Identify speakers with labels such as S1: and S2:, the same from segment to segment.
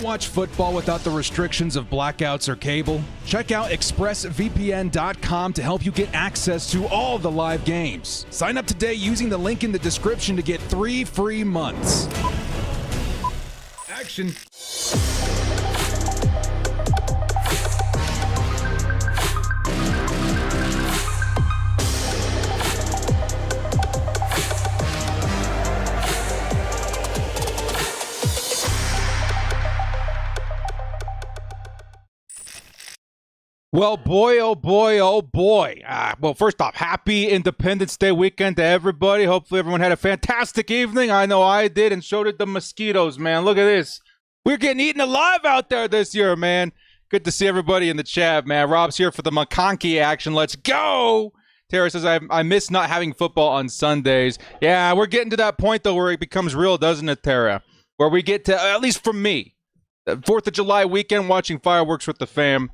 S1: Watch football without the restrictions of blackouts or cable? Check out expressvpn.com to help you get access to all the live games. Sign up today using the link in the description to get 3 free months. Action. Well, boy, oh boy, oh boy. Well, first off, happy Independence Day weekend to everybody. Hopefully everyone had a fantastic evening. I know I did, and so did the mosquitoes, man. Look at this. We're getting eaten alive out there this year, man. Good to see everybody in the chat, man. Rob's here for the McConkey action. Let's go. Tara says, I miss not having football on Sundays. Yeah, we're getting to that point, though, where it becomes real, doesn't it, Tara? Where we get to, at least for me, the 4th of July weekend, watching fireworks with the fam.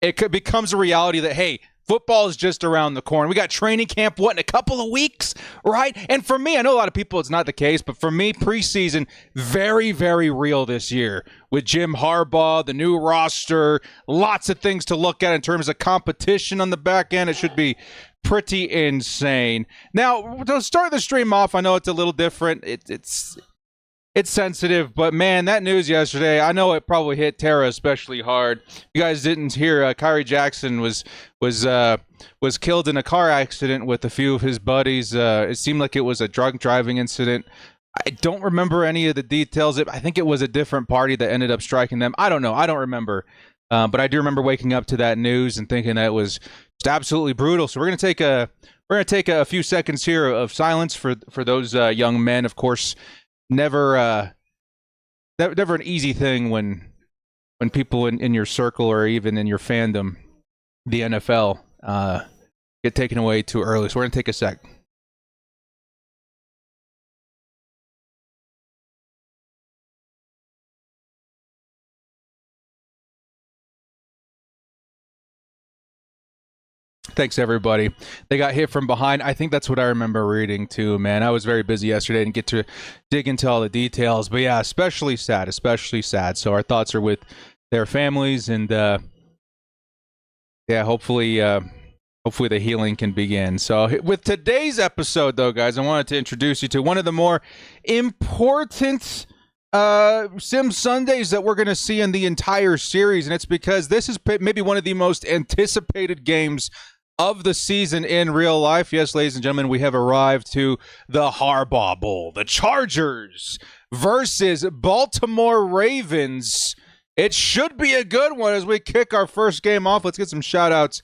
S1: It becomes a reality that, hey, football is just around the corner. We got training camp, in a couple of weeks, right? And for me, I know a lot of people it's not the case, but for me, preseason, very, very real this year. With Jim Harbaugh, the new roster, lots of things to look at in terms of competition on the back end. It should be pretty insane. Now, to start the stream off, I know it's a little different. It's sensitive, but man, that news yesterday, I know it probably hit Tara especially hard. You guys didn't hear Kyrie Jackson was killed in a car accident with a few of his buddies. It seemed like it was a drunk driving incident. I don't remember any of the details. I think it was a different party that ended up striking them. I don't know. I don't remember. But I do remember waking up to that news and thinking that it was just absolutely brutal. So we're gonna take a few seconds here of silence for those young men. Of course. Never an easy thing when people in your circle or even in your fandom, the NFL, get taken away too early. So we're going to take a sec. Thanks, everybody. They got hit from behind. I think that's what I remember reading, too, man. I was very busy yesterday and get to dig into all the details. But, yeah, especially sad. So our thoughts are with their families. And, yeah, hopefully the healing can begin. So with today's episode, though, guys, I wanted to introduce you to one of the more important Sim Sundays that we're going to see in the entire series. And it's because this is maybe one of the most anticipated games of the season in real life. Yes, ladies and gentlemen, we have arrived to the Harbaugh Bowl. The Chargers versus Baltimore Ravens. It should be a good one as we kick our first game off. Let's get some shout outs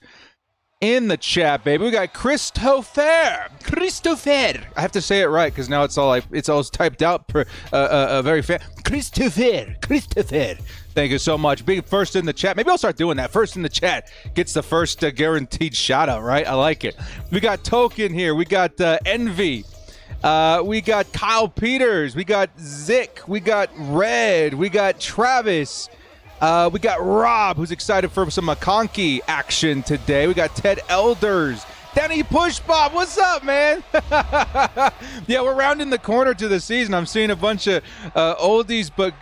S1: in the chat, baby. We got Christopher. I have to say it right because now it's all typed out very fast. Christopher. Thank you so much. Being first in the chat. Maybe I'll start doing that. First in the chat gets the first guaranteed shout out, right? I like it. We got Token here. We got Envy. We got Kyle Peters. We got Zick. We got Red. We got Travis. We got Rob, who's excited for some McConkey action today. We got Ted Elders. Danny Push Bob, what's up, man? Yeah, we're rounding the corner to the season. I'm seeing a bunch of oldies but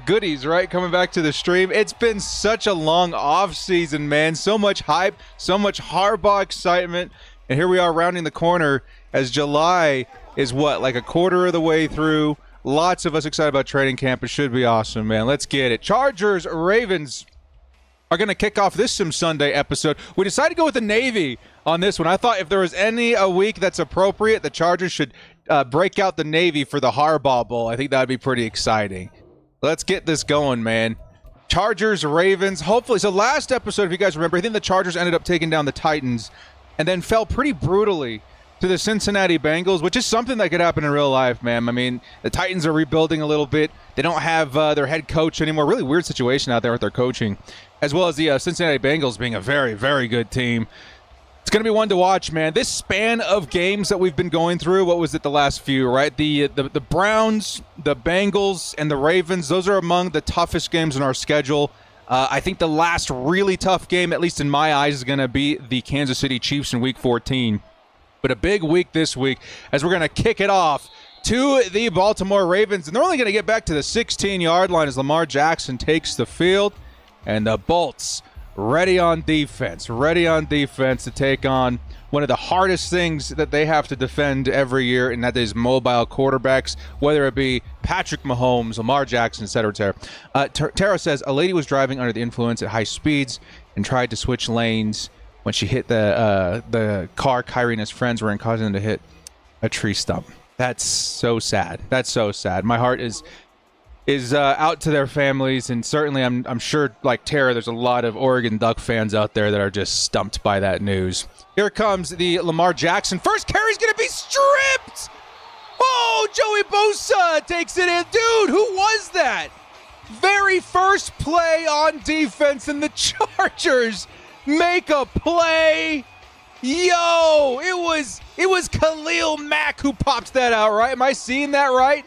S1: goodies, right, coming back to the stream. It's been such a long off season, man. So much hype, so much Harbaugh excitement. And here we are rounding the corner as July is like a quarter of the way through. Lots of us excited about training camp. It should be awesome, man. Let's get it. Chargers, Ravens are going to kick off this Sim Sunday episode. We decided to go with the Navy on this one. I thought if there was a week that's appropriate, the Chargers should break out the Navy for the Harbaugh Bowl. I think that would be pretty exciting. Let's get this going, man. Chargers, Ravens, hopefully. So last episode, if you guys remember, I think the Chargers ended up taking down the Titans and then fell pretty brutally to the Cincinnati Bengals, which is something that could happen in real life, man. I mean, the Titans are rebuilding a little bit. They don't have their head coach anymore. Really weird situation out there with their coaching, as well as the Cincinnati Bengals being a very, very good team. It's going to be one to watch, man. This span of games that we've been going through, what was it the last few, right? The Browns, the Bengals, and the Ravens, those are among the toughest games in our schedule. I think the last really tough game, at least in my eyes, is going to be the Kansas City Chiefs in Week 14. But a big week this week as we're going to kick it off to the Baltimore Ravens. And they're only going to get back to the 16-yard line as Lamar Jackson takes the field. And the Bolts ready on defense to take on one of the hardest things that they have to defend every year, and that is mobile quarterbacks, whether it be Patrick Mahomes, Lamar Jackson, etc. Tara says, a lady was driving under the influence at high speeds and tried to switch lanes when she hit the car Kyrie and his friends were in, causing them to hit a tree stump. That's so sad. That's so sad. My heart is out to their families, and certainly I'm sure, like Tara, there's a lot of Oregon Duck fans out there that are just stumped by that news. Here comes the Lamar Jackson. First carry's going to be stripped! Oh, Joey Bosa takes it in. Dude, who was that? Very first play on defense, and the Chargers make a play. Yo, it was Khalil Mack who popped that out, right? Am I seeing that right?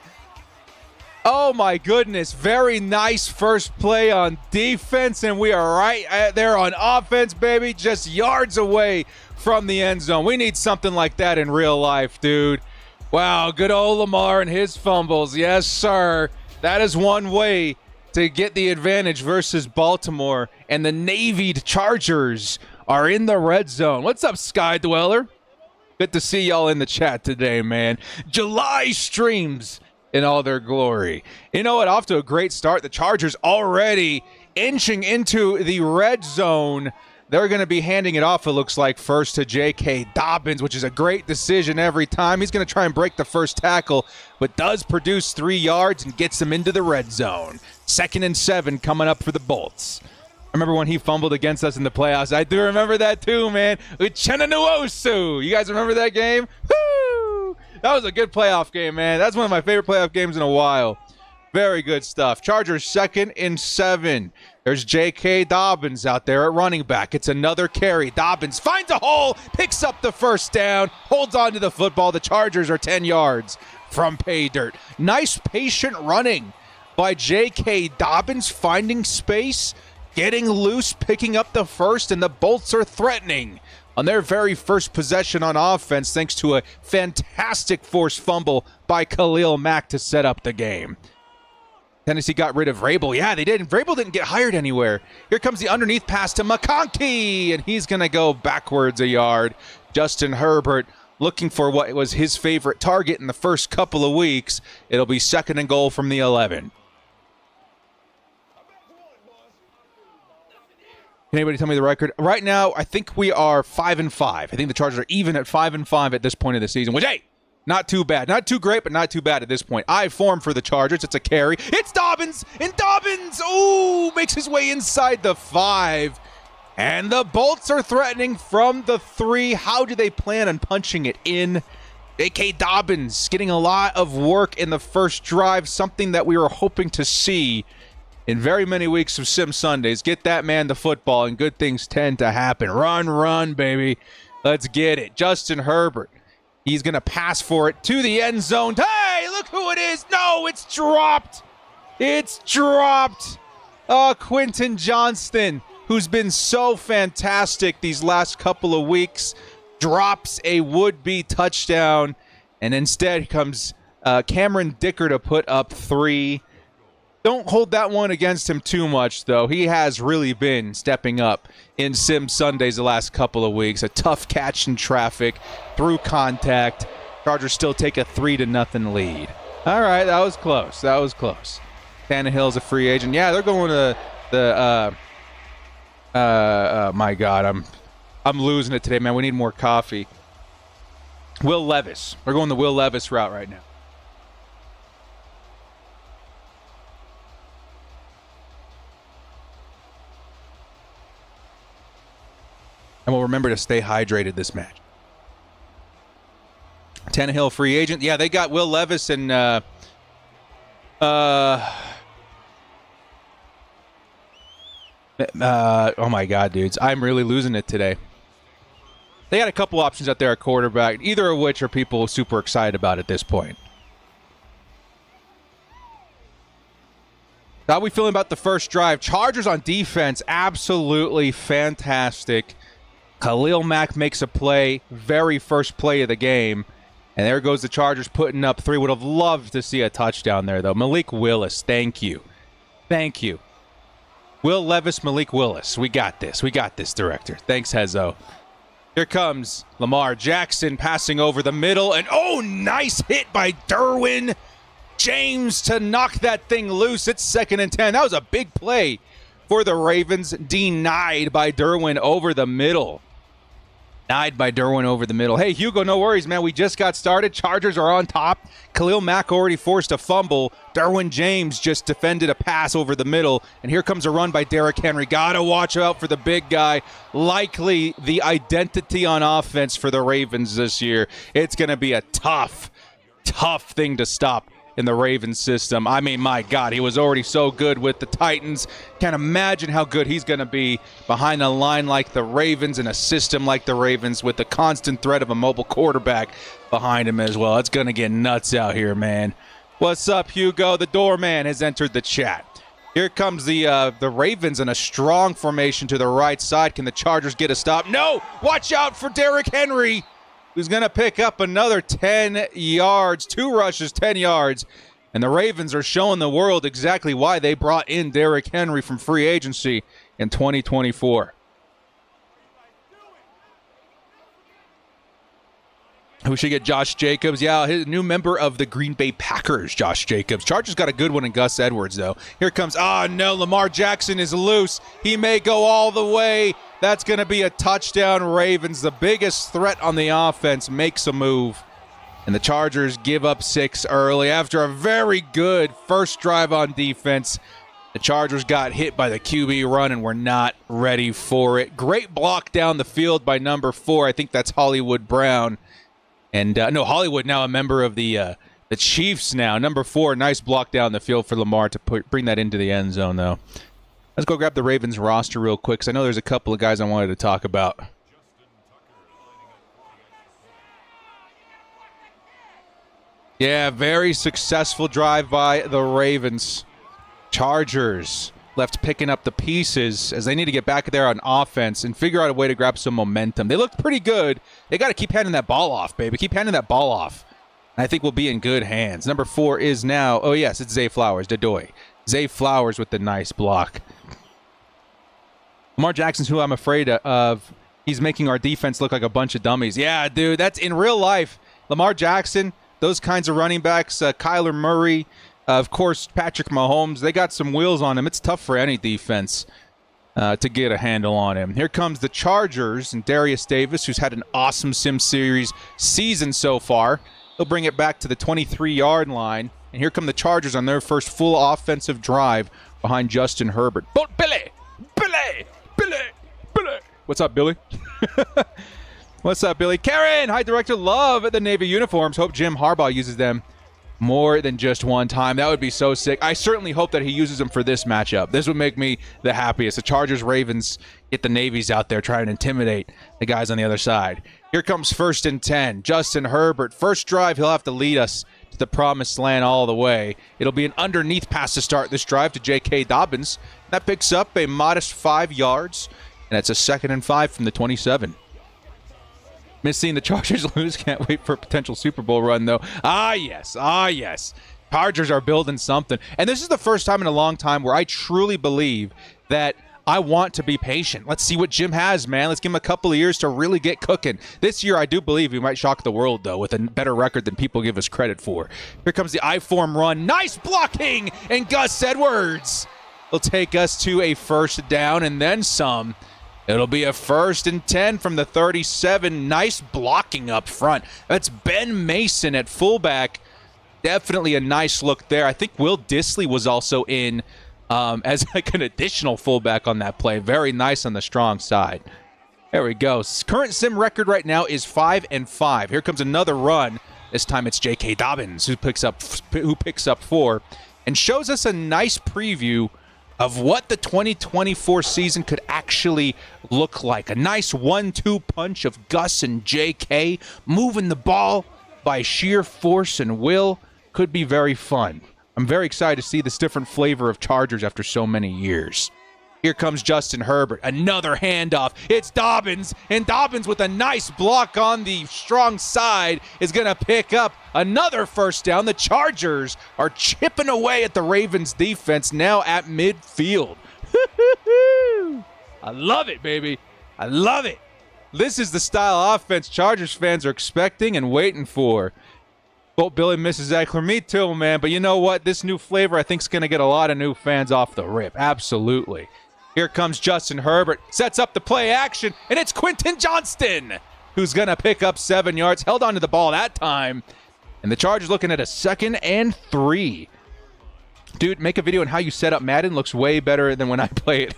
S1: Oh my goodness, very nice first play on defense, and we are right there on offense, baby, just yards away from the end zone. We need something like that in real life, dude. Wow, good old Lamar and his fumbles. Yes, sir. That is one way to get the advantage versus Baltimore, and the Navied Chargers are in the red zone. What's up, Sky Dweller? Good to see y'all in the chat today, man. July streams in all their glory. You know what? Off to a great start. The Chargers already inching into the red zone. They're going to be handing it off, it looks like, first to J.K. Dobbins, which is a great decision every time. He's going to try and break the first tackle, but does produce 3 yards and gets them into the red zone. 2nd and 7 coming up for the Bolts. I remember when he fumbled against us in the playoffs. I do remember that too, man. Uchenna Nwosu. You guys remember that game? Woo! That was a good playoff game, man. That's one of my favorite playoff games in a while. Very good stuff. Chargers 2nd and 7. There's J.K. Dobbins out there at running back. It's another carry. Dobbins finds a hole, picks up the first down, holds on to the football. The Chargers are 10 yards from pay dirt. Nice patient running by J.K. Dobbins, finding space, getting loose, picking up the first, and the Bolts are threatening on their very first possession on offense, thanks to a fantastic forced fumble by Khalil Mack to set up the game. Tennessee got rid of Vrabel. Yeah, they did. And Vrabel didn't get hired anywhere. Here comes the underneath pass to McConkey, and he's going to go backwards a yard. Justin Herbert looking for what was his favorite target in the first couple of weeks. It'll be 2nd and goal from the 11. Can anybody tell me the record? Right now, I think we are 5-5. I think the Chargers are even at 5-5 at this point of the season, which, hey, not too bad. Not too great, but not too bad at this point. I form for the Chargers. It's a carry. It's Dobbins, and Dobbins, ooh, makes his way inside the 5. And the Bolts are threatening from the 3. How do they plan on punching it in? J.K. Dobbins getting a lot of work in the first drive, something that we were hoping to see in very many weeks of Sim Sundays. Get that man the football, and good things tend to happen. Run, baby. Let's get it. Justin Herbert. He's going to pass for it to the end zone. Hey, look who it is. No, it's dropped. It's dropped. Quentin Johnston, who's been so fantastic these last couple of weeks, drops a would-be touchdown, and instead comes Cameron Dicker to put up 3. Don't hold that one against him too much, though. He has really been stepping up in Sim Sundays the last couple of weeks. A tough catch in traffic, through contact. Chargers still take a 3-0 lead. All right, that was close. That was close. Tannehill's a free agent. Yeah, they're going to the my God, I'm losing it today, man. We need more coffee. Will Levis. We're going the Will Levis route right now. And we'll remember to stay hydrated this match. Tannehill, free agent. Yeah, they got Will Levis and oh my God, dudes. I'm really losing it today. They got a couple options out there at quarterback, either of which are people super excited about at this point. How are we feeling about the first drive? Chargers on defense, absolutely fantastic. Khalil Mack makes a play, very first play of the game. And there goes the Chargers putting up 3. Would have loved to see a touchdown there, though. Malik Willis, thank you. Thank you. Will Levis, Malik Willis. We got this. We got this, director. Thanks, Hezo. Here comes Lamar Jackson passing over the middle. And, oh, nice hit by Derwin James to knock that thing loose. It's 2nd and 10. That was a big play for the Ravens. Denied by Derwin over the middle. Denied by Derwin over the middle. Hey, Hugo, no worries, man. We just got started. Chargers are on top. Khalil Mack already forced a fumble. Derwin James just defended a pass over the middle. And here comes a run by Derrick Henry. Gotta watch out for the big guy. Likely the identity on offense for the Ravens this year. It's going to be a tough thing to stop in the Ravens system. I mean, my God, he was already so good with the Titans. Can't imagine how good he's going to be behind a line like the Ravens and a system like the Ravens with the constant threat of a mobile quarterback behind him as well. It's going to get nuts out here, man. What's up, Hugo? The doorman has entered the chat. Here comes the Ravens in a strong formation to the right side. Can the Chargers get a stop? No! Watch out for Derrick Henry, who's going to pick up another 10 yards. 2 rushes, 10 yards. And the Ravens are showing the world exactly why they brought in Derrick Henry from free agency in 2024. We should get Josh Jacobs. Yeah, his new member of the Green Bay Packers, Josh Jacobs. Chargers got a good one in Gus Edwards, though. Here comes, no, Lamar Jackson is loose. He may go all the way. That's going to be a touchdown. Ravens, the biggest threat on the offense, makes a move. And the Chargers give up 6 early after a very good first drive on defense. The Chargers got hit by the QB run and were not ready for it. Great block down the field by number 4. I think that's Hollywood Brown. And, no, Hollywood now a member of the Chiefs now. Number 4, nice block down the field for Lamar to bring that into the end zone, though. Let's go grab the Ravens roster real quick, because I know there's a couple of guys I wanted to talk about. Yeah, very successful drive by the Ravens. Chargers left picking up the pieces as they need to get back there on offense and figure out a way to grab some momentum. They looked pretty good. They got to keep handing that ball off, baby. Keep handing that ball off. I think we'll be in good hands. Number 4 is now, oh yes, it's Zay Flowers, Dadoy. Zay Flowers with the nice block. Lamar Jackson's who I'm afraid of. He's making our defense look like a bunch of dummies. Yeah, dude, that's in real life. Lamar Jackson, those kinds of running backs, Kyler Murray, of course, Patrick Mahomes, they got some wheels on him. It's tough for any defense to get a handle on him. Here comes the Chargers and Darius Davis, who's had an awesome Sim Series season so far. He'll bring it back to the 23-yard line. And here come the Chargers on their first full offensive drive behind Justin Herbert. But Billy! What's up, Billy? What's up, Billy? Karen! Hi, Director. Love the Navy uniforms. Hope Jim Harbaugh uses them more than just one time. That would be so sick. I certainly hope that he uses them for this matchup. This would make me the happiest. The Chargers-Ravens get the Navies out there trying to intimidate the guys on the other side. Here comes 1st and 10. Justin Herbert. First drive, he'll have to lead us to the promised land all the way. It'll be an underneath pass to start this drive to J.K. Dobbins. That picks up a modest 5 yards, and it's a 2nd and 5 from the 27. Miss seeing the Chargers lose. Can't wait for a potential Super Bowl run, though. Ah, yes. Chargers are building something. And this is the first time in a long time where I truly believe that I want to be patient. Let's see what Jim has, man. Let's give him a couple of years to really get cooking. This year, I do believe he might shock the world, though, with a better record than people give us credit for. Here comes the I-form run. Nice blocking, and Gus Edwards will take us to a first down and then some. It'll be a 1st and 10 from the 37. Nice blocking up front. That's Ben Mason at fullback. Definitely a nice look there. I think Will Dissly was also in as like an additional fullback on that play. Very nice on the strong side. There we go. Current Sim record right now is 5 and 5. Here comes another run This time it's J.K. Dobbins who picks up 4 and shows us a nice preview of what the 2024 season could actually look like. A nice 1-2 punch of Gus and J.K. moving the ball by sheer force and will. Could be very fun. I'm very excited to see this different flavor of Chargers after so many years. Here comes Justin Herbert. Another handoff. It's Dobbins, and Dobbins with a nice block on the strong side is going to pick up another first down. The Chargers are chipping away at the Ravens defense now at midfield. I love it, baby. I love it. This is the style of offense Chargers fans are expecting and waiting for. Both Billy and Mrs. Eckler, me too, man. But you know what? This new flavor, I think, is going to get a lot of new fans off the rip. Absolutely. Here comes Justin Herbert, sets up the play action, and it's Quentin Johnston who's going to pick up 7 yards. Held onto the ball that time. And the Chargers looking at a 2nd and 3. Dude, make a video on how you set up Madden. Looks way better than when I play it.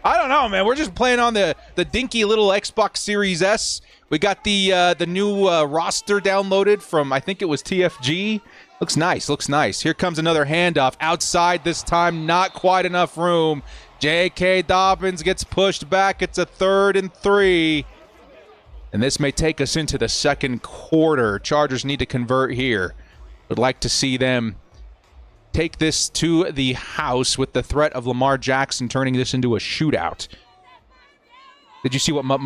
S1: I don't know, man. We're just playing on the dinky little Xbox Series S. We got the new roster downloaded from, I think it was TFG. Looks nice, looks nice. Here comes another handoff. Outside this time, not quite enough room. J.K. Dobbins gets pushed back. It's a 3rd and 3. And this may take us into the second quarter. Chargers need to convert here. Would like to see them take this to the house with the threat of Lamar Jackson turning this into a shootout. Did you see what Matt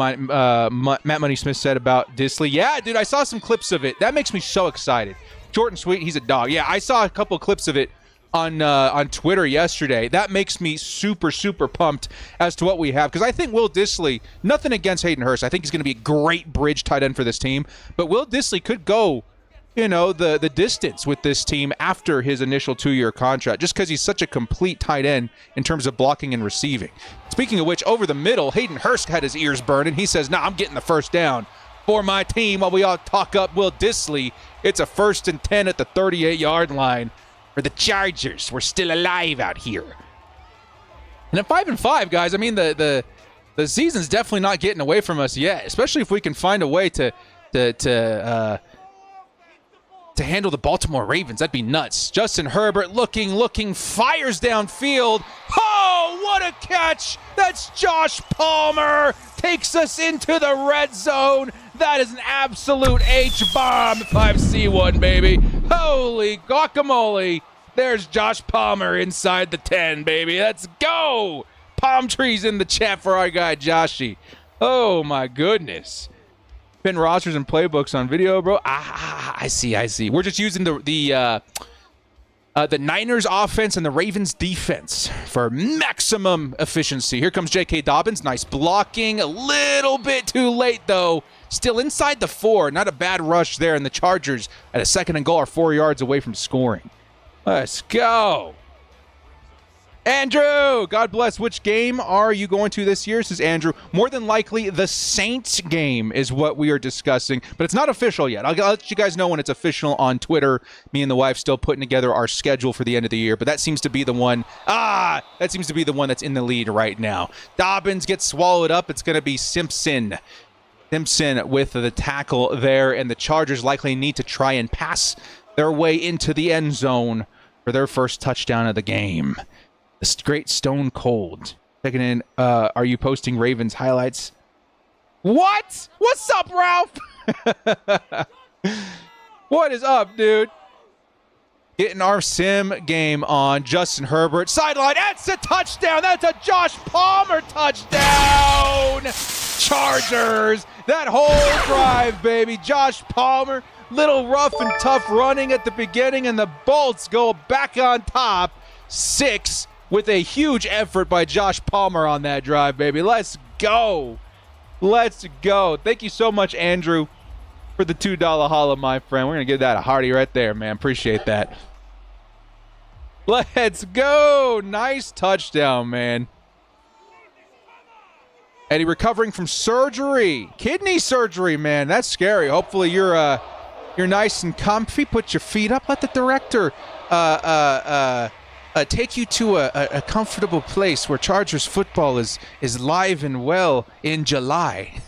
S1: Money Smith said about Disley? Yeah, dude, I saw some clips of it. That makes me so excited. Short and sweet, he's a dog. Yeah, I saw a couple of clips of it on Twitter yesterday. That makes me super, super pumped as to what we have. Because I think Will Disley, nothing against Hayden Hurst. I think he's going to be a great bridge tight end for this team. But Will Disley could go, you know, the distance with this team after his initial 2-year contract, just because he's such a complete tight end in terms of blocking and receiving. Speaking of which, over the middle, Hayden Hurst had his ears burning. He says, I'm getting the first down for my team while we all talk up Will Disley. It's a 1st and 10 at the 38-yard line for the Chargers. We're still alive out here. And at 5-5, guys, I mean, the season's definitely not getting away from us yet, especially if we can find a way to handle the Baltimore Ravens. That'd be nuts. Justin Herbert looking, fires downfield. Oh, what a catch! That's Josh Palmer. Takes us into the red zone. That is an absolute H-bomb if I've seen one, baby. Holy guacamole. There's Josh Palmer inside the 10, baby. Let's go. Palm trees in the chat for our guy, Joshy. Oh, my goodness. Pin rosters and playbooks on video, bro. I see. We're just using the Niners offense and the Ravens defense for maximum efficiency. Here comes J.K. Dobbins. Nice blocking. A little bit too late, though. Still inside the 4. Not a bad rush there. And the Chargers at a 2nd and goal are 4 yards away from scoring. Let's go. Andrew, God bless. Which game are you going to this year? Says Andrew. More than likely, the Saints game is what we are discussing, but it's not official yet. I'll let you guys know when it's official on Twitter. Me and the wife still putting together our schedule for the end of the year, but that seems to be the one. That seems to be the one that's in the lead right now. Dobbins gets swallowed up. It's going to be Simpson with the tackle there, and the Chargers likely need to try and pass their way into the end zone for their first touchdown of the game. The great Stone Cold. Checking in. Are you posting Ravens highlights? What? What's up, Ralph? What is up, dude? Getting our sim game on. Justin Herbert. Sideline. That's a touchdown. That's a Josh Palmer touchdown. Chargers. That whole drive, baby. Josh Palmer. Little rough and tough running at the beginning, and the Bolts go back on top. 6 with a huge effort by Josh Palmer on that drive, baby. Let's go. Let's go. Thank you so much, Andrew, for the $2 holla, my friend. We're going to give that a hearty right there, man. Appreciate that. Let's go. Nice touchdown, man. Eddie recovering from surgery. Kidney surgery, man. That's scary. Hopefully you're nice and comfy. Put your feet up. Let the director take you to a comfortable place where Chargers football is live and well in July.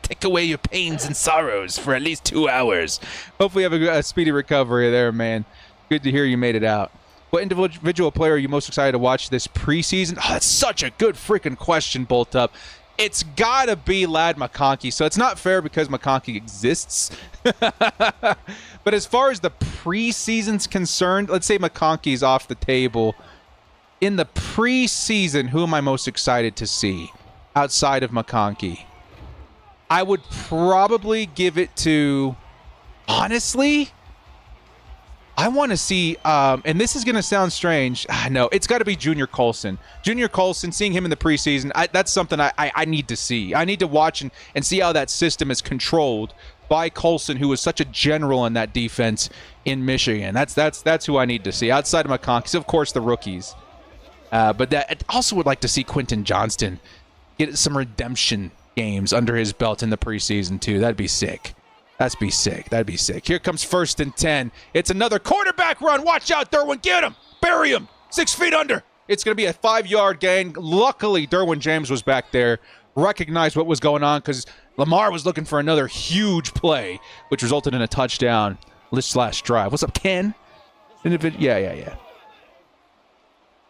S1: Take away your pains and sorrows for at least 2 hours. Hopefully you have a speedy recovery there, man. Good to hear you made it out. What individual player are you most excited to watch this preseason? Oh, that's such a good freaking question, Bolt Up. It's got to be Ladd McConkey. So it's not fair because McConkey exists. But as far as the preseason's concerned, let's say McConkey's off the table. In the preseason, who am I most excited to see outside of McConkey? I would probably give it to, honestly, I want to see, and this is going to sound strange. No, it's got to be Junior Colson. Junior Colson, seeing him in the preseason, that's something I need to see. I need to watch and see how that system is controlled by Colson, who was such a general in that defense in Michigan. That's who I need to see. Outside of McConkey, of course, the rookies. But I also would like to see Quentin Johnston get some redemption games under his belt in the preseason, too. That'd be sick. That'd be sick. Here comes 1st and 10. It's another quarterback run. Watch out, Derwin. Get him. Bury him. 6 feet under. It's going to be a 5-yard gain. Luckily, Derwin James was back there, recognized what was going on because Lamar was looking for another huge play, which resulted in a touchdown / drive. What's up, Ken? Yeah.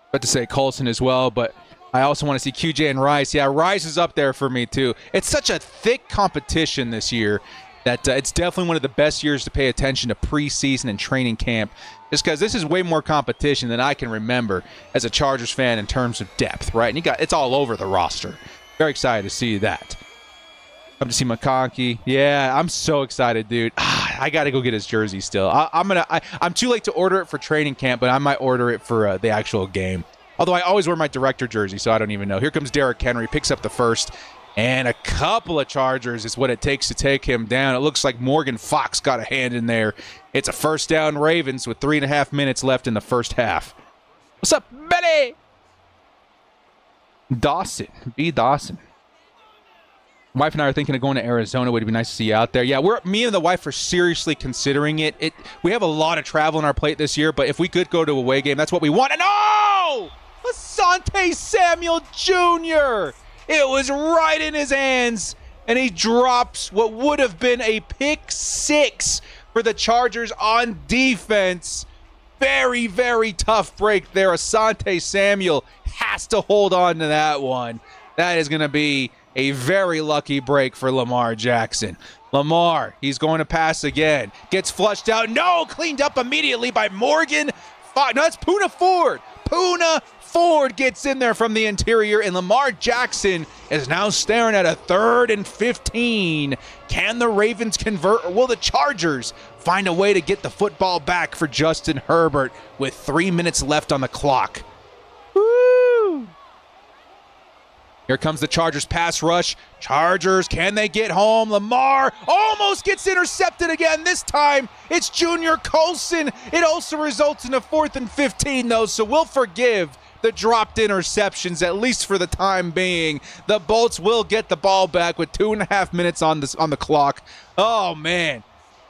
S1: About to say Colson as well, but I also want to see QJ and Rice. Yeah, Rice is up there for me, too. It's such a thick competition this year that it's definitely one of the best years to pay attention to preseason and training camp, just because this is way more competition than I can remember as a Chargers fan in terms of depth, right? And it's all over the roster. Very excited to see that. Come to see McConkey. Yeah, I'm so excited, dude. I got to go get his jersey still. I'm too late to order it for training camp, but I might order it for the actual game. Although I always wear my director jersey, so I don't even know. Here comes Derrick Henry, picks up the first. And a couple of Chargers is what it takes to take him down. It looks like Morgan Fox got a hand in there. It's a 1st down Ravens with 3.5 minutes left in the first half. What's up, Betty? Dawson. B. Dawson. Wife and I are thinking of going to Arizona. Would it be nice to see you out there? Yeah, me and the wife are seriously considering it. We have a lot of travel on our plate this year, but if we could go to a away game, that's what we want. And oh! Asante Samuel Jr. It was right in his hands, and he drops what would have been a pick 6 for the Chargers on defense. Very, very tough break there. Asante Samuel has to hold on to that one. That is going to be a very lucky break for Lamar Jackson. Lamar, he's going to pass again. Gets flushed out. No, cleaned up immediately by Morgan. No, that's Poona Ford. Poona Ford gets in there from the interior, and Lamar Jackson is now staring at a 3rd and 15. Can the Ravens convert, or will the Chargers find a way to get the football back for Justin Herbert with 3 minutes left on the clock? Woo! Here comes the Chargers pass rush. Chargers, can they get home? Lamar almost gets intercepted again. This time, it's Junior Colson. It also results in a 4th and 15, though, so we'll forgive the dropped interceptions, at least for the time being. The Bolts will get the ball back with 2.5 minutes on the clock. Oh, man.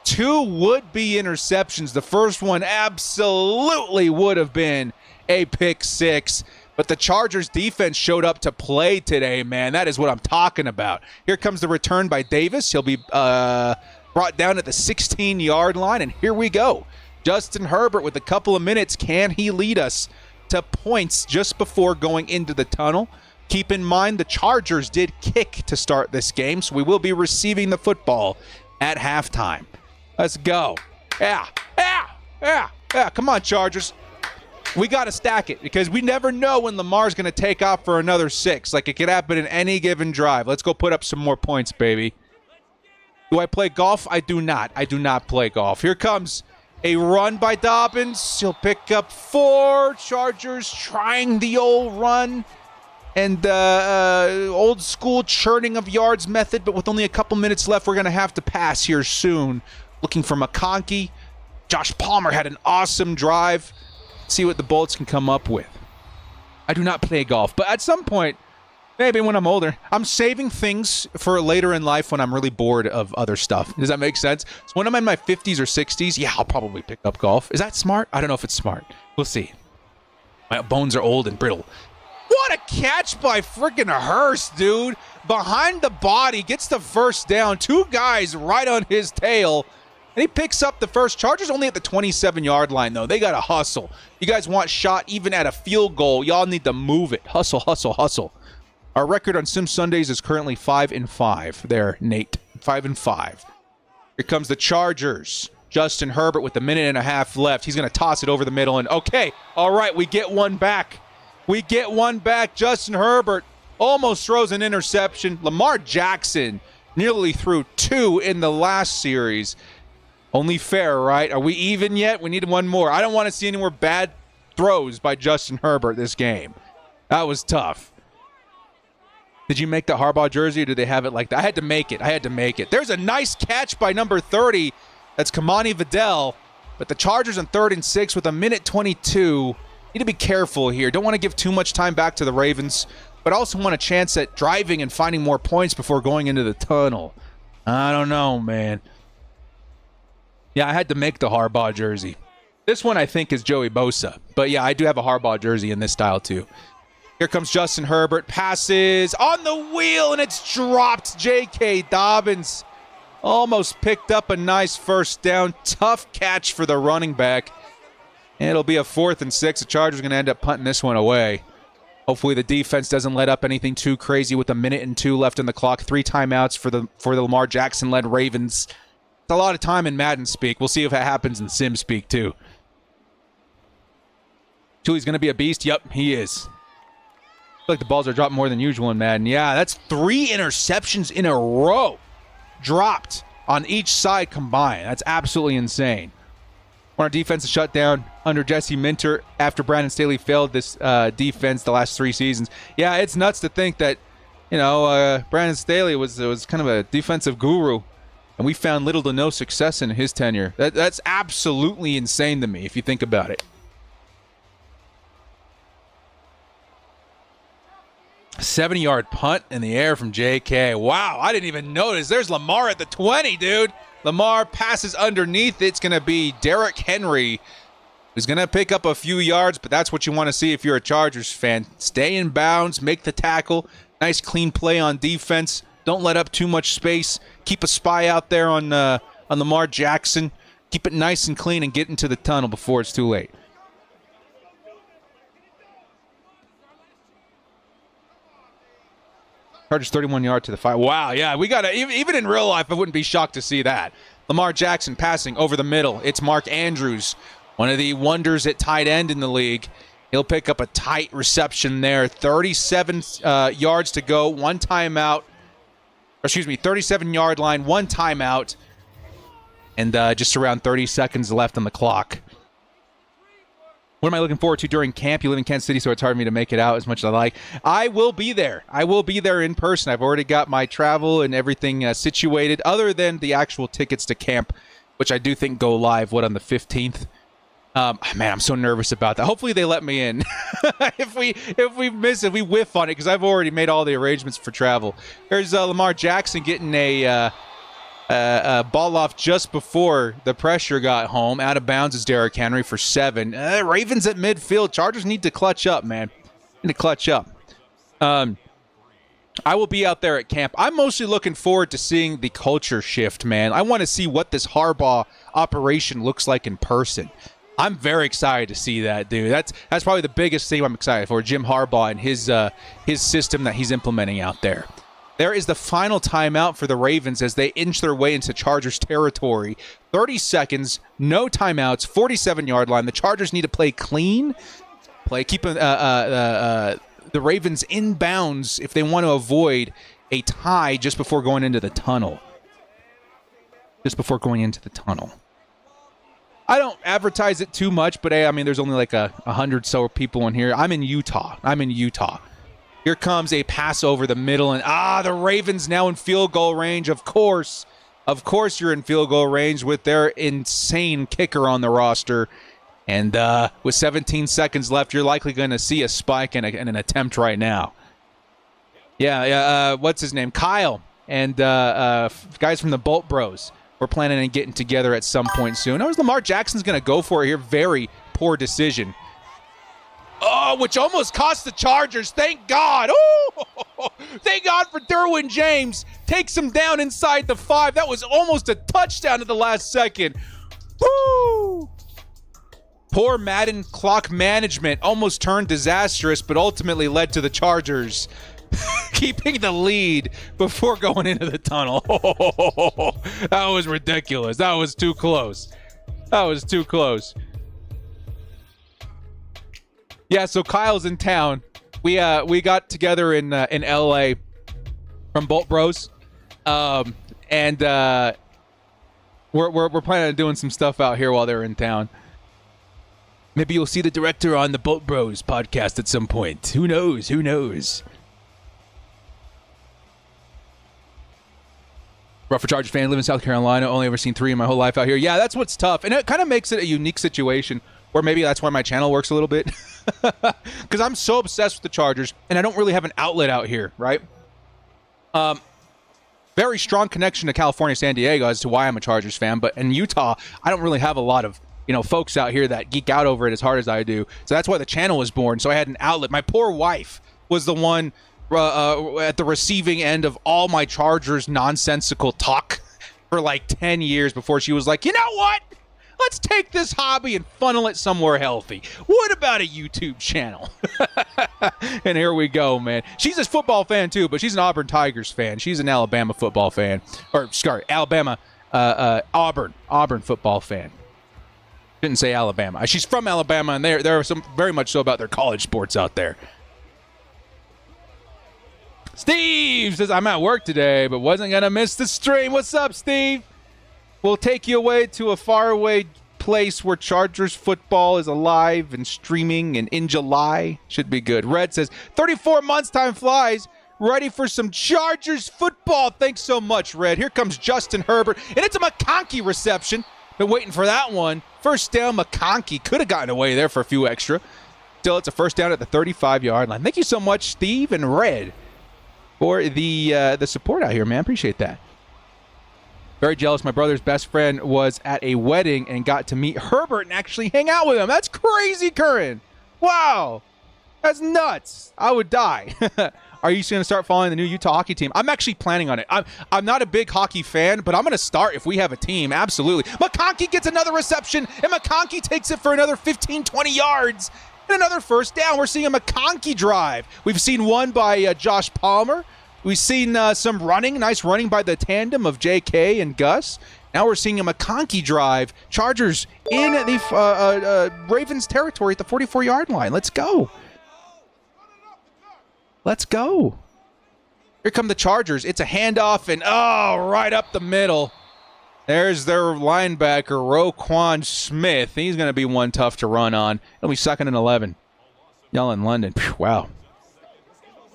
S1: 2 would-be interceptions. The first one absolutely would have been a pick 6. But the Chargers defense showed up to play today, man. That is what I'm talking about. Here comes the return by Davis. He'll be brought down at the 16-yard line, and here we go. Justin Herbert with a couple of minutes. Can he lead us to points just before going into the tunnel? Keep in mind the Chargers did kick to start this game, so we will be receiving the football at halftime. Let's go. Yeah. Come on, Chargers. We got to stack it because we never know when Lamar's going to take off for another 6. Like, it could happen in any given drive. Let's go put up some more points, baby. Do I play golf? I do not. I do not play golf. Here comes a run by Dobbins. He'll pick up 4. Chargers trying the old run and old school churning of yards method, but with only a couple minutes left, we're going to have to pass here soon. Looking for McConkey. Josh Palmer had an awesome drive. See what the Bolts can come up with. I do not play golf, but at some point, maybe when I'm older, I'm saving things for later in life when I'm really bored of other stuff. Does that make sense? So when I'm in my 50s or 60s, yeah, I'll probably pick up golf. Is that smart? I don't know if it's smart. We'll see. My bones are old and brittle. What a catch by freaking Hurst, dude. Behind the body, gets the first down. 2 guys right on his tail. And he picks up the first. Chargers only at the 27-yard line, though. They got to hustle. You guys want shot even at a field goal. Y'all need to move it. Hustle, hustle, hustle. Our record on Sim Sundays is currently 5-5. There, Nate. 5-5. Here comes the Chargers. Justin Herbert with a minute and a half left. He's going to toss it over the middle. And okay, all right, we get one back. We get one back. Justin Herbert almost throws an interception. Lamar Jackson nearly threw 2 in the last series. Only fair, right? Are we even yet? We need one more. I don't want to see any more bad throws by Justin Herbert this game. That was tough. Did you make the Harbaugh jersey, or did they have it like that? I had to make it. I had to make it. There's a nice catch by number 30. That's Kamani Vidal. But the Chargers on 3rd and 6 with a minute 22. Need to be careful here. Don't want to give too much time back to the Ravens, but also want a chance at driving and finding more points before going into the tunnel. I don't know, man. Yeah, I had to make the Harbaugh jersey. This one I think is Joey Bosa. But yeah, I do have a Harbaugh jersey in this style too. Here comes Justin Herbert. Passes on the wheel, and it's dropped. J.K. Dobbins almost picked up a nice first down. Tough catch for the running back. And it'll be a 4th and 6. The Chargers are going to end up punting this one away. Hopefully the defense doesn't let up anything too crazy with a minute and 2 left on the clock. 3 timeouts for the Lamar Jackson-led Ravens. It's a lot of time in Madden speak. We'll see if that happens in Sim speak too. Tuli's going to be a beast. Yep, he is. I feel like the balls are dropped more than usual in Madden. Yeah, that's 3 interceptions in a row dropped on each side combined. That's absolutely insane. When our defense is shut down under Jesse Minter after Brandon Staley failed this defense the last 3 seasons. Yeah, it's nuts to think that, Brandon Staley was kind of a defensive guru, and we found little to no success in his tenure. That's absolutely insane to me if you think about it. 70-yard punt in the air from J.K. Wow, I didn't even notice. There's Lamar at the 20, dude. Lamar passes underneath. It's going to be Derrick Henry, who's going to pick up a few yards, but that's what you want to see if you're a Chargers fan. Stay in bounds, make the tackle. Nice clean play on defense. Don't let up too much space. Keep a spy out there on Lamar Jackson. Keep it nice and clean and get into the tunnel before it's too late. Chargers 31-yard to the 5. Wow, yeah, we got to, even in real life, I wouldn't be shocked to see that. Lamar Jackson passing over the middle. It's Mark Andrews, one of the wonders at tight end in the league. He'll pick up a tight reception there. 37 yards to go, 1 timeout. 37-yard line, 1 timeout. And just around 30 seconds left on the clock. What am I looking forward to during camp? You live in Kansas City, so it's hard for me to make it out as much as I like. I will be there. I will be there in person. I've already got my travel and everything situated, other than the actual tickets to camp, which I do think go live, on the 15th? Man, I'm so nervous about that. Hopefully they let me in. If we miss it, we whiff on it, because I've already made all the arrangements for travel. There's Lamar Jackson getting a ball off just before the pressure got home. Out of bounds is Derrick Henry for 7. Ravens at midfield. Chargers need to clutch up, man. Need to clutch up. I will be out there at camp. I'm mostly looking forward to seeing the culture shift, man. I want to see what this Harbaugh operation looks like in person. I'm very excited to see that, dude. That's probably the biggest thing I'm excited for, Jim Harbaugh and his system that he's implementing out there. There is the final timeout for the Ravens as they inch their way into Chargers territory. 30 seconds, no timeouts, 47-yard line. The Chargers need to play clean, keep the Ravens in bounds if they want to avoid a tie just before going into the tunnel. I don't advertise it too much, but I mean, there's only like 100 so people in here. I'm in Utah. Here comes a pass over the middle, and the Ravens now in field goal range. Of course you're in field goal range with their insane kicker on the roster. And with 17 seconds left, you're likely going to see a spike and an attempt right now. Yeah, what's his name? Kyle and guys from the Bolt Bros. We're planning on getting together at some point soon. Lamar Jackson's going to go for it here. Very poor decision. Oh, which almost cost the Chargers. Thank God. Oh, thank God for Derwin James. Takes him down inside the 5. That was almost a touchdown at the last second. Woo! Poor Madden clock management almost turned disastrous, but ultimately led to the Chargers keeping the lead before going into the tunnel. That was ridiculous. That was too close. That was too close. Yeah, so Kyle's in town. We got together in LA from Bolt Bros, and we're planning on doing some stuff out here while they're in town. Maybe you'll see the director on the Bolt Bros podcast at some point. Who knows? Who knows? Rougher Chargers fan, live in South Carolina. Only ever seen 3 in my whole life out here. Yeah, that's what's tough, and it kind of makes it a unique situation. Or maybe that's why my channel works a little bit. Because I'm so obsessed with the Chargers, and I don't really have an outlet out here, right? Very strong connection to California, San Diego as to why I'm a Chargers fan. But in Utah, I don't really have a lot of, folks out here that geek out over it as hard as I do. So that's why the channel was born. So I had an outlet. My poor wife was the one at the receiving end of all my Chargers nonsensical talk for like 10 years before she was like, you know what? Let's take this hobby and funnel it somewhere healthy. What about a YouTube channel? And here we go, man. She's a football fan too, but she's an Auburn Tigers fan. She's an Alabama football fan. Or, sorry, Auburn football fan. Didn't say Alabama. She's from Alabama, and there are some very much so about their college sports out there. Steve says, I'm at work today, but wasn't going to miss the stream. What's up, Steve? We'll take you away to a faraway place where Chargers football is alive and streaming and in July. Should be good. Red says, 34 months, time flies. Ready for some Chargers football. Thanks so much, Red. Here comes Justin Herbert, and it's a McConkey reception. Been waiting for that one. First down, McConkey. Could have gotten away there for a few extra. Still, it's a first down at the 35-yard line. Thank you so much, Steve and Red, for the support out here, man. Appreciate that. Very jealous. My brother's best friend was at a wedding and got to meet Herbert and actually hang out with him. That's crazy, Curran. Wow. That's nuts. I would die. Are you going to start following the new Utah hockey team? I'm actually planning on it. I'm not a big hockey fan, but I'm going to start if we have a team. Absolutely. McConkey gets another reception, and McConkey takes it for another 15, 20 yards and another first down. We're seeing a McConkey drive. We've seen one by Josh Palmer. We've seen some running, nice running by the tandem of J.K. and Gus. Now we're seeing a McConkey drive. Chargers in the Ravens territory at the 44-yard line. Let's go. Let's go. Here come the Chargers. It's a handoff, and right up the middle. There's their linebacker, Roquan Smith. He's going to be one tough to run on. It'll be 2nd and 11. Y'all in London. Phew, wow.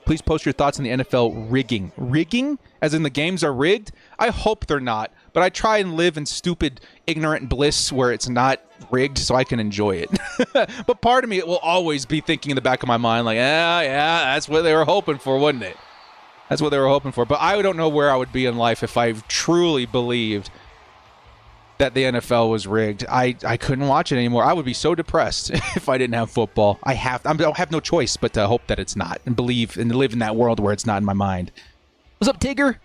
S1: Please post your thoughts on the NFL rigging. Rigging? As in the games are rigged? I hope they're not. But I try and live in stupid, ignorant bliss where it's not rigged so I can enjoy it. But part of me will always be thinking in the back of my mind, like, yeah, that's what they were hoping for, wasn't it? That's what they were hoping for. But I don't know where I would be in life if I truly believed that the NFL was rigged. I couldn't watch it anymore. I would be so depressed if I didn't have football. I don't have no choice but to hope that it's not and believe and live in that world where it's not in my mind. What's up, Tigger?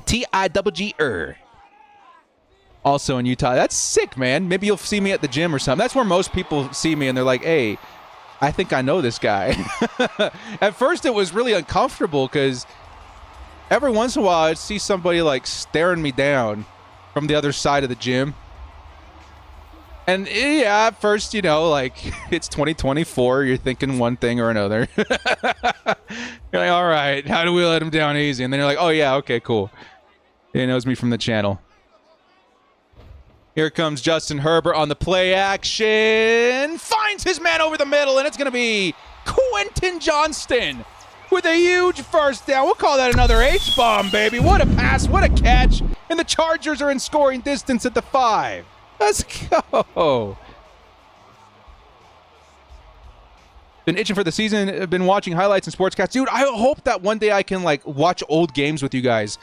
S1: T-I-double-G-er. Also in Utah. That's sick, man. Maybe you'll see me at the gym or something. That's where most people see me and they're like, hey, I think I know this guy. At first it was really uncomfortable because every once in a while I'd see somebody like staring me down from the other side of the gym. And yeah, at first, like it's 2024. You're thinking one thing or another. You're like, all right, how do we let him down easy? And then you're like, oh yeah, okay, cool. He knows me from the channel. Here comes Justin Herbert on the play action. Finds his man over the middle, and it's going to be Quentin Johnston with a huge first down. We'll call that another H-bomb, baby. What a pass, what a catch. And the Chargers are in scoring distance at the 5. Let's go. Been itching for the season. I've been watching highlights and sportscasts. Dude, I hope that one day I can watch old games with you guys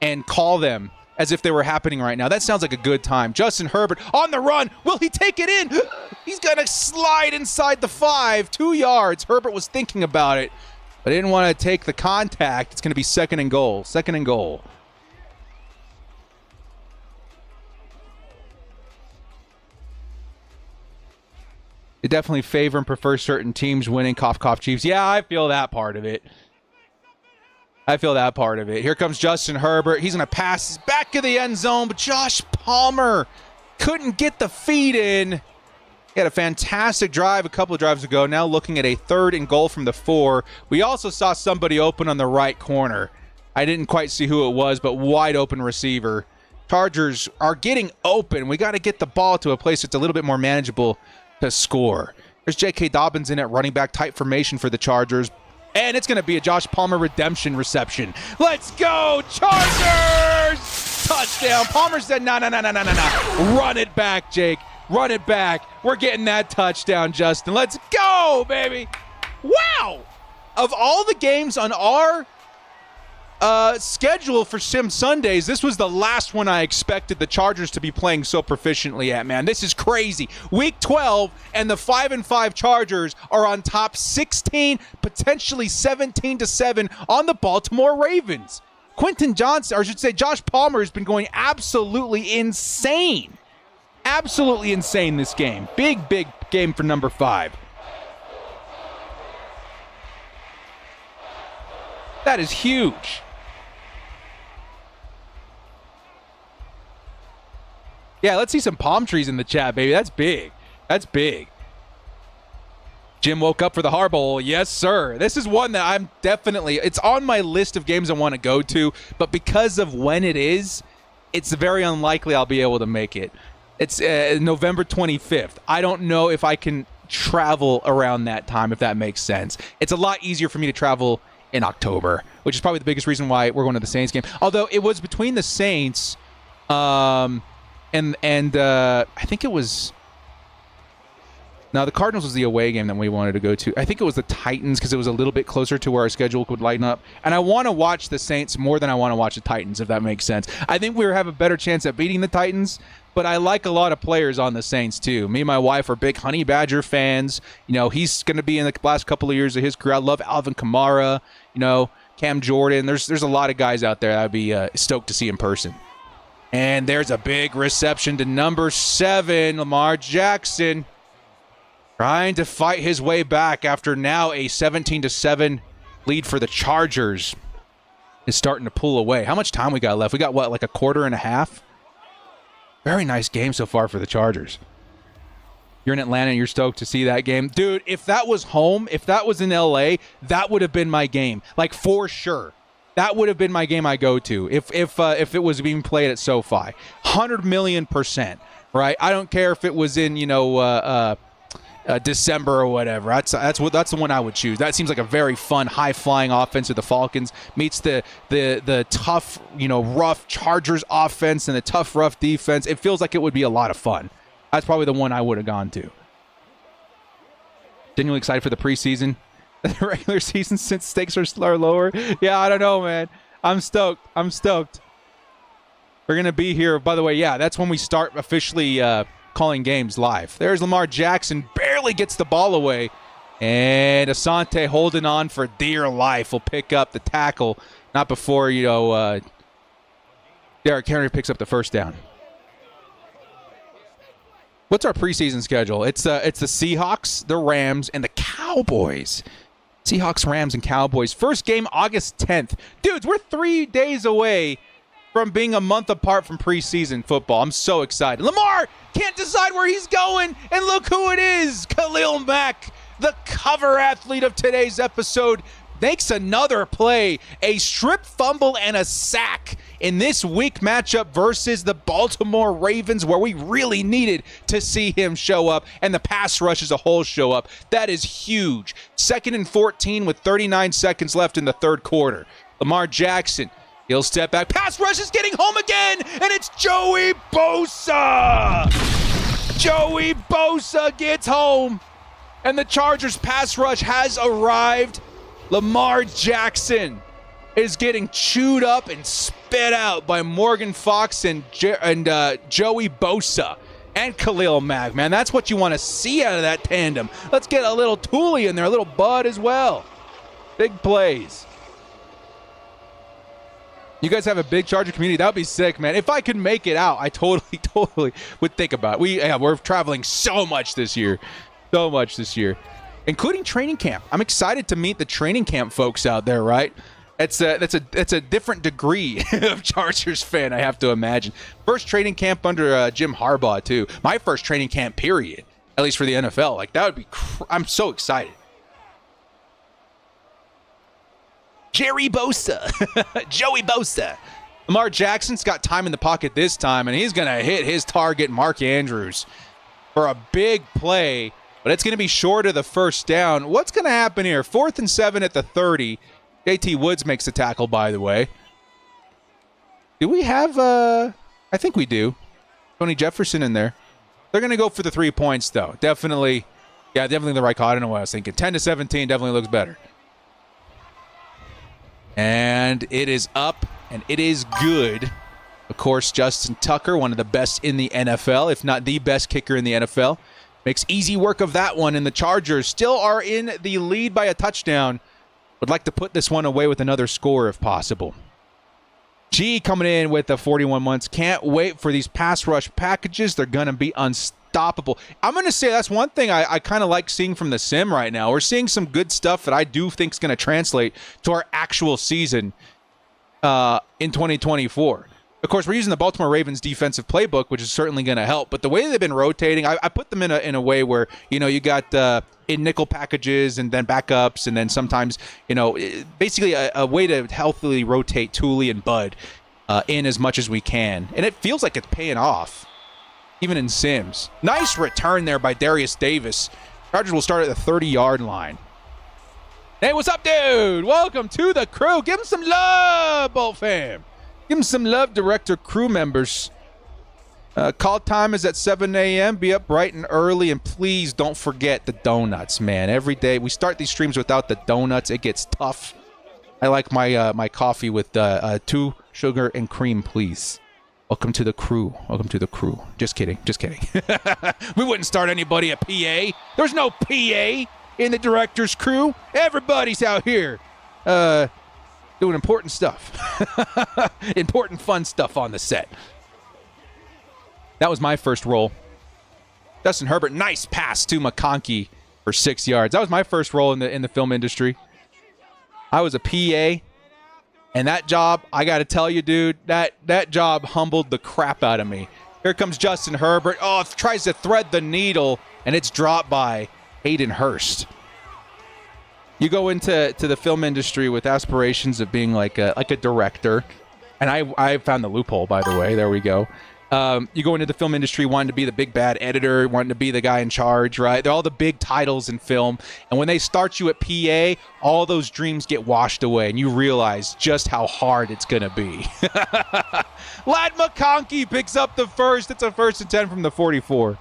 S1: and call them as if they were happening right now. That sounds like a good time. Justin Herbert on the run. Will he take it in? He's going to slide inside the 5, 2 yards. Herbert was thinking about it, but didn't want to take the contact. It's going to be second and goal. Second and goal. They definitely favor and prefer certain teams winning. Cough, cough, Chiefs. Yeah, I feel that part of it. Here comes Justin Herbert. He's going to pass back to the end zone, but Josh Palmer couldn't get the feed in. He had a fantastic drive a couple of drives ago. Now looking at a 3rd and goal from the 4. We also saw somebody open on the right corner. I didn't quite see who it was, but wide open receiver. Chargers are getting open. We got to get the ball to a place that's a little bit more manageable to score. There's J.K. Dobbins in at running back, tight formation for the Chargers. And it's going to be a Josh Palmer redemption reception. Let's go, Chargers! Touchdown. Palmer said, no. Run it back, Jake. Run it back. We're getting that touchdown, Justin. Let's go, baby. Wow. Of all the games on our schedule for Sim Sundays, this was the last one I expected the Chargers to be playing so proficiently at, man. This is crazy. Week 12, and the 5-5 Chargers are on top 16, potentially 17-7 on the Baltimore Ravens. Quentin Johnson, or I should say Josh Palmer, has been going absolutely insane. Absolutely insane this game. Big game for number 5. That is huge. Yeah, let's see some palm trees in the chat, baby. That's big. That's big. Jim woke up for the Harbowl. Yes, sir. This is one that I'm definitely, it's on my list of games I want to go to, but because of when it is, it's very unlikely I'll be able to make it. It's November 25th. I don't know if I can travel around that time, if that makes sense. It's a lot easier for me to travel in October, which is probably the biggest reason why we're going to the Saints game. Although it was between the Saints and I think it was, no, the Cardinals was the away game that we wanted to go to. I think it was the Titans because it was a little bit closer to where our schedule could line up. And I want to watch the Saints more than I want to watch the Titans, if that makes sense. I think we have a better chance at beating the Titans, but I like a lot of players on the Saints too. Me and my wife are big Honey Badger fans. You know, he's going to be in the last couple of years of his career. I love Alvin Kamara, you know, Cam Jordan. There's a lot of guys out there that I'd be stoked to see in person. And there's a big reception to number 7, Lamar Jackson, trying to fight his way back after now a 17-7 lead for the Chargers is starting to pull away. How much time we got left? We got, what, like a quarter and a half? Very nice game so far for the Chargers. You're in Atlanta and you're stoked to see that game. Dude, if that was home, if that was in LA, that would have been my game. Like, for sure. That would have been my game I go to if it was being played at SoFi. 100,000,000%, right? I don't care if it was in, December or whatever. That's the one I would choose. That seems like a very fun, high-flying offense of the Falcons meets the tough, rough Chargers offense and the tough, rough defense. It feels like it would be a lot of fun. That's probably the one I would have gone to. Genuinely excited for the preseason. The regular season since stakes are lower. Yeah, I don't know, man. I'm stoked. We're going to be here. By the way, yeah, that's when we start officially calling games live. There's Lamar Jackson. Barely gets the ball away. And Asante holding on for dear life will pick up the tackle. Not before, Derrick Henry picks up the first down. What's our preseason schedule? It's the Seahawks, the Rams, and the Cowboys. Seahawks, Rams, and Cowboys. First game, August 10th. Dudes, we're 3 days away from being a month apart from preseason football. I'm so excited. Lamar can't decide where he's going, and look who it is. Khalil Mack, the cover athlete of today's episode, makes another play, a strip fumble and a sack in this week matchup versus the Baltimore Ravens, where we really needed to see him show up and the pass rush as a whole show up. That is huge. 2nd and 14 with 39 seconds left in the third quarter. Lamar Jackson, he'll step back. Pass rush is getting home again, and it's Joey Bosa. Joey Bosa gets home, and the Chargers pass rush has arrived. Lamar Jackson is getting chewed up and spit out by Morgan Fox and Joey Bosa and Khalil Mack. Man, that's what you want to see out of that tandem. Let's get a little Thule in there, a little Bud as well. Big plays. You guys have a big Charger community. That would be sick, man. If I could make it out, I totally would think about it. We're traveling so much this year. So much this year. Including training camp. I'm excited to meet the training camp folks out there, right? That's a different degree of Chargers fan, I have to imagine. First training camp under Jim Harbaugh, too. My first training camp, period. At least for the NFL. Like, that would be... I'm so excited. Jerry Bosa. Joey Bosa. Lamar Jackson's got time in the pocket this time, and he's going to hit his target, Mark Andrews, for a big play, but it's going to be short of the first down. What's going to happen here? 4th and 7 at the 30. JT Woods makes the tackle, by the way. Do we have, I think we do, Tony Jefferson in there. They're going to go for the 3 points, though. Definitely the right call. I don't know what I was thinking. 10-17 definitely looks better. And it is up, and it is good. Of course, Justin Tucker, one of the best in the NFL, if not the best kicker in the NFL. Makes easy work of that one, and the Chargers still are in the lead by a touchdown. Would like to put this one away with another score if possible. G coming in with the 41 months. Can't wait for these pass rush packages. They're going to be unstoppable. I'm going to say that's one thing I kind of like seeing from the sim right now. We're seeing some good stuff that I do think is going to translate to our actual season in 2024. Of course, we're using the Baltimore Ravens defensive playbook, which is certainly going to help. But the way they've been rotating, I put them in a way where, you got in nickel packages and then backups, and then sometimes, basically a way to healthily rotate Thule and Bud in as much as we can. And it feels like it's paying off, even in sims. Nice return there by Darius Davis. Chargers will start at the 30-yard line. Hey, what's up, dude? Welcome to the crew. Give him some love, Bolt fam. Give him some love, director crew members. Call time is at 7 a.m. Be up bright and early, and please don't forget the donuts, man. Every day we start these streams without the donuts, it gets tough. I like my coffee with 2 sugar and cream, please. Welcome to the crew. Welcome to the crew. Just kidding. Just kidding. We wouldn't start anybody at PA. There's no PA in the director's crew. Everybody's out here doing important stuff. Important, fun stuff on the set. That was my first roll. Justin Herbert, nice pass to McConkey for 6 yards. That was my first role in the film industry. I was a PA, and that job, I got to tell you, dude, that job humbled the crap out of me. Here comes Justin Herbert. Oh, tries to thread the needle, and it's dropped by Hayden Hurst. You go into the film industry with aspirations of being like a director, and I found the loophole, by the way. There we go. You go into the film industry wanting to be the big bad editor, wanting to be the guy in charge, right? They're all the big titles in film. And when they start you at PA, all those dreams get washed away, and you realize just how hard it's going to be. Lad McConkey picks up the first. It's a 1st and 10 from the 44.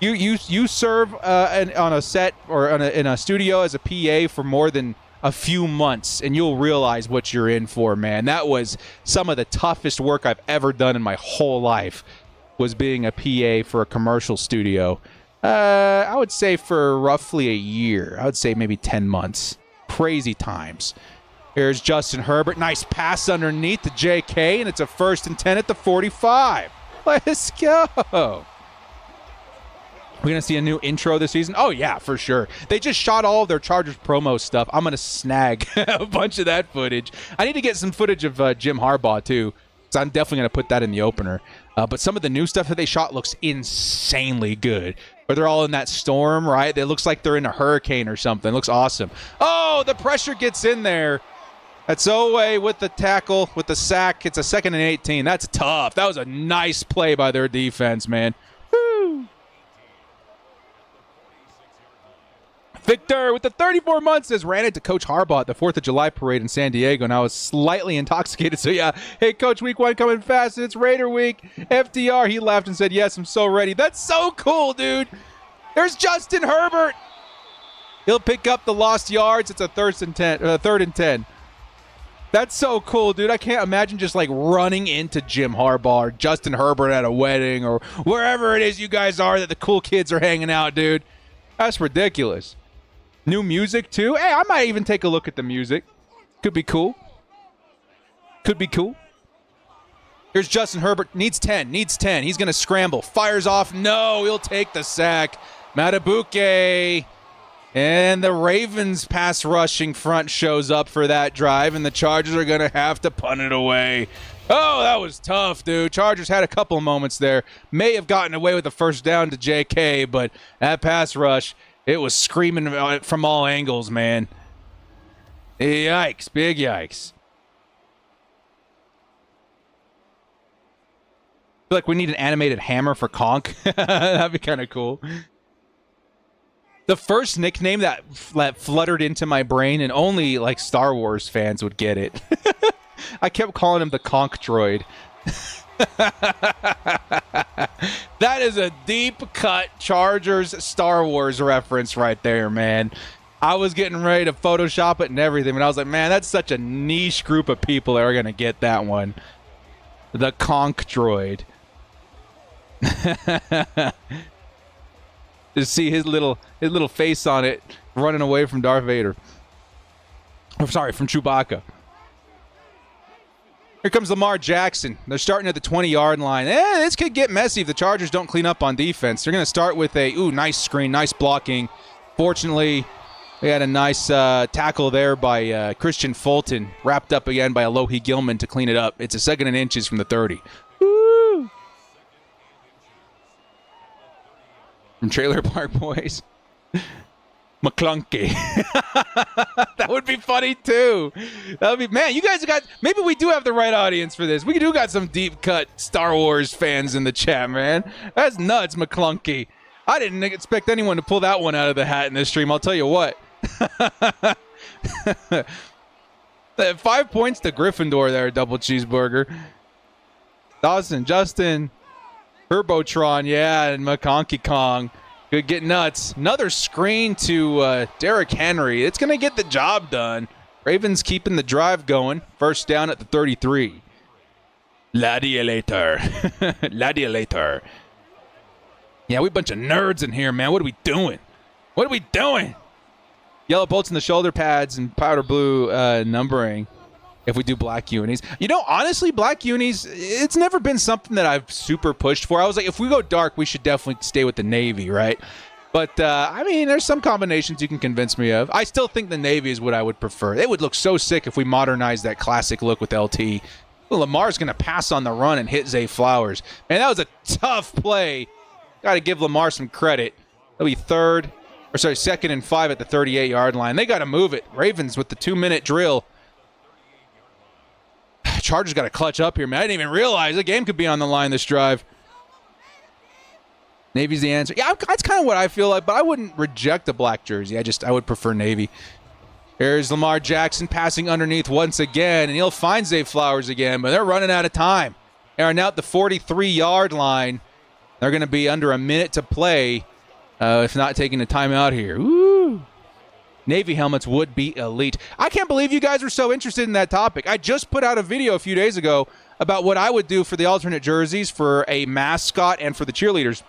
S1: You serve on a set or in a studio as a PA for more than a few months, and you'll realize what you're in for, man. That was some of the toughest work I've ever done in my whole life, was being a PA for a commercial studio. I would say for roughly a year. I would say maybe 10 months. Crazy times. Here's Justin Herbert. Nice pass underneath to JK, and it's a 1st and 10 at the 45. Let's go. We're going to see a new intro this season? Oh, yeah, for sure. They just shot all of their Chargers promo stuff. I'm going to snag a bunch of that footage. I need to get some footage of Jim Harbaugh, too, because I'm definitely going to put that in the opener. But some of the new stuff that they shot looks insanely good. Where they're all in that storm, right? It looks like they're in a hurricane or something. It looks awesome. Oh, the pressure gets in there. That's Owe with the tackle, with the sack. It's a 2nd and 18. That's tough. That was a nice play by their defense, man. Woo! Victor with the 34 months says, ran into Coach Harbaugh at the 4th of July parade in San Diego, and I was slightly intoxicated. So, yeah, hey, Coach, week 1 coming fast, and it's Raider week. FDR, he laughed and said, yes, I'm so ready. That's so cool, dude. There's Justin Herbert. He'll pick up the lost yards. It's a 3rd and 10. That's so cool, dude. I can't imagine just like running into Jim Harbaugh or Justin Herbert at a wedding or wherever it is you guys are that the cool kids are hanging out, dude. That's ridiculous. New music, too? Hey, I might even take a look at the music. Could be cool. Could be cool. Here's Justin Herbert. Needs 10. Needs 10. He's going to scramble. Fires off. No, he'll take the sack. Matabuke. And the Ravens pass rushing front shows up for that drive, and the Chargers are going to have to punt it away. Oh, that was tough, dude. Chargers had a couple of moments there. May have gotten away with the first down to JK, but that pass rush, it was screaming from all angles, man. Yikes. Big yikes. I feel like we need an animated hammer for Conk. That'd be kind of cool. The first nickname that fluttered into my brain, and only like Star Wars fans would get it. I kept calling him the Conk Droid. That is a deep cut Chargers Star Wars reference right there, man. I was getting ready to Photoshop it and everything, and I was like, man, that's such a niche group of people that are going to get that one. The Conk Droid. To see his little face on it running away from Darth Vader. I'm sorry, from Chewbacca. Here comes Lamar Jackson. They're starting at the 20-yard line. This could get messy if the Chargers don't clean up on defense. They're going to start with a, nice screen, nice blocking. Fortunately, they had a nice tackle there by Christian Fulton, wrapped up again by Alohi Gilman to clean it up. It's a 2nd and inches from the 30. Woo! From Trailer Park Boys. McClunky. That would be funny too. That would be, man, you guys got, maybe we do have the right audience for this. We do got some deep cut Star Wars fans in the chat, man. That's nuts, McClunky. I didn't expect anyone to pull that one out of the hat in this stream, I'll tell you what. 5 points to Gryffindor there, double cheeseburger. Dawson, Justin, Turbotron, yeah, and McConkey Kong. Could get nuts. Another screen to Derrick Henry. It's going to get the job done. Ravens keeping the drive going. First down at the 33. Ladiolator. Ladiolator. Yeah, we a bunch of nerds in here, man. What are we doing? What are we doing? Yellow bolts in the shoulder pads and powder blue numbering if we do black unis. You know, honestly, black unis, it's never been something that I've super pushed for. I was like, if we go dark, we should definitely stay with the Navy, right? But, I mean, there's some combinations you can convince me of. I still think the Navy is what I would prefer. It would look so sick if we modernized that classic look with LT. Well, Lamar's going to pass on the run and hit Zay Flowers. Man, that was a tough play. Got to give Lamar some credit. That'll be 2nd and 5 at the 38-yard line. They got to move it. Ravens with the 2-minute drill. Chargers got to clutch up here, man. I didn't even realize the game could be on the line this drive. Navy's the answer. Yeah, that's kind of what I feel like, but I wouldn't reject a black jersey. I would prefer Navy. Here's Lamar Jackson passing underneath once again, and he'll find Zay Flowers again, but they're running out of time. They are now at the 43-yard line. They're going to be under a minute to play if not taking a timeout here. Woo! Navy helmets would be elite. I can't believe you guys were so interested in that topic. I just put out a video a few days ago about what I would do for the alternate jerseys for a mascot and for the cheerleaders.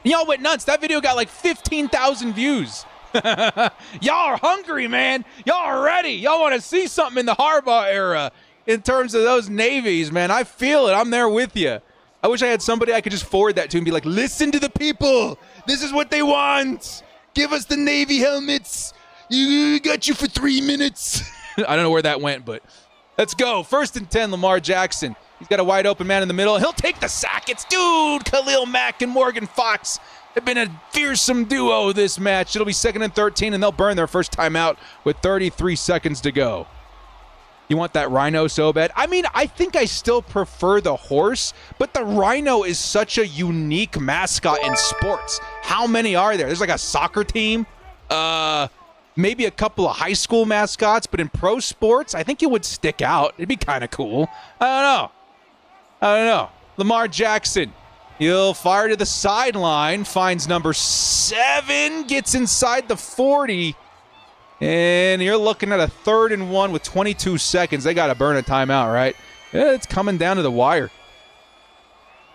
S1: Y'all went nuts. That video got like 15,000 views. Y'all are hungry, man. Y'all are ready. Y'all want to see something in the Harbaugh era in terms of those navies, man. I feel it. I'm there with you. I wish I had somebody I could just forward that to and be like, listen to the people. This is what they want. Give us the Navy helmets. You got you for 3 minutes. I don't know where that went, but let's go. 1st and 10, Lamar Jackson. He's got a wide open man in the middle. He'll take the sack. It's Khalil Mack and Morgan Fox have been a fearsome duo this match. It'll be 2nd and 13, and they'll burn their first timeout with 33 seconds to go. You want that rhino so bad? I mean, I think I still prefer the horse, but the rhino is such a unique mascot in sports. How many are there? There's like a soccer team. Maybe a couple of high school mascots, but in pro sports, I think it would stick out. It'd be kind of cool. I don't know. Lamar Jackson. He'll fire to the sideline, finds number 7, gets inside the 40. And you're looking at a 3rd and 1 with 22 seconds. They got to burn a timeout, right? Yeah, it's coming down to the wire.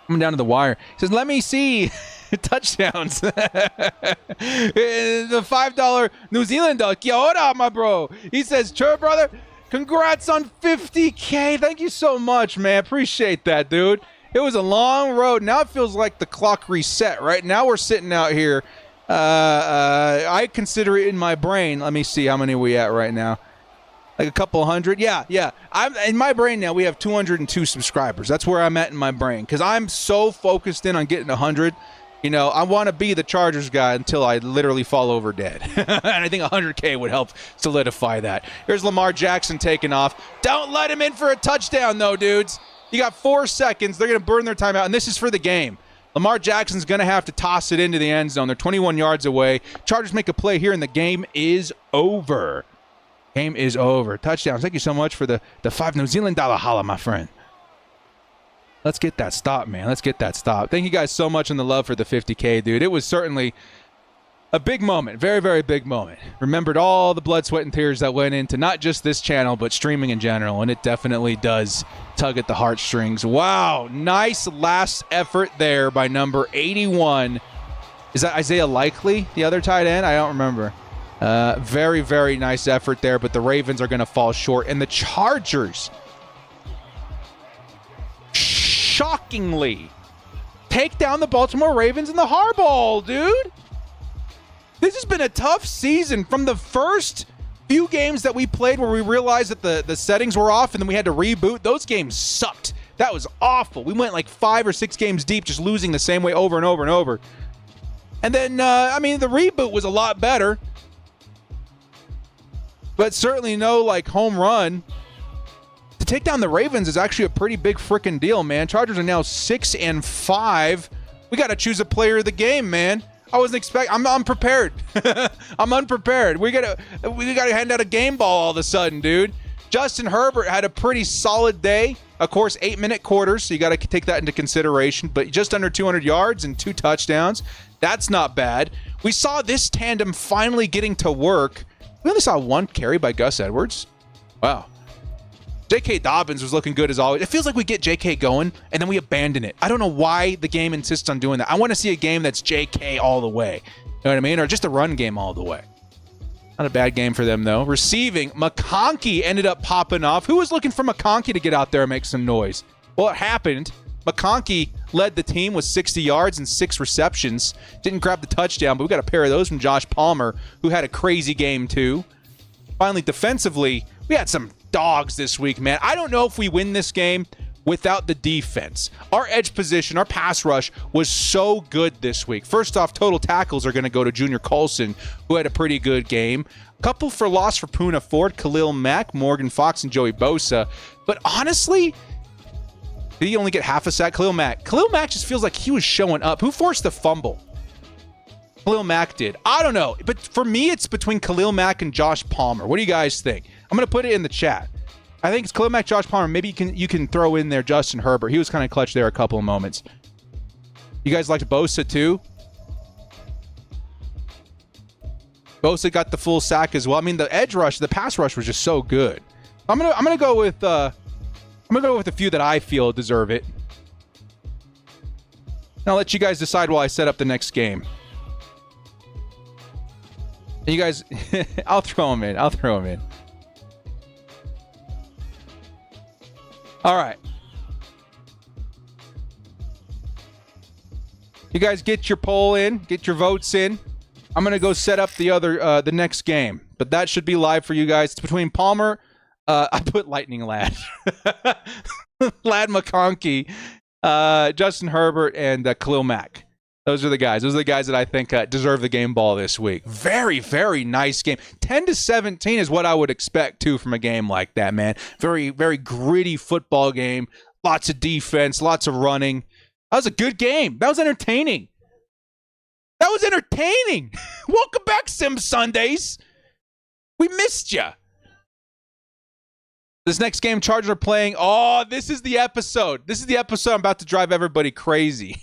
S1: Coming down to the wire. He says, let me see touchdowns. The $5 New Zealand dollar. Kia ora, my bro. He says, sure, brother. Congrats on 50K. Thank you so much, man. Appreciate that, dude. It was a long road. Now it feels like the clock reset, right? Now we're sitting out here. I consider it in my brain. Let me see how many we at right now. Like a couple hundred. Yeah. I'm in my brain now. We have 202 subscribers. That's where I'm at in my brain because I'm so focused in on getting 100. You know, I want to be the Chargers guy until I literally fall over dead. And I think 100K would help solidify that. Here's Lamar Jackson taking off. Don't let him in for a touchdown, though, dudes. You got 4 seconds. They're going to burn their timeout, and this is for the game. Lamar Jackson's going to have to toss it into the end zone. They're 21 yards away. Chargers make a play here, and the game is over. Game is over. Touchdowns. Thank you so much for the $5 New Zealand dollar holla, my friend. Let's get that stop, man. Let's get that stop. Thank you guys so much on the love for the 50K, dude. It was certainly a big moment. Very, very big moment. Remembered all the blood, sweat, and tears that went into not just this channel, but streaming in general, and it definitely does tug at the heartstrings. Wow. Nice last effort there by number 81. Is that Isaiah Likely, the other tight end? I don't remember. Very, very nice effort there, but the Ravens are going to fall short. And the Chargers, shockingly, take down the Baltimore Ravens in the Harbaugh, dude. This has been a tough season from the first few games that we played where we realized that the settings were off and then we had to reboot. Those games sucked. That was awful. We went like 5 or 6 games deep just losing the same way over and over and over. And then, the reboot was a lot better. But certainly no, home run. To take down the Ravens is actually a pretty big freaking deal, man. Chargers are now 6-5. We got to choose a player of the game, man. I wasn't expecting. I'm unprepared. I'm unprepared. We gotta hand out a game ball all of a sudden, dude. Justin Herbert had a pretty solid day. Of course, 8-minute quarters, so you got to take that into consideration. But just under 200 yards and 2 touchdowns. That's not bad. We saw this tandem finally getting to work. We only saw 1 carry by Gus Edwards. Wow. J.K. Dobbins was looking good as always. It feels like we get J.K. going, and then we abandon it. I don't know why the game insists on doing that. I want to see a game that's J.K. all the way. You know what I mean? Or just a run game all the way. Not a bad game for them, though. Receiving, McConkey ended up popping off. Who was looking for McConkey to get out there and make some noise? Well, it happened. McConkey led the team with 60 yards and 6 receptions. Didn't grab the touchdown, but we got a pair of those from Josh Palmer, who had a crazy game, too. Finally, defensively, we had some dogs this week, man. I don't know if we win this game without the defense. Our edge position, our pass rush was so good this week. First off, total tackles are going to go to Junior Colson, who had a pretty good game. A couple for loss for Poona Ford, Khalil Mack, Morgan Fox, and Joey Bosa. But honestly, did he only get half a sack? Khalil Mack just feels like he was showing up. Who forced the fumble? Khalil Mack did. I don't know. But for me, it's between Khalil Mack and Josh Palmer. What do you guys think? I'm going to put it in the chat. I think it's Khalil Mack, Josh Palmer. Maybe you can throw in there Justin Herbert. He was kind of clutch there a couple of moments. You guys liked Bosa too? Bosa got the full sack as well. I mean, the edge rush, the pass rush was just so good. I'm gonna go with a few that I feel deserve it. And I'll let you guys decide while I set up the next game. And you guys, I'll throw them in. All right. You guys get your poll in, get your votes in. I'm going to go set up the next game, but that should be live for you guys. It's between Palmer. I put Lightning Lad. Lad McConkey, Justin Herbert, and Khalil Mack. Those are the guys. Those are the guys that I think deserve the game ball this week. Very, very nice game. 10-17 is what I would expect, too, from a game like that, man. Very, very gritty football game. Lots of defense, lots of running. That was a good game. That was entertaining. Welcome back, Sim Sundays. We missed you. This next game, Chargers are playing. Oh, this is the episode. I'm about to drive everybody crazy.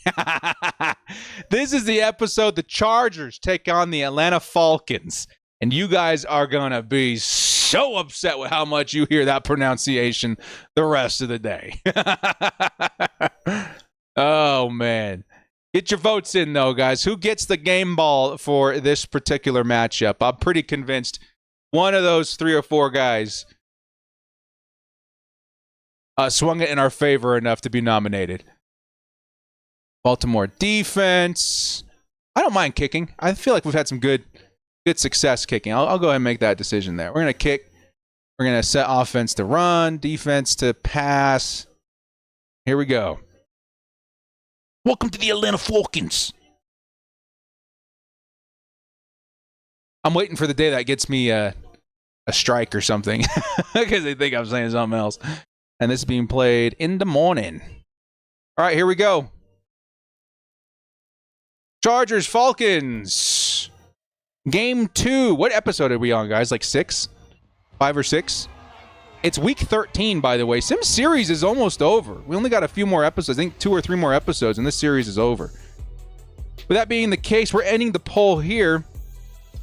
S1: This is the episode the Chargers take on the Atlanta Falcons. And you guys are going to be so upset with how much you hear that pronunciation the rest of the day. Oh, man. Get your votes in, though, guys. Who gets the game ball for this particular matchup? I'm pretty convinced one of those 3 or 4 guys swung it in our favor enough to be nominated. Baltimore defense. I don't mind kicking. I feel like we've had some good success kicking. I'll go ahead and make that decision there. We're going to kick. We're going to set offense to run, defense to pass. Here we go. Welcome to the Atlanta Falcons. I'm waiting for the day that gets me a strike or something because they think I'm saying something else. And this is being played in the morning. All right, here we go. Chargers, Falcons. Game 2. What episode are we on, guys? Like 6? 5 or 6? It's week 13, by the way. Sim series is almost over. We only got a few more episodes. I think 2 or 3 more episodes, and this series is over. With that being the case, we're ending the poll here.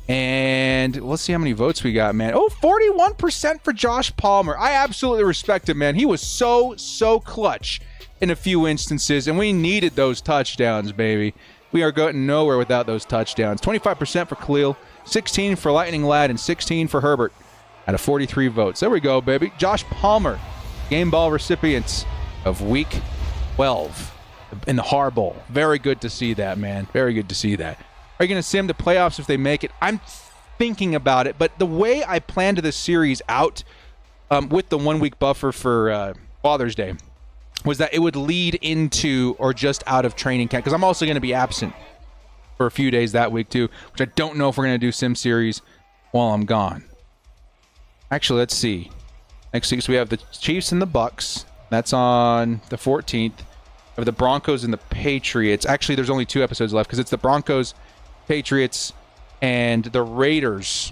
S1: And let's see how many votes we got, man. Oh, 41% for Josh Palmer. I absolutely respect him, man. He was so clutch in a few instances, and we needed those touchdowns, baby. We are going nowhere without those touchdowns. 25% for Khalil, 16 for Lightning Lad, and 16 for Herbert out of 43 votes. There we go, baby. Josh Palmer, game ball recipients of week 12 in the Harbowl. Very good to see that, man. Very good to see that. Are you going to sim the playoffs if they make it? I'm thinking about it, but the way I planned this series out with the 1-week buffer for Father's Day was that it would lead into or just out of training camp, because I'm also going to be absent for a few days that week too, which I don't know if we're going to do sim series while I'm gone. Actually, let's see. Next week, so we have the Chiefs and the Bucks. That's on the 14th. We have the Broncos and the Patriots. Actually, there's only 2 episodes left because it's the Broncos, Patriots, and the Raiders.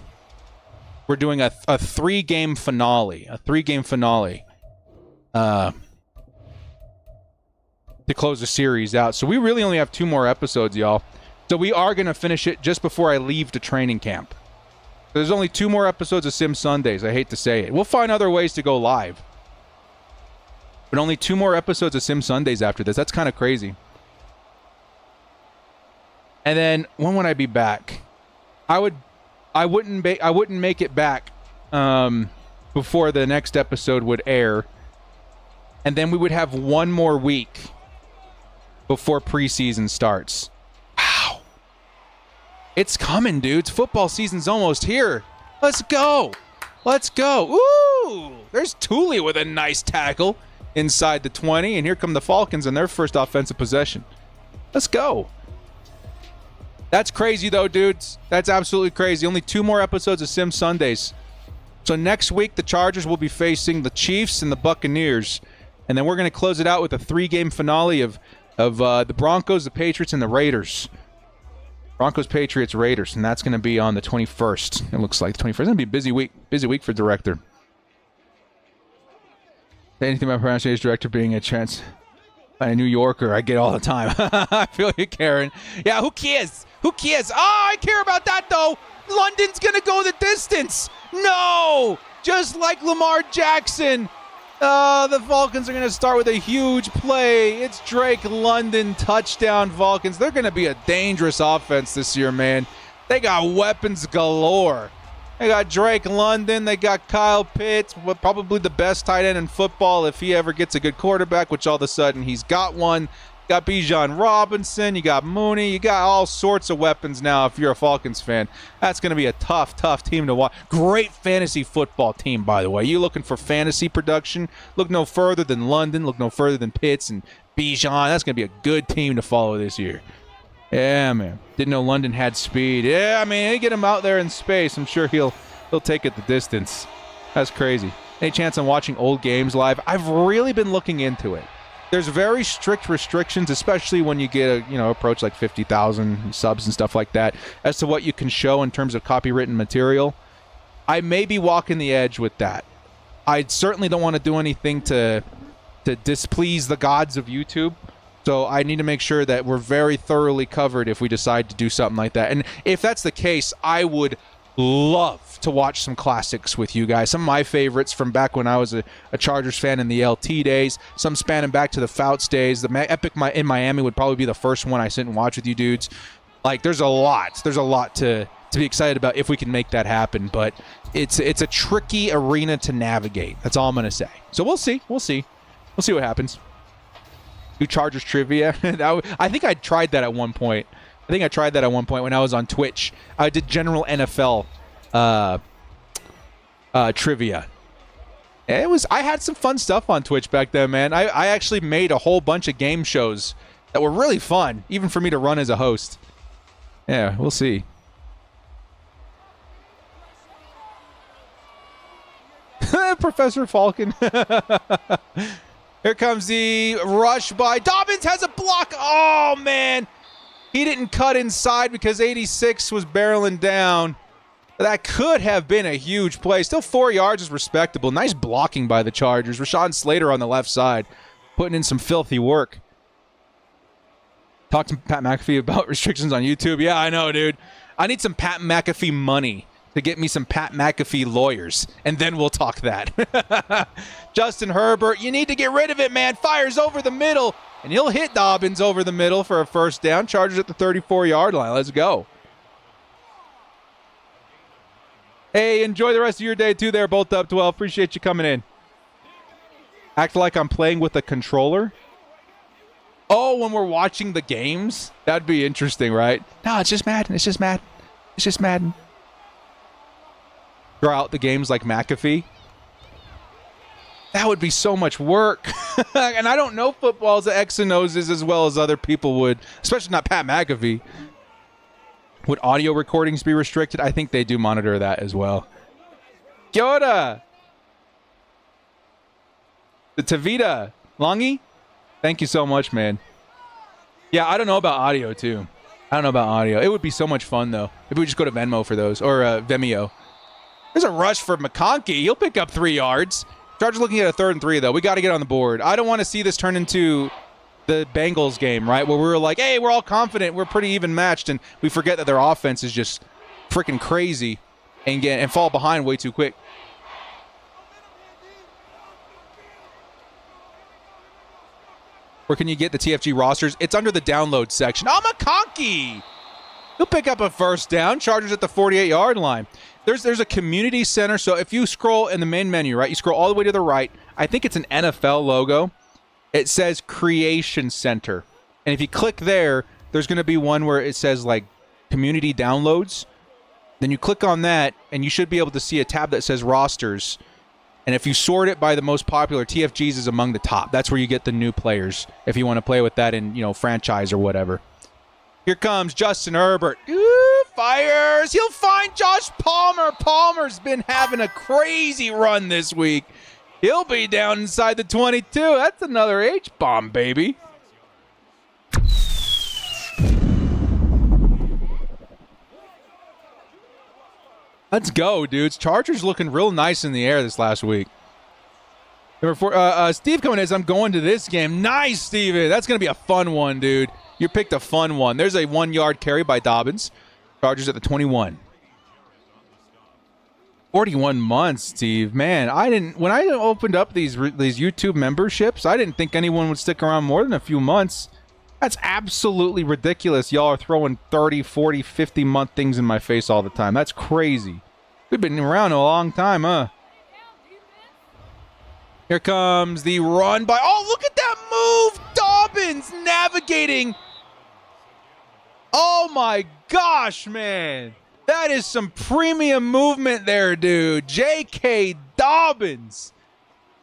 S1: We're doing a 3-game finale. A 3-game finale. To close the series out. So we really only have 2 more episodes, y'all. So we are going to finish it just before I leave to training camp. There's only 2 more episodes of Sim Sundays. I hate to say it. We'll find other ways to go live. But only 2 more episodes of Sim Sundays after this. That's kind of crazy. And then when would I be back? I wouldn't make it back before the next episode would air. And then we would have 1 more week before preseason starts. Wow. It's coming, dudes. Football season's almost here. Let's go. Let's go. Ooh, there's Thule with a nice tackle inside the 20. And here come the Falcons in their first offensive possession. Let's go. That's crazy, though, dudes. That's absolutely crazy. Only 2 more episodes of Sim Sundays. So next week, the Chargers will be facing the Chiefs and the Buccaneers. And then we're going to close it out with a 3-game finale of the Broncos, the Patriots, and the Raiders. Broncos, Patriots, Raiders. And that's going to be on the 21st. It looks like the 21st. It's going to be a busy week. Busy week for director. Anything about pronunciation director being a chance by a New Yorker, I get all the time. I feel you, Karen. Yeah, who cares? Who cares? Oh, I care about that, though. London's going to go the distance. No! Just like Lamar Jackson. The Falcons are going to start with a huge play. It's Drake London touchdown Falcons. They're going to be a dangerous offense this year, man. They got weapons galore. They got Drake London. They got Kyle Pitts, probably the best tight end in football if he ever gets a good quarterback, which all of a sudden he's got one. You got Bijan Robinson. You got Mooney. You got all sorts of weapons now if you're a Falcons fan. That's going to be a tough team to watch. Great fantasy football team, by the way. You looking for fantasy production? Look no further than London. Look no further than Pitts and Bijan. That's going to be a good team to follow this year. Yeah, man. Didn't know London had speed. Yeah, I mean, they get him out there in space. I'm sure he'll take it the distance. That's crazy. Any chance on watching old games live? I've really been looking into it. There's very strict restrictions, especially when you get approach like 50,000 subs and stuff like that, as to what you can show in terms of copywritten material. I may be walking the edge with that. I certainly don't want to do anything to displease the gods of YouTube. So I need to make sure that we're very thoroughly covered if we decide to do something like that. And if that's the case, I would love to watch some classics with you guys. Some of my favorites from back when I was a Chargers fan in the LT days. Some spanning back to the Fouts days. The Epic in Miami would probably be the first one I sit and watch with you dudes. Like, there's a lot. There's a lot to be excited about if we can make that happen. But it's a tricky arena to navigate. That's all I'm going to say. So we'll see. We'll see what happens. Do Chargers trivia. I think I tried that at one point. When I was on Twitch. I did general NFL trivia. I had some fun stuff on Twitch back then, man. I actually made a whole bunch of game shows that were really fun, even for me to run as a host. Yeah, we'll see. Professor Falcon. Here comes the rush by Dobbins. Has a block. Oh, man. He didn't cut inside because 86 was barreling down. That could have been a huge play. Still 4 yards is respectable. Nice blocking by the Chargers. Rashawn Slater on the left side, putting in some filthy work. Talk to Pat McAfee about restrictions on YouTube. Yeah, I know, dude. I need some Pat McAfee money to get me some Pat McAfee lawyers, and then we'll talk that. Justin Herbert, you need to get rid of it, man. Fires over the middle, and he'll hit Dobbins over the middle for a first down. Chargers at the 34-yard line. Let's go. Hey, enjoy the rest of your day, too, there, both up 12. Appreciate you coming in. Act like I'm playing with a controller. Oh, when we're watching the games? That'd be interesting, right? No, it's just Madden. It's just Madden. It's just Madden. Draw out the games like McAfee. That would be so much work. And I don't know football as X and O's as well as other people would, especially not Pat McAfee. Would audio recordings be restricted? I think they do monitor that as well. Kia ora. The Tavita. Longy? Thank you so much, man. Yeah, I don't know about audio, too. It would be so much fun, though, if we just go to Venmo for those, or Vimeo. There's a rush for McConkey. He'll pick up 3 yards. Chargers looking at a 3rd and 3, though. We got to get on the board. I don't want to see this turn into the Bengals game, right, where we were like, hey, we're all confident. We're pretty even matched, and we forget that their offense is just freaking crazy and fall behind way too quick. Where can you get the TFG rosters? It's under the download section. Oh, McConkey! He'll pick up a first down. Chargers at the 48-yard line. There's a community center. So if you scroll in the main menu, right, you scroll all the way to the right. I think it's an NFL logo. It says Creation Center. And if you click there, there's going to be one where it says, like, Community Downloads. Then you click on that, and you should be able to see a tab that says Rosters. And if you sort it by the most popular, TFGs is among the top. That's where you get the new players if you want to play with that in, franchise or whatever. Here comes Justin Herbert. Ooh, fires. He'll find Josh Palmer. Palmer's been having a crazy run this week. He'll be down inside the 22. That's another H-bomb, baby. Let's go, dudes. Chargers looking real nice in the air this last week. Number 4, Steve coming in says, I'm going to this game. Nice, Steven. That's going to be a fun one, dude. You picked a fun one. There's a 1-yard carry by Dobbins. Chargers at the 21. 41 months, Steve. Man, when I opened up these YouTube memberships, I didn't think anyone would stick around more than a few months. That's absolutely ridiculous. Y'all are throwing 30, 40, 50-month things in my face all the time. That's crazy. We've been around a long time, huh? Here comes the run by... Oh, look at that move! Dobbins navigating. Oh, my gosh, man. That is some premium movement there, dude. J.K. Dobbins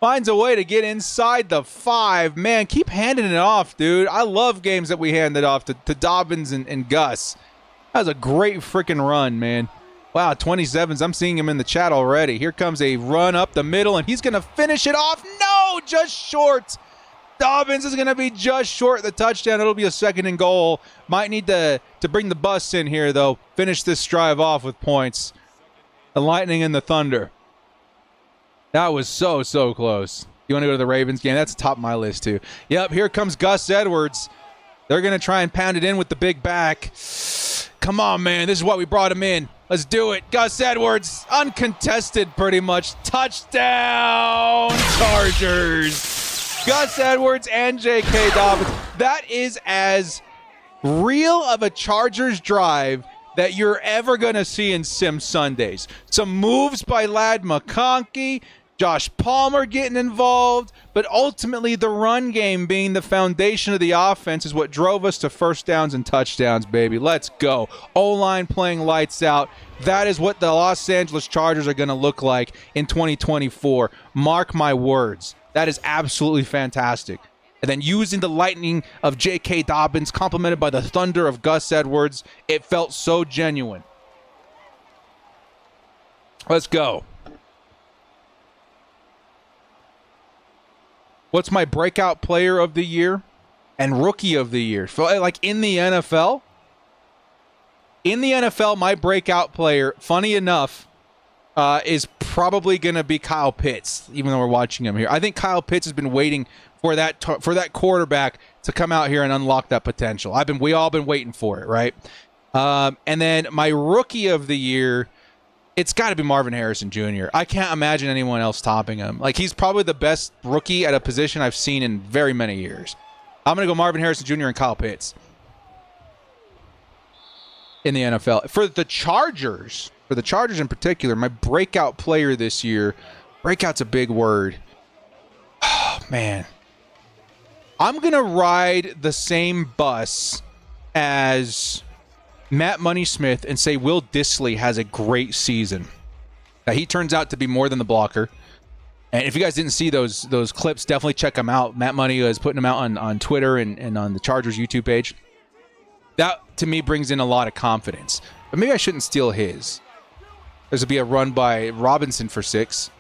S1: finds a way to get inside the 5. Man, keep handing it off, dude. I love games that we hand it off to Dobbins and Gus. That was a great freaking run, man. Wow, 27s. I'm seeing him in the chat already. Here comes a run up the middle, and he's going to finish it off. No, just short. Dobbins is going to be just short of the touchdown. It'll be a 2nd and goal. Might need to bring the bus in here, though. Finish this drive off with points. The Lightning and the Thunder. That was so close. You want to go to the Ravens game? That's top of my list, too. Yep, here comes Gus Edwards. They're going to try and pound it in with the big back. come on, man. This is why we brought him in. Let's do it. Gus Edwards, uncontested pretty much. Touchdown, Chargers. Gus Edwards and J.K. Dobbins. That is as real of a Chargers drive that you're ever going to see in Sim Sundays. Some moves by Ladd McConkey, Josh Palmer getting involved, but ultimately the run game being the foundation of the offense is what drove us to first downs and touchdowns, baby. Let's go. O-line playing lights out. That is what the Los Angeles Chargers are going to look like in 2024. Mark my words. That is absolutely fantastic. And then using the lightning of J.K. Dobbins, complemented by the thunder of Gus Edwards, it felt so genuine. Let's go. What's my breakout player of the year and rookie of the year? Like in the NFL? In the NFL, my breakout player, funny enough, is probably going to be Kyle Pitts, even though we're watching him here. I think Kyle Pitts has been waiting for that quarterback to come out here and unlock that potential. We all been waiting for it, right? And then my rookie of the year, it's got to be Marvin Harrison Jr. I can't imagine anyone else topping him. Like, he's probably the best rookie at a position I've seen in very many years. I'm going to go Marvin Harrison Jr. and Kyle Pitts in the NFL. For the Chargers in particular, my breakout player this year, breakout's a big word. Oh, man. I'm going to ride the same bus as Matt Money Smith and say Will Dissly has a great season. Now, he turns out to be more than the blocker. And if you guys didn't see those clips, definitely check them out. Matt Money is putting them out on Twitter and on the Chargers YouTube page. That, to me, brings in a lot of confidence. But maybe I shouldn't steal his. There's going to be a run by Robinson for 6.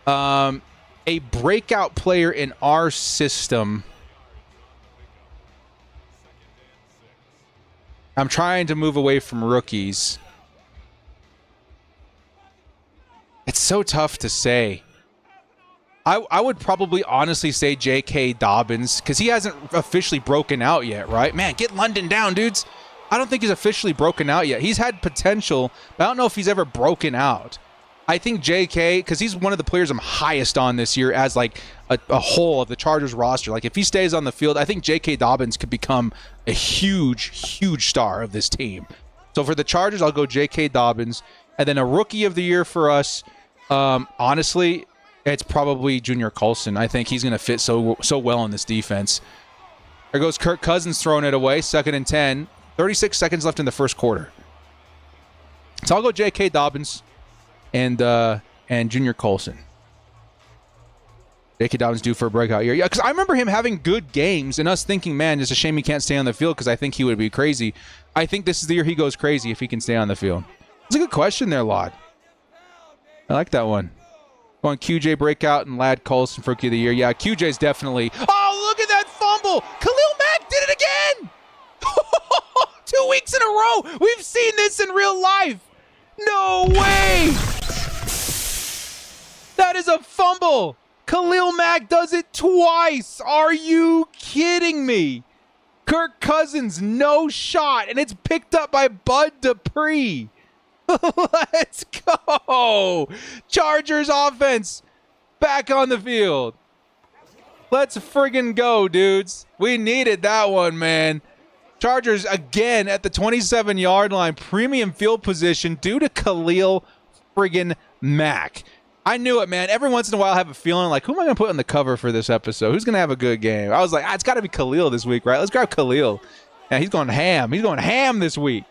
S1: A breakout player in our system. I'm trying to move away from rookies. It's so tough to say. I would probably honestly say J.K. Dobbins, because he hasn't officially broken out yet, right? Man, get London down, dudes. I don't think he's officially broken out yet. He's had potential, but I don't know if he's ever broken out. I think J.K., because he's one of the players I'm highest on this year as like a whole of the Chargers roster. Like, if he stays on the field, I think J.K. Dobbins could become a huge, huge star of this team. So for the Chargers, I'll go J.K. Dobbins. And then a rookie of the year for us, honestly, it's probably Junior Colson. I think he's going to fit so well in this defense. There goes Kirk Cousins throwing it away. 2nd and 10. 36 seconds left in the first quarter. So I'll go J.K. Dobbins and Junior Colson. J.K. Dobbins due for a breakout year. Yeah, because I remember him having good games and us thinking, man, it's a shame he can't stay on the field because I think he would be crazy. I think this is the year he goes crazy if he can stay on the field. It's a good question there, Laud. I like that one. Going QJ breakout and Ladd Colson for rookie of the year. Yeah, QJ's definitely. Oh, look at that fumble! Khalil Mack did it again! 2 weeks in a row! We've seen this in real life! No way! That is a fumble! Khalil Mack does it twice! Are you kidding me? Kirk Cousins, no shot, and it's picked up by Bud Dupree. Let's go! Chargers offense back on the field. Let's friggin' go, dudes. We needed that one, man. Chargers again at the 27-yard line, premium field position due to Khalil friggin' Mack. I knew it, man. Every once in a while I have a feeling like, who am I going to put on the cover for this episode? Who's going to have a good game? I was like, it's got to be Khalil this week, right? Let's grab Khalil. Yeah, he's going ham. He's going ham this week.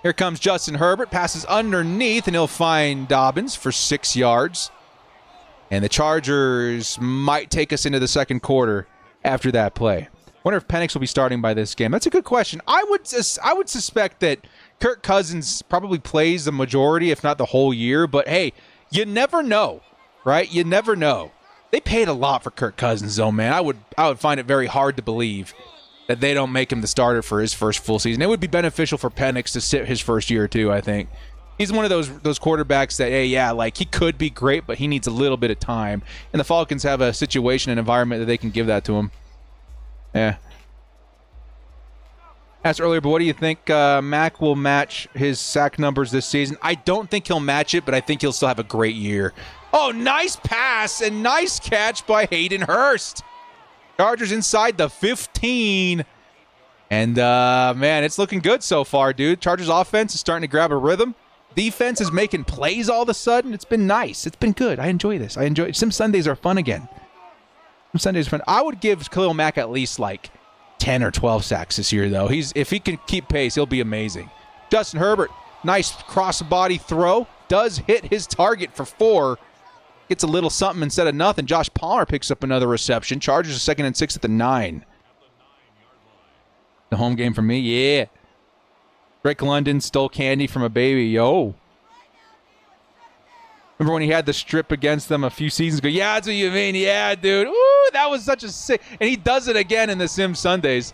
S1: Here comes Justin Herbert. Passes underneath, and he'll find Dobbins for 6 yards. And the Chargers might take us into the second quarter after that play. Wonder if Penix will be starting by this game. That's a good question. I would suspect that Kirk Cousins probably plays the majority, if not the whole year. But, hey, you never know, right? You never know. They paid a lot for Kirk Cousins, though, man. I would find it very hard to believe that they don't make him the starter for his first full season. It would be beneficial for Penix to sit his first year, too, I think. He's one of those quarterbacks that, hey, yeah, like he could be great, but he needs a little bit of time. And the Falcons have a situation and environment that they can give that to him. Yeah. Asked earlier, but what do you think Mac will match his sack numbers this season? I don't think he'll match it, but I think he'll still have a great year. Oh, nice pass and nice catch by Hayden Hurst. Chargers inside the 15. And, man, it's looking good so far, dude. Chargers offense is starting to grab a rhythm. Defense is making plays all of a sudden. It's been nice. It's been good. I enjoy this. I enjoy it. Some Sundays are fun again. Some Sundays are fun. I would give Khalil Mack at least, like, 10 or 12 sacks this year, though. If he can keep pace, he'll be amazing. Justin Herbert, nice cross-body throw. Does hit his target for 4. Gets a little something instead of nothing. Josh Palmer picks up another reception. Chargers are 2nd and 6 at the 9. The home game for me, yeah. Drake London stole candy from a baby. Yo. Remember when he had the strip against them a few seasons ago? Yeah, that's what you mean. Yeah, dude. Ooh, that was such a sick. And he does it again in the Sim Sundays.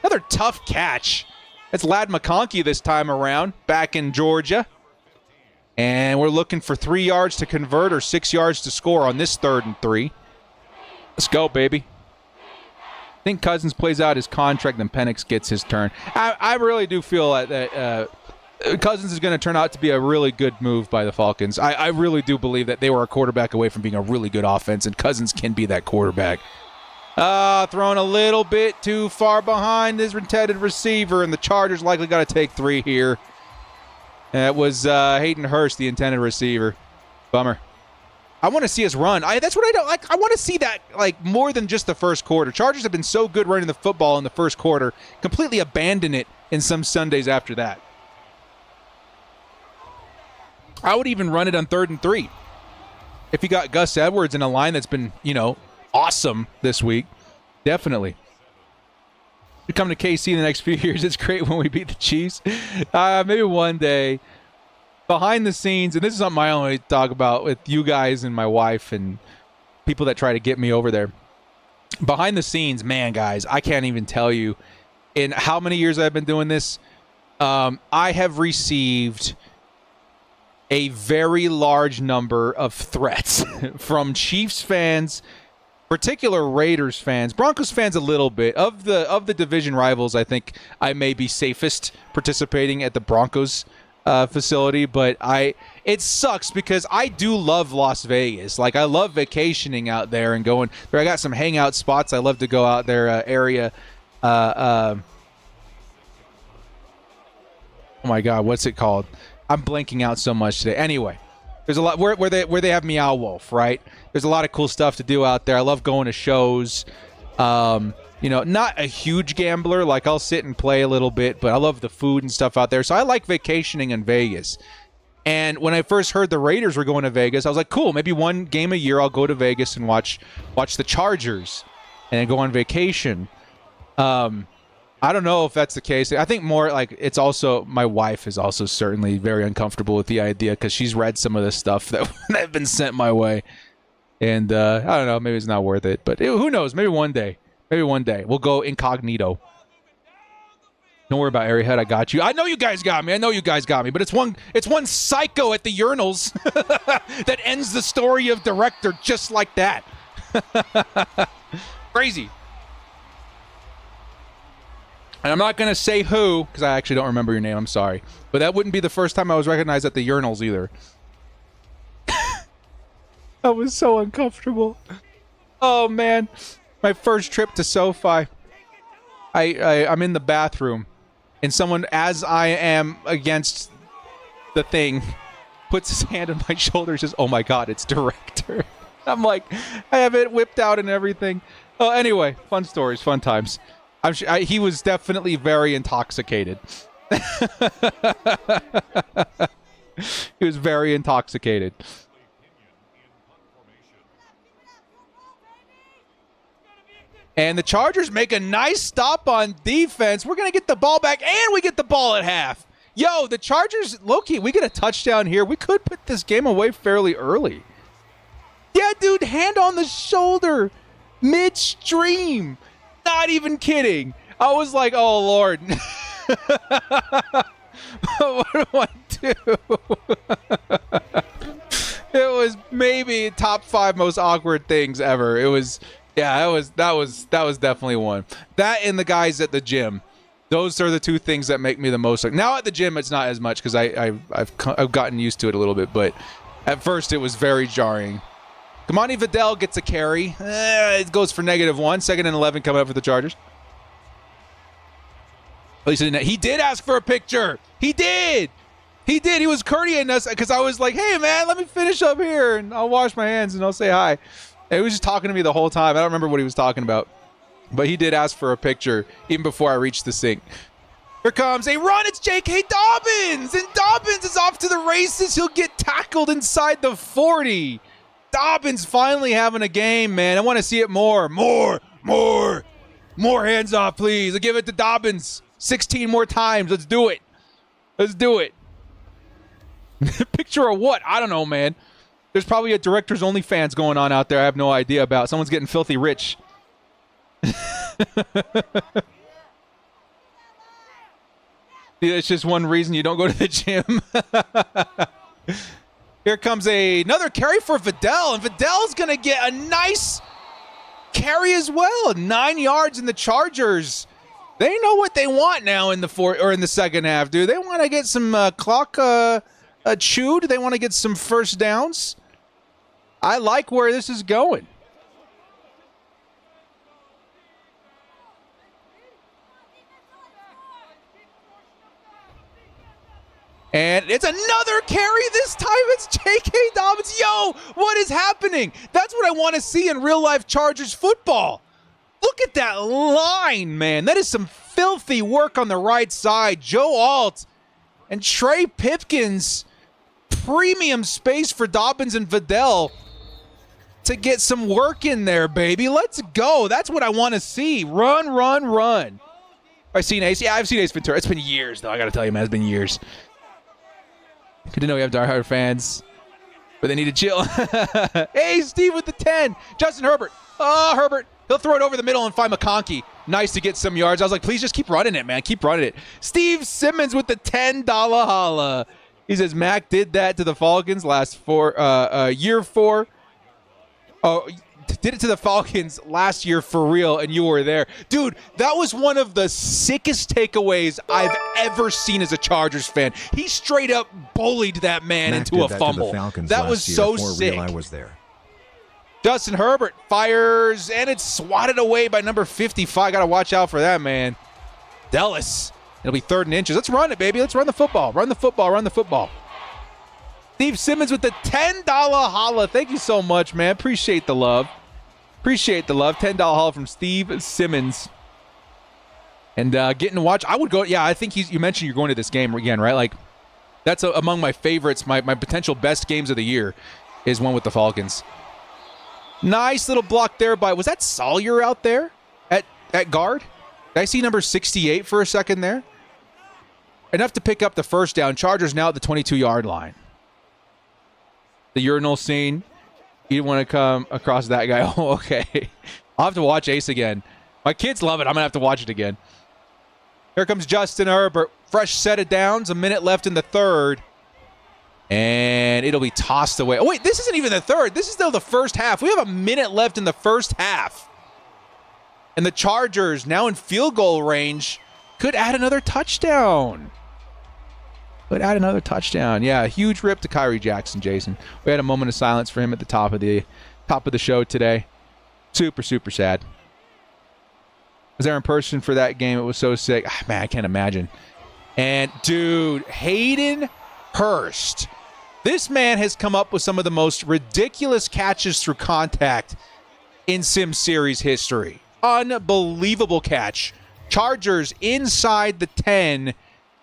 S1: Another tough catch. That's Ladd McConkey this time around, back in Georgia. And we're looking for 3 yards to convert or 6 yards to score on this 3rd and 3. Let's go, baby. I think Cousins plays out his contract, then Penix gets his turn. I really do feel that Cousins is going to turn out to be a really good move by the Falcons. I really do believe that they were a quarterback away from being a really good offense, and Cousins can be that quarterback. Thrown a little bit too far behind his intended receiver, and the Chargers likely got to take 3 here. That was Hayden Hurst, the intended receiver. Bummer. I want to see us run. That's what I don't like. I want to see that like more than just the first quarter. Chargers have been so good running the football in the first quarter, completely abandon it in some Sundays after that. I would even run it on 3rd and 3. If you got Gus Edwards in a line that's been, awesome this week, definitely. You come to KC in the next few years, it's great when we beat the Chiefs. Maybe one day. Behind the scenes, and this is something I only talk about with you guys and my wife and people that try to get me over there. Behind the scenes, man, guys, I can't even tell you in how many years I've been doing this. I have received a very large number of threats from Chiefs fans, particular Raiders fans, Broncos fans a little bit. Of the division rivals, I think I may be safest participating at the Broncos facility, but it sucks because I do love Las Vegas. Like, I love vacationing out there and going there. I got some hangout spots. I love to go out there area. Oh my God, what's it called? I'm blanking out so much today. Anyway, there's a lot where they have Meow Wolf, right? There's a lot of cool stuff to do out there. I love going to shows. Not a huge gambler. Like, I'll sit and play a little bit, but I love the food and stuff out there. So I like vacationing in Vegas. And when I first heard the Raiders were going to Vegas, I was like, cool, maybe one game a year I'll go to Vegas and watch the Chargers and then go on vacation. I don't know if that's the case. I think more like it's also my wife is also certainly very uncomfortable with the idea because she's read some of the stuff that have been sent my way. And I don't know, maybe it's not worth it. But who knows? Maybe one day. Maybe one day. We'll go incognito. Don't worry about Airhead. I got you. I know you guys got me. But it's one psycho at the urinals that ends the story of director just like that. Crazy. And I'm not going to say who, because I actually don't remember your name. I'm sorry. But that wouldn't be the first time I was recognized at the urinals either. I was so uncomfortable. Oh, man. My first trip to SoFi. I'm in the bathroom. And someone, as I am against the thing, puts his hand on my shoulder and says, oh, my God, it's director. I'm like, I have it whipped out and everything. Oh, anyway, fun stories, fun times. I'm sure he was definitely very intoxicated. He was very intoxicated. And the Chargers make a nice stop on defense. We're going to get the ball back, and we get the ball at half. Yo, the Chargers, low-key, we get a touchdown here. We could put this game away fairly early. Yeah, dude, hand on the shoulder. Midstream. Not even kidding. I was like, oh, Lord. What do I do? It was maybe top 5 most awkward things ever. It was, yeah, that was definitely one. That and the guys at the gym. Those are the two things that make me the most. Now at the gym, it's not as much because I've gotten used to it a little bit. But at first, it was very jarring. Kamani Vidal gets a carry. It goes for -1. 2nd and 11 coming up for the Chargers. At least he did ask for a picture. He did. He did. He was courtesying us because I was like, hey, man, let me finish up here and I'll wash my hands and I'll say hi. And he was just talking to me the whole time. I don't remember what he was talking about. But he did ask for a picture even before I reached the sink. Here comes a run. It's J.K. Dobbins. And Dobbins is off to the races. He'll get tackled inside the 40. Dobbins finally having a game, man. I want to see it more. More hands off, please. I'll give it to Dobbins 16 more times. Let's do it. Let's do it. Picture of what? I don't know, man. There's probably a director's OnlyFans going on out there I have no idea about. Someone's getting filthy rich. It's just one reason you don't go to the gym. Here comes another carry for Vidal, and Vidal's going to get a nice carry as well. 9 yards in the Chargers. They know what they want now in the second half, dude. They want to get some clock chewed. They want to get some first downs. I like where this is going. And it's another carry. This time it's J.K. Dobbins. Yo, what is happening? That's what I want to see in real-life Chargers football. Look at that line, man. That is some filthy work on the right side. Joe Alt and Trey Pipkins. Premium space for Dobbins and Vidal to get some work in there, baby. Let's go. That's what I want to see. Run, run, run. I've seen Ace. Yeah, I've seen Ace Ventura. It's been years, though. I got to tell you, man. It's been years. Good to know we have diehard fans, but they need to chill. Hey, Steve with the 10. Justin Herbert. Oh, Herbert. He'll throw it over the middle and find McConkey. Nice to get some yards. I was like, please just keep running it, man. Keep running it. Steve Simmons with the $10 holla. He says, Mac did that to the Falcons year 4. Oh, did it to the Falcons last year for real, and you were there. Dude, that was one of the sickest takeaways I've ever seen as a Chargers fan. He straight up bullied that man
S2: Mac
S1: into a
S2: did
S1: fumble.
S2: That
S1: was so sick.
S2: Real I was there.
S1: Justin Herbert fires, and it's swatted away by number 55. Got to watch out for that, man. Dallas. It'll be 3rd and inches. Let's run it, baby. Let's run the football. Run the football. Run the football. Steve Simmons with the $10 holla. Thank you so much, man. Appreciate the love. Appreciate the love. $10 holla from Steve Simmons. And getting to watch. I would go. Yeah, I think you mentioned you're going to this game again, right? Like, that's among my favorites. My potential best games of the year is one with the Falcons. Nice little block there by, was that Sawyer out there at guard? Did I see number 68 for a second there? Enough to pick up the first down. Chargers now at the 22-yard line. The urinal scene. You didn't want to come across that guy. Oh, okay. I'll have to watch Ace again. My kids love it. I'm going to have to watch it again. Here comes Justin Herbert. Fresh set of downs. A minute left in the third. And it'll be tossed away. Oh, wait. This isn't even the third. This is still the first half. We have a minute left in the first half. And the Chargers, now in field goal range, could add another touchdown. Yeah, a huge rip to Kyrie Jackson, Jason. We had a moment of silence for him at the top of the show today. Super, super sad. I was there in person for that game. It was so sick. Man, I can't imagine. And, dude, Hayden Hurst. This man has come up with some of the most ridiculous catches through contact in Sim Series history. Unbelievable catch. Chargers inside the 10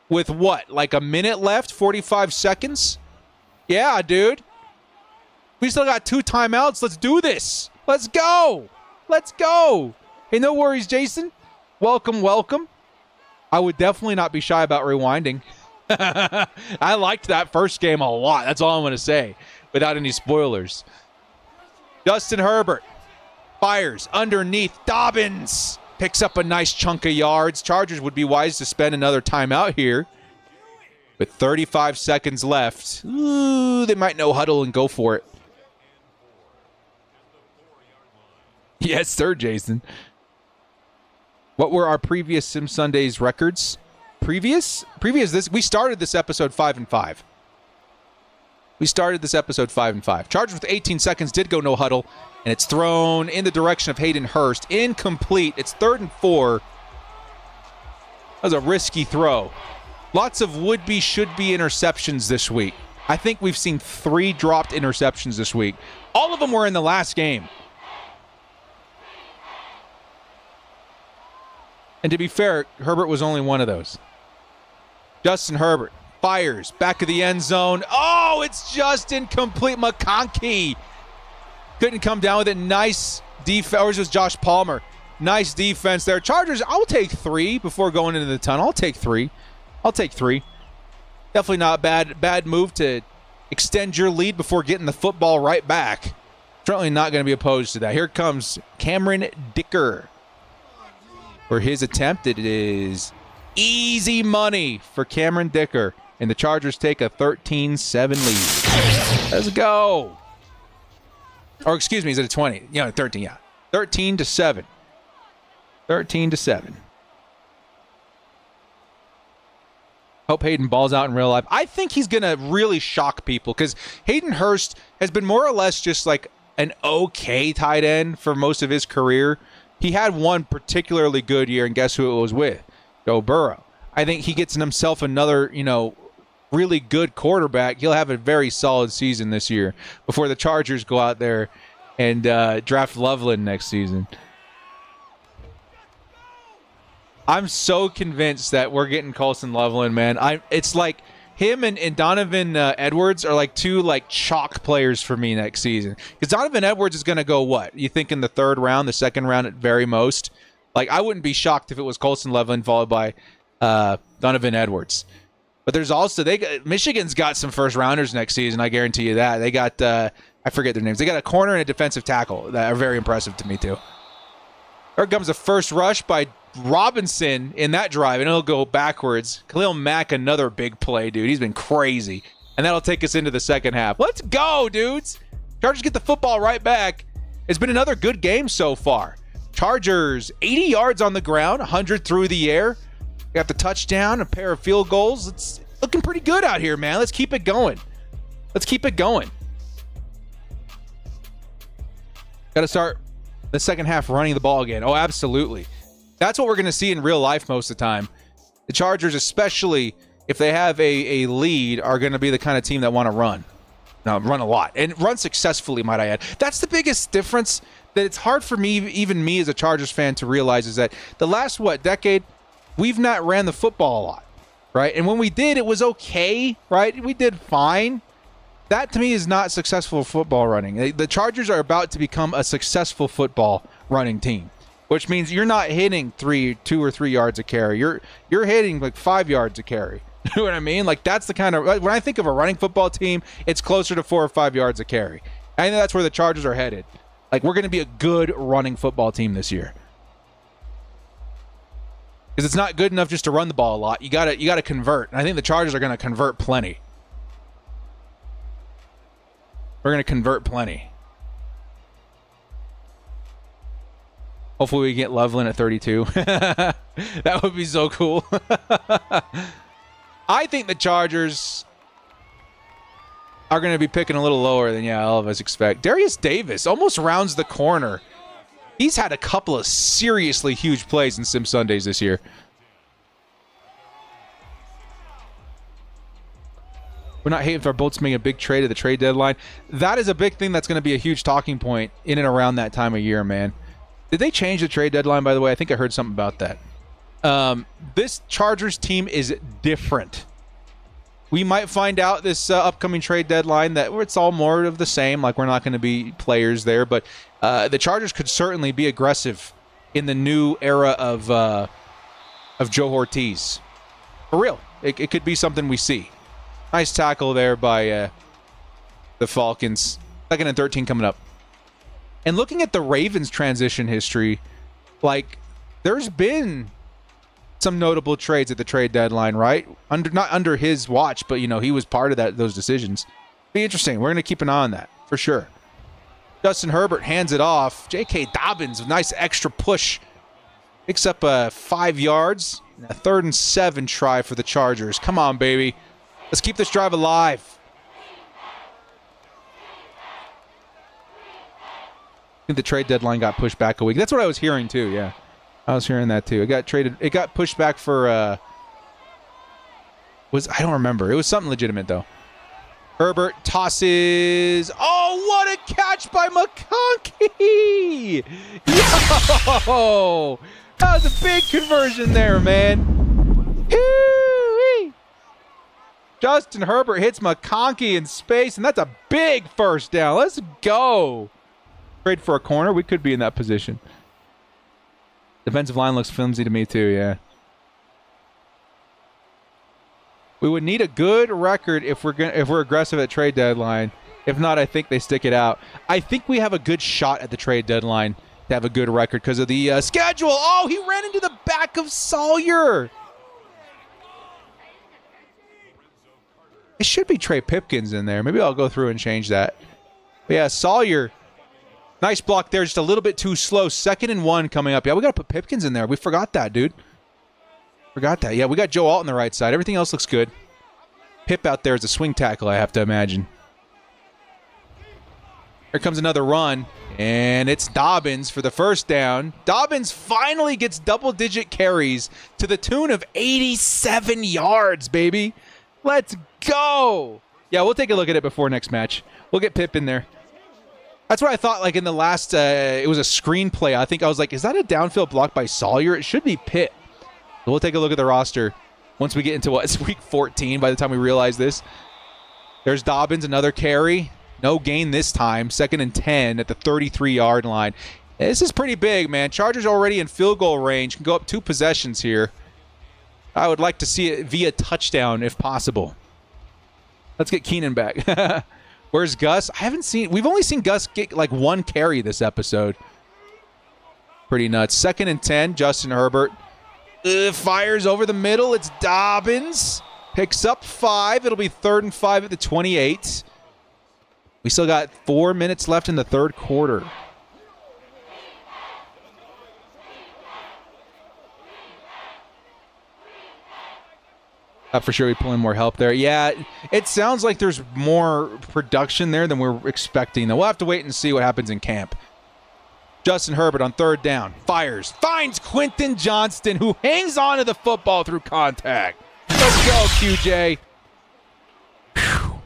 S1: with what? Like a minute left? 45 seconds? Yeah, dude. We still got 2 timeouts. Let's do this. Let's go. Let's go. Hey, no worries, Jason. Welcome, welcome. I would definitely not be shy about rewinding. I liked that first game a lot. That's all I'm going to say without any spoilers. Justin Herbert fires underneath. Dobbins picks up a nice chunk of yards. Chargers would be wise to spend another timeout here. With 35 seconds left. Ooh, they might no huddle and go for it. Yes, sir, Jason. What were our previous Sim Sundays records? Previous this, we started this episode 5-5. We started this episode 5-5. Chargers with 18 seconds did go no huddle, and it's thrown in the direction of Hayden Hurst. Incomplete. It's 3rd and 4. That was a risky throw. Lots of would-be, should-be interceptions this week. I think we've seen 3 dropped interceptions this week. All of them were in the last game. And to be fair, Herbert was only one of those. Justin Herbert fires back of the end zone. Oh, it's just incomplete. McConkey couldn't come down with it. Nice defense. Or was it Josh Palmer? Nice defense there. Chargers, I'll take 3 before going into the tunnel. I'll take 3. Definitely not bad move to extend your lead before getting the football right back. Certainly not going to be opposed to that. Here comes Cameron Dicker. For his attempt, it is easy money for Cameron Dicker. And the Chargers take a 13-7 lead. Let's go. Or excuse me, is it a 20? Yeah, 13, yeah. 13-7. 13-7. Hope Hayden balls out in real life. I think he's going to really shock people because Hayden Hurst has been more or less just like an okay tight end for most of his career. He had one particularly good year, and guess who it was with? Joe Burrow. I think he gets himself another, really good quarterback. He'll have a very solid season this year before the Chargers go out there and draft Loveland next season. I'm so convinced that we're getting Colson Loveland, man. It's like him and Donovan Edwards are like 2 like chalk players for me next season. Because Donovan Edwards is going to go what? You think in the 3rd round, the 2nd round at very most? Like I wouldn't be shocked if it was Colson Loveland followed by Donovan Edwards. But there's also Michigan's got some first rounders next season. I guarantee you that. They got I forget their names. They got a corner and a defensive tackle that are very impressive to me too. Here comes a first rush by Robinson in that drive, and it'll go backwards. Khalil Mack, another big play, dude. He's been crazy. And that'll take us into the second half. Let's go, dudes. Chargers get the football right back. It's been another good game so far. Chargers, 80 yards on the ground, 100 through the air. Got the touchdown, a pair of field goals. It's looking pretty good out here, man. Let's keep it going. Got to start the second half running the ball again. Oh, absolutely. That's what we're going to see in real life most of the time. The Chargers, especially if they have a lead, are going to be the kind of team that want to run. Now, run a lot. And run successfully, might I add. That's the biggest difference that it's hard for me, even me as a Chargers fan, to realize is that the last, decade, we've not ran the football a lot, right? And when we did, it was okay, right? We did fine. That, to me, is not successful football running. The Chargers are about to become a successful football running team, which means you're not hitting 2 or 3 yards a carry. You're hitting like 5 yards a carry. You know what I mean? Like that's the kind of, when I think of a running football team, it's closer to 4 or 5 yards a carry. I think that's where the Chargers are headed. Like we're going to be a good running football team this year. Because it's not good enough just to run the ball a lot. You got to convert. And I think the Chargers are going to convert plenty. We're going to convert plenty. Hopefully we get Loveland at 32. That would be so cool. I think the Chargers are going to be picking a little lower than, all of us expect. Darius Davis almost rounds the corner. He's had a couple of seriously huge plays in Sim Sundays this year. We're not hating for Bolts making a big trade at the trade deadline. That is a big thing that's going to be a huge talking point in and around that time of year, man. Did they change the trade deadline, by the way? I think I heard something about that. This Chargers team is different. We might find out this upcoming trade deadline that it's all more of the same, like we're not going to be players there, but the Chargers could certainly be aggressive in the new era of Joe Ortiz. For real. It could be something we see. Nice tackle there by the Falcons. 2nd and 13 coming up. And looking at the Ravens' transition history, like there's been some notable trades at the trade deadline, right? Not under his watch, but he was part of those decisions. Be interesting. We're going to keep an eye on that for sure. Justin Herbert hands it off. J.K. Dobbins, nice extra push Picks up 5 yards. And a 3rd and 7 try for the Chargers. Come on, baby. Let's keep this drive alive. I think the trade deadline got pushed back a week. That's what I was hearing too, yeah. I was hearing that too. It got pushed back for I don't remember. It was something legitimate though. Herbert tosses. Oh, what a catch by McConkey! Yo! That was a big conversion there, man. Hoo-wee. Justin Herbert hits McConkey in space, and that's a big first down. Let's go. Trade for a corner. We could be in that position. Defensive line looks flimsy to me too, yeah. We would need a good record if we're aggressive at trade deadline. If not, I think they stick it out. I think we have a good shot at the trade deadline to have a good record because of the schedule. Oh, he ran into the back of Sawyer. It should be Trey Pipkins in there. Maybe I'll go through and change that. But yeah, Sawyer. Nice block there. Just a little bit too slow. 2nd and 1 coming up. Yeah, we got to put Pipkins in there. We forgot that, dude. Forgot that. Yeah, we got Joe Alt on the right side. Everything else looks good. Pip out there is a swing tackle, I have to imagine. Here comes another run, and it's Dobbins for the first down. Dobbins finally gets double-digit carries to the tune of 87 yards, baby. Let's go. Yeah, we'll take a look at it before next match. We'll get Pip in there. That's what I thought, like, in the last, it was a screenplay. I think I was like, is that a downfield block by Sawyer? It should be Pip. So we'll take a look at the roster once we get into it's week 14 by the time we realize this. There's Dobbins, another carry. No gain this time. 2nd and 10 at the 33-yard line. This is pretty big, man. Chargers already in field goal range. Can go up 2 possessions here. I would like to see it via touchdown if possible. Let's get Keenan back. Where's Gus? We've only seen Gus get like 1 carry this episode. Pretty nuts. 2nd and 10, Justin Herbert. Fires over the middle. It's Dobbins. Picks up 5. It'll be 3rd and 5 at the 28. We still got 4 minutes left in the 3rd quarter. For sure we pull in more help there. Yeah, it sounds like there's more production there than we're expecting. We'll have to wait and see what happens in camp. Justin Herbert on 3rd down. Fires. Finds Quentin Johnston, who hangs on to the football through contact. Let's go, QJ. Whew.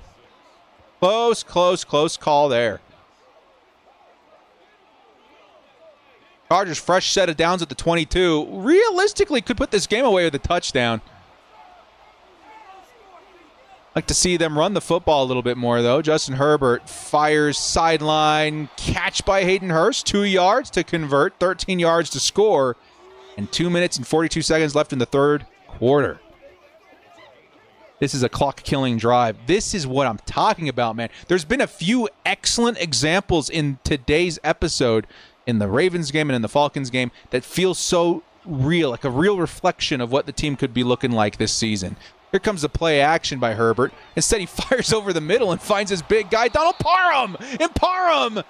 S1: Close call there. Chargers fresh set of downs at the 22. Realistically, could put this game away with a touchdown. Like to see them run the football a little bit more, though. Justin Herbert fires sideline. Catch by Hayden Hurst. 2 yards to convert. 13 yards to score. And 2 minutes and 42 seconds left in the 3rd quarter. This is a clock-killing drive. This is what I'm talking about, man. There's been a few excellent examples in today's episode, in the Ravens game and in the Falcons game, that feel so real, like a real reflection of what the team could be looking like this season. Here comes the play action by Herbert. Instead, he fires over the middle and finds his big guy, Donald Parham. And Parham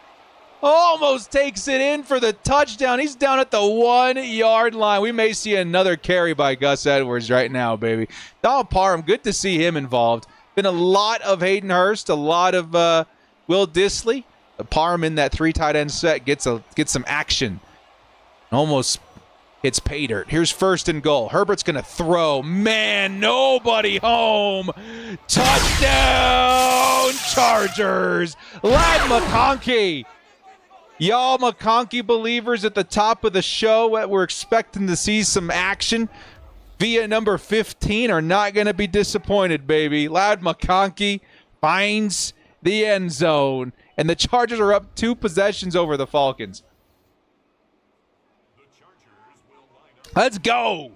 S1: almost takes it in for the touchdown. He's down at the 1-yard line. We may see another carry by Gus Edwards right now, baby. Donald Parham, good to see him involved. Been a lot of Hayden Hurst, a lot of Will Dissly. Parham in that 3 tight end set gets some action. Almost hits pay dirt. Here's 1st and goal. Herbert's going to throw. Man, nobody home. Touchdown, Chargers. Ladd McConkey. Y'all McConkey believers at the top of the show, we're expecting to see some action via number 15 are not going to be disappointed, baby. Ladd McConkey finds the end zone, and the Chargers are up 2 possessions over the Falcons. Let's go. Is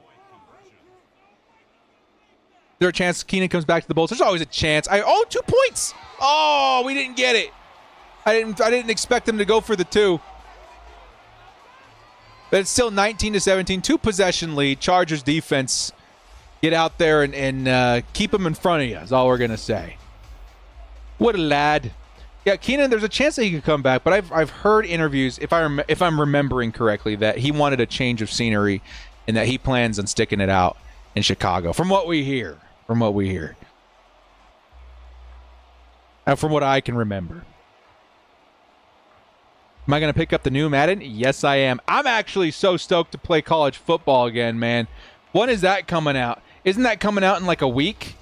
S1: there a chance Keenan comes back to the Bulls? There's always a chance. 2 points. Oh, we didn't get it. I didn't expect them to go for the 2. But it's still 19-17, 2-possession lead. Chargers defense, get out there and keep them in front of you is all we're going to say. What a lad. Yeah, Keenan, there's a chance that he could come back, but I've heard interviews, if I'm remembering correctly, that he wanted a change of scenery and that he plans on sticking it out in Chicago. From what we hear. And from what I can remember. Am I going to pick up the new Madden? Yes, I am. I'm actually so stoked to play college football again, man. When is that coming out? Isn't that coming out in like a week?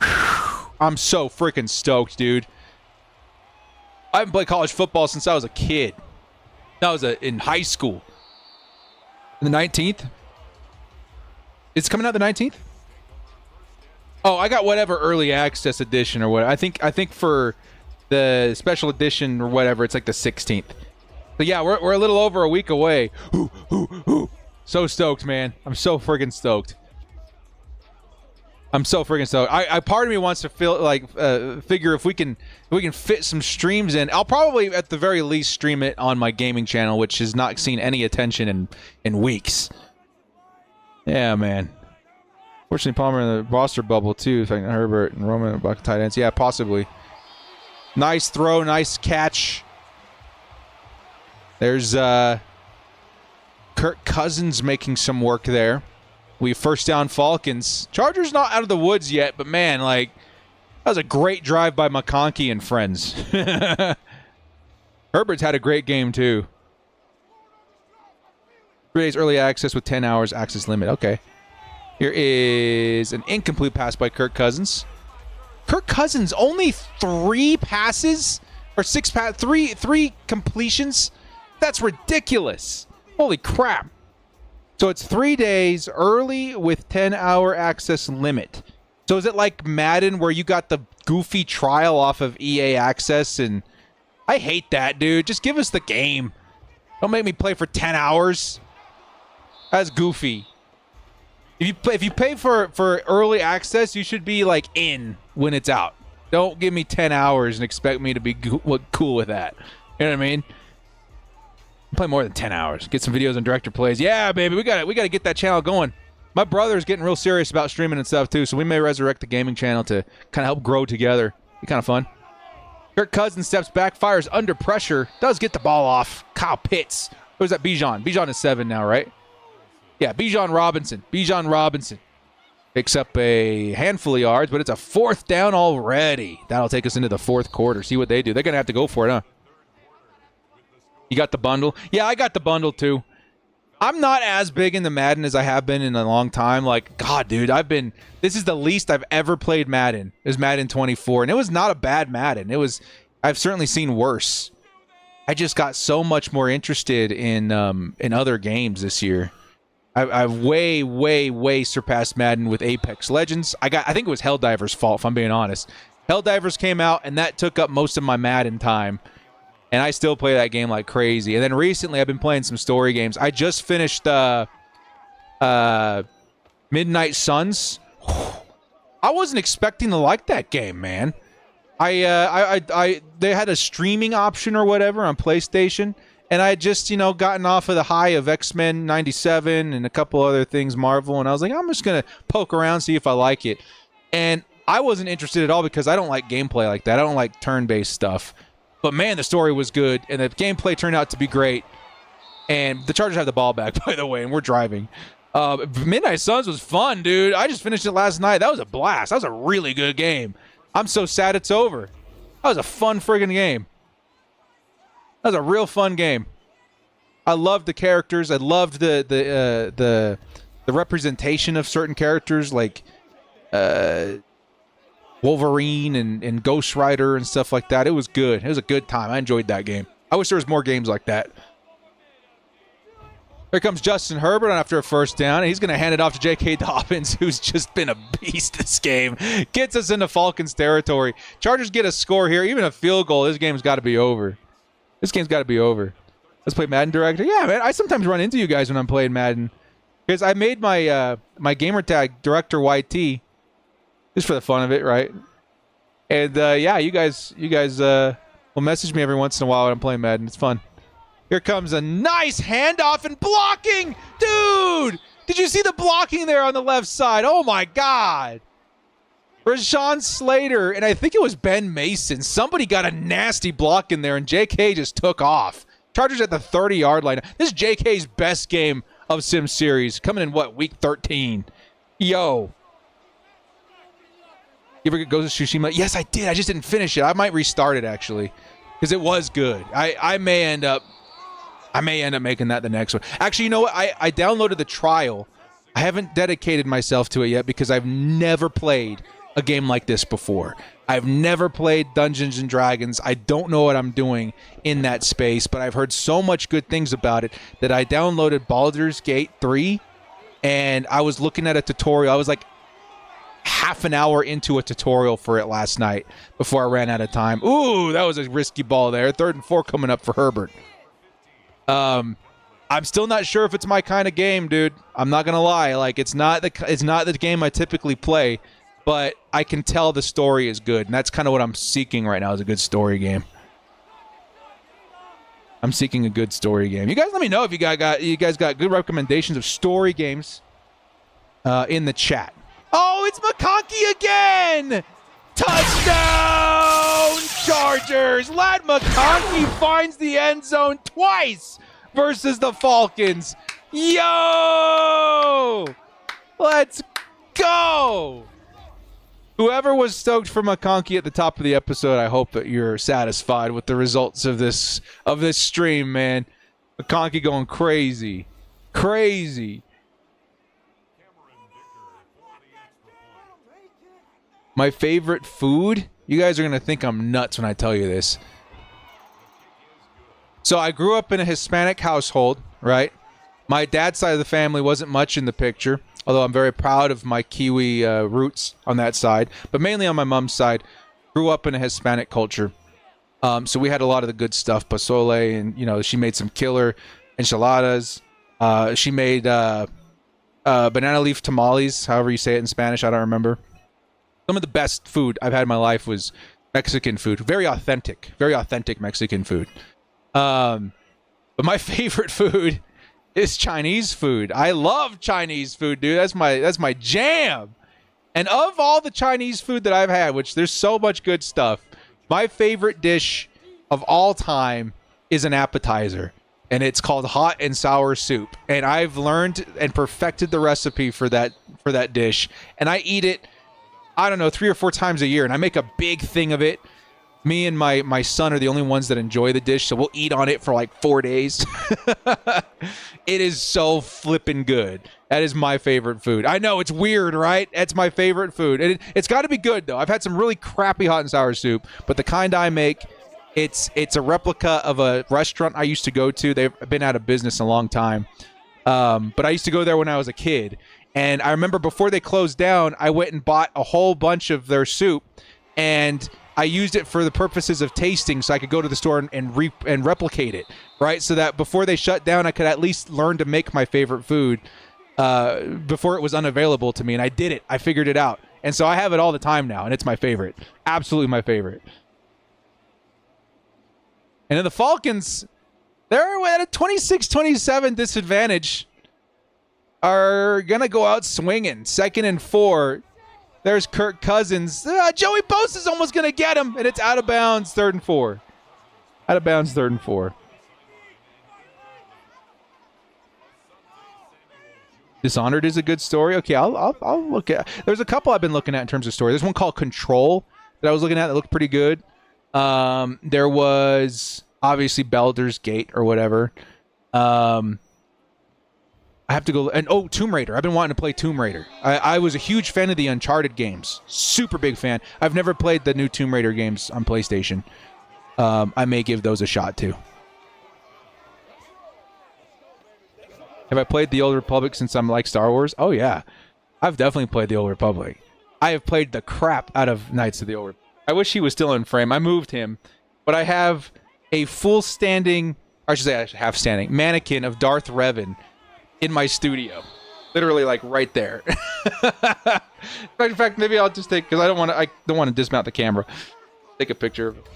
S1: I'm so freaking stoked, dude. I haven't played college football since I was a kid. That was in high school. The 19th? It's coming out the 19th? Oh, I got whatever early access edition or what. I think for the special edition or whatever, it's like the 16th. But yeah, we're a little over a week away. So stoked, man. I'm so friggin' stoked. I part of me wants to feel like figure if we can fit some streams in. I'll probably at the very least stream it on my gaming channel, which has not seen any attention in weeks. Yeah, man. Fortunately, Palmer in the roster bubble too. If I can, Herbert and Roman and Buck tight ends. Yeah, possibly. Nice throw, nice catch. There's Kirk Cousins making some work there. We first down Falcons. Chargers not out of the woods yet, but man, like, that was a great drive by McConkey and friends. Herbert's had a great game too. 3 days early access with 10 hours access limit. Okay. Here is an incomplete pass by Kirk Cousins. Kirk Cousins only 3 passes or 6 three completions. That's ridiculous. Holy crap. So it's 3 days early with 10-hour access limit. So is it like Madden where you got the goofy trial off of EA Access? And I hate that, dude. Just give us the game. Don't make me play for 10 hours. That's goofy. If you pay for early access, you should be like in when it's out. Don't give me 10 hours and expect me to be cool with that. You know what I mean? Play more than 10 hours. Get some videos on director plays. Yeah, baby, we got to get that channel going. My brother's getting real serious about streaming and stuff too, so we may resurrect the gaming channel to kind of help grow together. Be kind of fun. Kirk Cousins steps back, fires under pressure, does get the ball off. Kyle Pitts. Who's that? Bijan. Bijan is 7 now, right? Yeah, Bijan Robinson. Bijan Robinson picks up a handful of yards, but it's a 4th down already. That'll take us into the 4th quarter. See what they do. They're going to have to go for it, huh? You got the bundle? Yeah, I got the bundle too. I'm not as big into Madden as I have been in a long time. Like, God, dude, this is the least I've ever played Madden. It was Madden 24, and it was not a bad Madden. I've certainly seen worse. I just got so much more interested in other games this year. I've way surpassed Madden with Apex Legends. I think it was Helldiver's fault, if I'm being honest. Helldivers came out, and that took up most of my Madden time. And I still play that game like crazy. And then recently, I've been playing some story games. I just finished Midnight Suns. I wasn't expecting to like that game, man. They had a streaming option or whatever on PlayStation, and I had just gotten off of the high of X-Men '97 and a couple other things Marvel, and I was like, I'm just gonna poke around, see if I like it. And I wasn't interested at all because I don't like gameplay like that. I don't like turn-based stuff. But, man, the story was good, and the gameplay turned out to be great. And the Chargers have the ball back, by the way, and we're driving. Midnight Suns was fun, dude. I just finished it last night. That was a blast. That was a really good game. I'm so sad it's over. That was a fun friggin' game. That was a real fun game. I loved the characters. I loved the representation of certain characters, like Wolverine and Ghost Rider and stuff like that. It was good. It was a good time. I enjoyed that game. I wish there was more games like that. Here comes Justin Herbert after a first down. He's going to hand it off to J.K. Dobbins, who's just been a beast this game. Gets us into Falcons territory. Chargers get a score here. Even a field goal, this game's got to be over. This game's got to be over. Let's play Madden Director. Yeah, man, I sometimes run into you guys when I'm playing Madden. Because I made my my gamer tag Director YT. Just for the fun of it, right? And yeah, you guys will message me every once in a while when I'm playing Madden. It's fun. Here comes a nice handoff and blocking. Dude, did you see the blocking there on the left side? Oh, my God. Rashawn Slater, and I think it was Ben Mason. Somebody got a nasty block in there, and JK just took off. Chargers at the 30-yard line. This is JK's best game of Sim Series. Coming in, what, week 13? Yo. You ever go to Tsushima? Yes, I did. I just didn't finish it. I might restart it, actually, because it was good. I may end up making that the next one. Actually, you know what? I downloaded the trial. I haven't dedicated myself to it yet because I've never played a game like this before. I've never played Dungeons and Dragons. I don't know what I'm doing in that space, but I've heard so much good things about it that I downloaded Baldur's Gate 3, and I was looking at a tutorial. I was like half an hour into a tutorial for it last night before I ran out of time. Ooh, that was a risky ball there. 3rd and 4 coming up for Herbert. I'm still not sure if it's my kind of game, dude. I'm not gonna lie. Like, it's not the game I typically play, but I can tell the story is good, and that's kind of what I'm seeking right now, is a good story game. I'm seeking a good story game. You guys let me know if you guys got good recommendations of story games in the chat. Oh, it's McConkey again! Touchdown, Chargers! Lad McConkey finds the end zone twice versus the Falcons. Yo! Let's go! Whoever was stoked for McConkey at the top of the episode, I hope that you're satisfied with the results of this stream, man. McConkey going crazy. Crazy. My favorite food? You guys are going to think I'm nuts when I tell you this. So I grew up in a Hispanic household, right? My dad's side of the family wasn't much in the picture, although I'm very proud of my Kiwi roots on that side. But mainly on my mom's side, grew up in a Hispanic culture. So we had a lot of the good stuff, pozole, and, you know, she made some killer enchiladas. She made banana leaf tamales, however you say it in Spanish, I don't remember. Some of the best food I've had in my life was Mexican food. Very authentic Mexican food. But my favorite food is Chinese food. I love Chinese food, dude. That's my jam. And of all the Chinese food that I've had, which there's so much good stuff, my favorite dish of all time is an appetizer. And it's called hot and sour soup. And I've learned and perfected the recipe for that dish. And I eat it, I don't know, 3 or 4 times a year, and I make a big thing of it. Me and my son are the only ones that enjoy the dish, so we'll eat on it for like 4 days. It is so flippin' good. That is my favorite food. I know, it's weird, right? It's my favorite food. It's got to be good, though. I've had some really crappy hot and sour soup, but the kind I make, it's a replica of a restaurant I used to go to. They've been out of business a long time, but I used to go there when I was a kid. And I remember before they closed down, I went and bought a whole bunch of their soup, and I used it for the purposes of tasting, so I could go to the store and replicate it, right? So that before they shut down, I could at least learn to make my favorite food before it was unavailable to me. And I did it. I figured it out. And so I have it all the time now, and it's my favorite. Absolutely my favorite. And then the Falcons, they're at a 26-27 disadvantage, are going to go out swinging. 2nd and 4. There's Kirk Cousins. Joey Bosa's almost going to get him, and it's out of bounds, 3rd and 4. Out of bounds, 3rd and 4. Dishonored is a good story. Okay, I'll look at. There's a couple I've been looking at in terms of story. There's one called Control that I was looking at that looked pretty good. There was obviously Baldur's Gate or whatever. I have to go, and Tomb Raider. I've been wanting to play Tomb Raider. I was a huge fan of the Uncharted games. Super big fan. I've never played the new Tomb Raider games on PlayStation. I may give those a shot too. Have I played the Old Republic since I'm like Star Wars? Oh yeah. I've definitely played the Old Republic. I have played the crap out of Knights of the Old Republic. I wish he was still in frame. I moved him, but I have a full standing, or I should say half standing, mannequin of Darth Revan in my studio, literally like right there. In fact, maybe I'll just take, because I don't want to dismount the camera. Take a picture of it.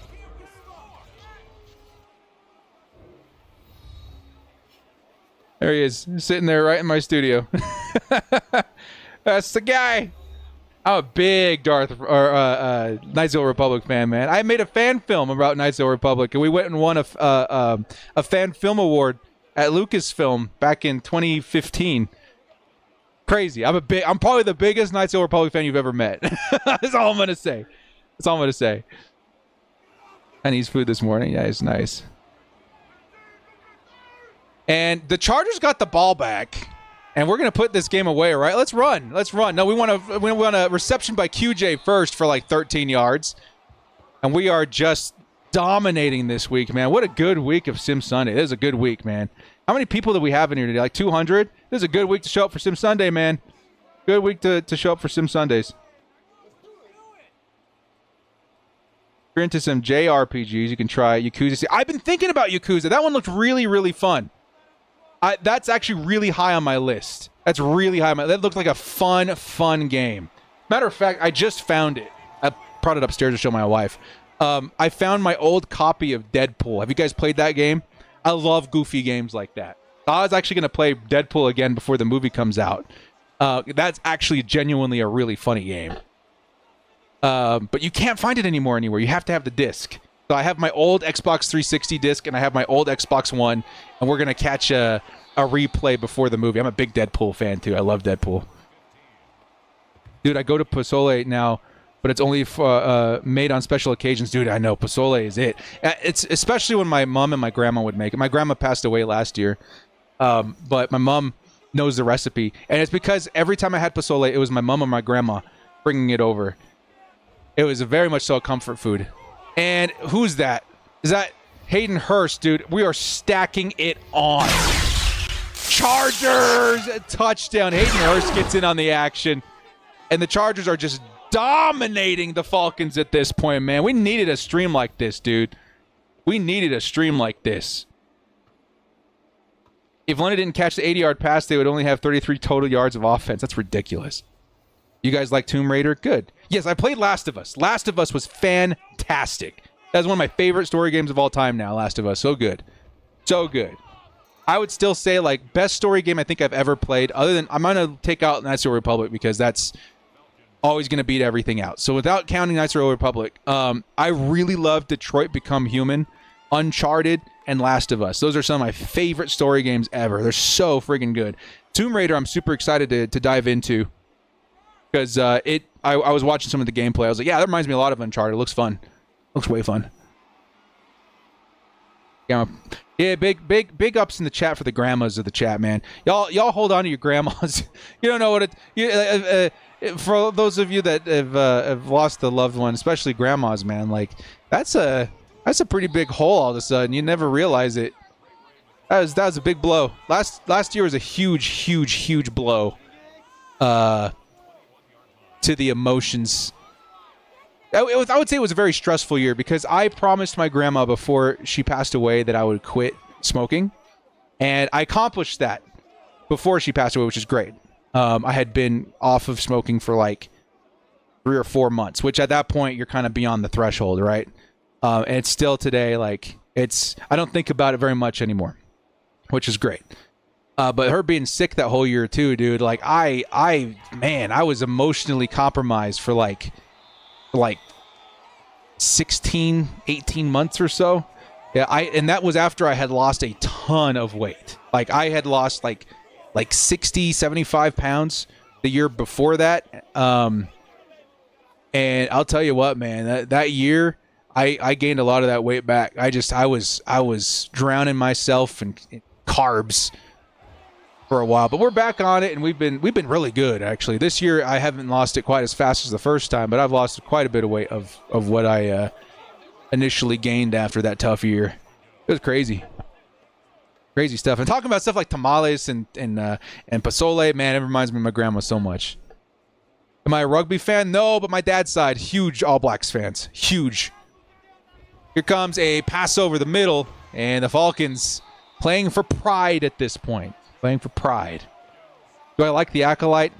S1: There he is, sitting there right in my studio. That's the guy. I'm a big Knights of the Old Republic fan, man. I made a fan film about Knights of the Old Republic, and we went and won a fan film award at Lucasfilm back in 2015. Crazy. I'm probably the biggest Knights of the Old Republic fan you've ever met. That's all I'm gonna say. That's all I'm gonna say. Chinese food this morning. Yeah, it's nice. And the Chargers got the ball back. And we're going to put this game away, right? Let's run. Let's run. No, we want a reception by QJ first for like 13 yards. And we are just dominating this week, man. What a good week of Sim Sunday. This is a good week, man. How many people do we have in here today? Like 200? This is a good week to show up for Sim Sunday, man. Good week to show up for Sim Sundays. If you're into some JRPGs, you can try Yakuza. I've been thinking about Yakuza. That one looked really, really fun. That's actually really high on my list. That's really high on my list. That looked like a fun game. Matter of fact, I just found it. I brought it upstairs to show my wife. I found my old copy of Deadpool. Have you guys played that game? I love goofy games like that. I was actually going to play Deadpool again before the movie comes out. That's actually genuinely a really funny game. But you can't find it anymore anywhere. You have to have the disc. So I have my old Xbox 360 disc and I have my old Xbox One, and we're going to catch a replay before the movie. I'm a big Deadpool fan, too. I love Deadpool. Dude, I go to Pozole now, but it's only made on special occasions. Dude, I know. Pozole is it. It's especially when my mom and my grandma would make it. My grandma passed away last year, but my mom knows the recipe. And it's because every time I had Pozole, it was my mom or my grandma bringing it over. It was very much so a comfort food. And who's that? Is that Hayden Hurst, dude? We are stacking it on. Chargers! Touchdown. Hayden Hurst gets in on the action. And the Chargers are just dominating the Falcons at this point, man. We needed a stream like this, dude. We needed a stream like this. If London didn't catch the 80-yard pass, they would only have 33 total yards of offense. That's ridiculous. You guys like Tomb Raider? Good. Yes, I played Last of Us. Last of Us was fantastic. That's one of my favorite story games of all time now, Last of Us. So good. So good. I would still say, like, best story game I think I've ever played, other than, I'm going to take out Knights of the Republic because that's always going to beat everything out. So without counting Knights of the Republic, I really love Detroit Become Human, Uncharted, and Last of Us. Those are some of my favorite story games ever. They're so friggin' good. Tomb Raider, I'm super excited to dive into. Because I was watching some of the gameplay. I was like, yeah, that reminds me a lot of Uncharted. It looks fun. Looks way fun. Yeah, big ups in the chat for the grandmas of the chat, man. Y'all hold on to your grandmas. You don't know what it. For those of you that have lost a loved one, especially grandmas, man, like that's a pretty big hole all of a sudden. You never realize it. That was a big blow. Last year was a huge blow. To the emotions. I would say it was a very stressful year because I promised my grandma before she passed away that I would quit smoking, and I accomplished that before she passed away, which is great. I had been off of smoking for like 3 or 4 months, which at that point you're kind of beyond the threshold, right? And it's still today, like I don't think about it very much anymore, which is great. But her being sick that whole year too, dude, like I was emotionally compromised for like 16, 18 months or so. Yeah, and that was after I had lost a ton of weight. Like I had lost like 60, 75 pounds the year before that. And I'll tell you what, man, that year I gained a lot of that weight back. I was drowning myself in carbs for a while, but we're back on it, and we've been really good actually. This year I haven't lost it quite as fast as the first time, but I've lost quite a bit of weight of what I initially gained after that tough year. It was crazy stuff. And talking about stuff like tamales and pozole, man, it reminds me of my grandma so much. Am I a rugby fan? No, but my dad's side, huge All Blacks fans, huge. Here comes a pass over the middle, and the Falcons playing for pride at this point. Playing for pride. Do I like The Acolyte?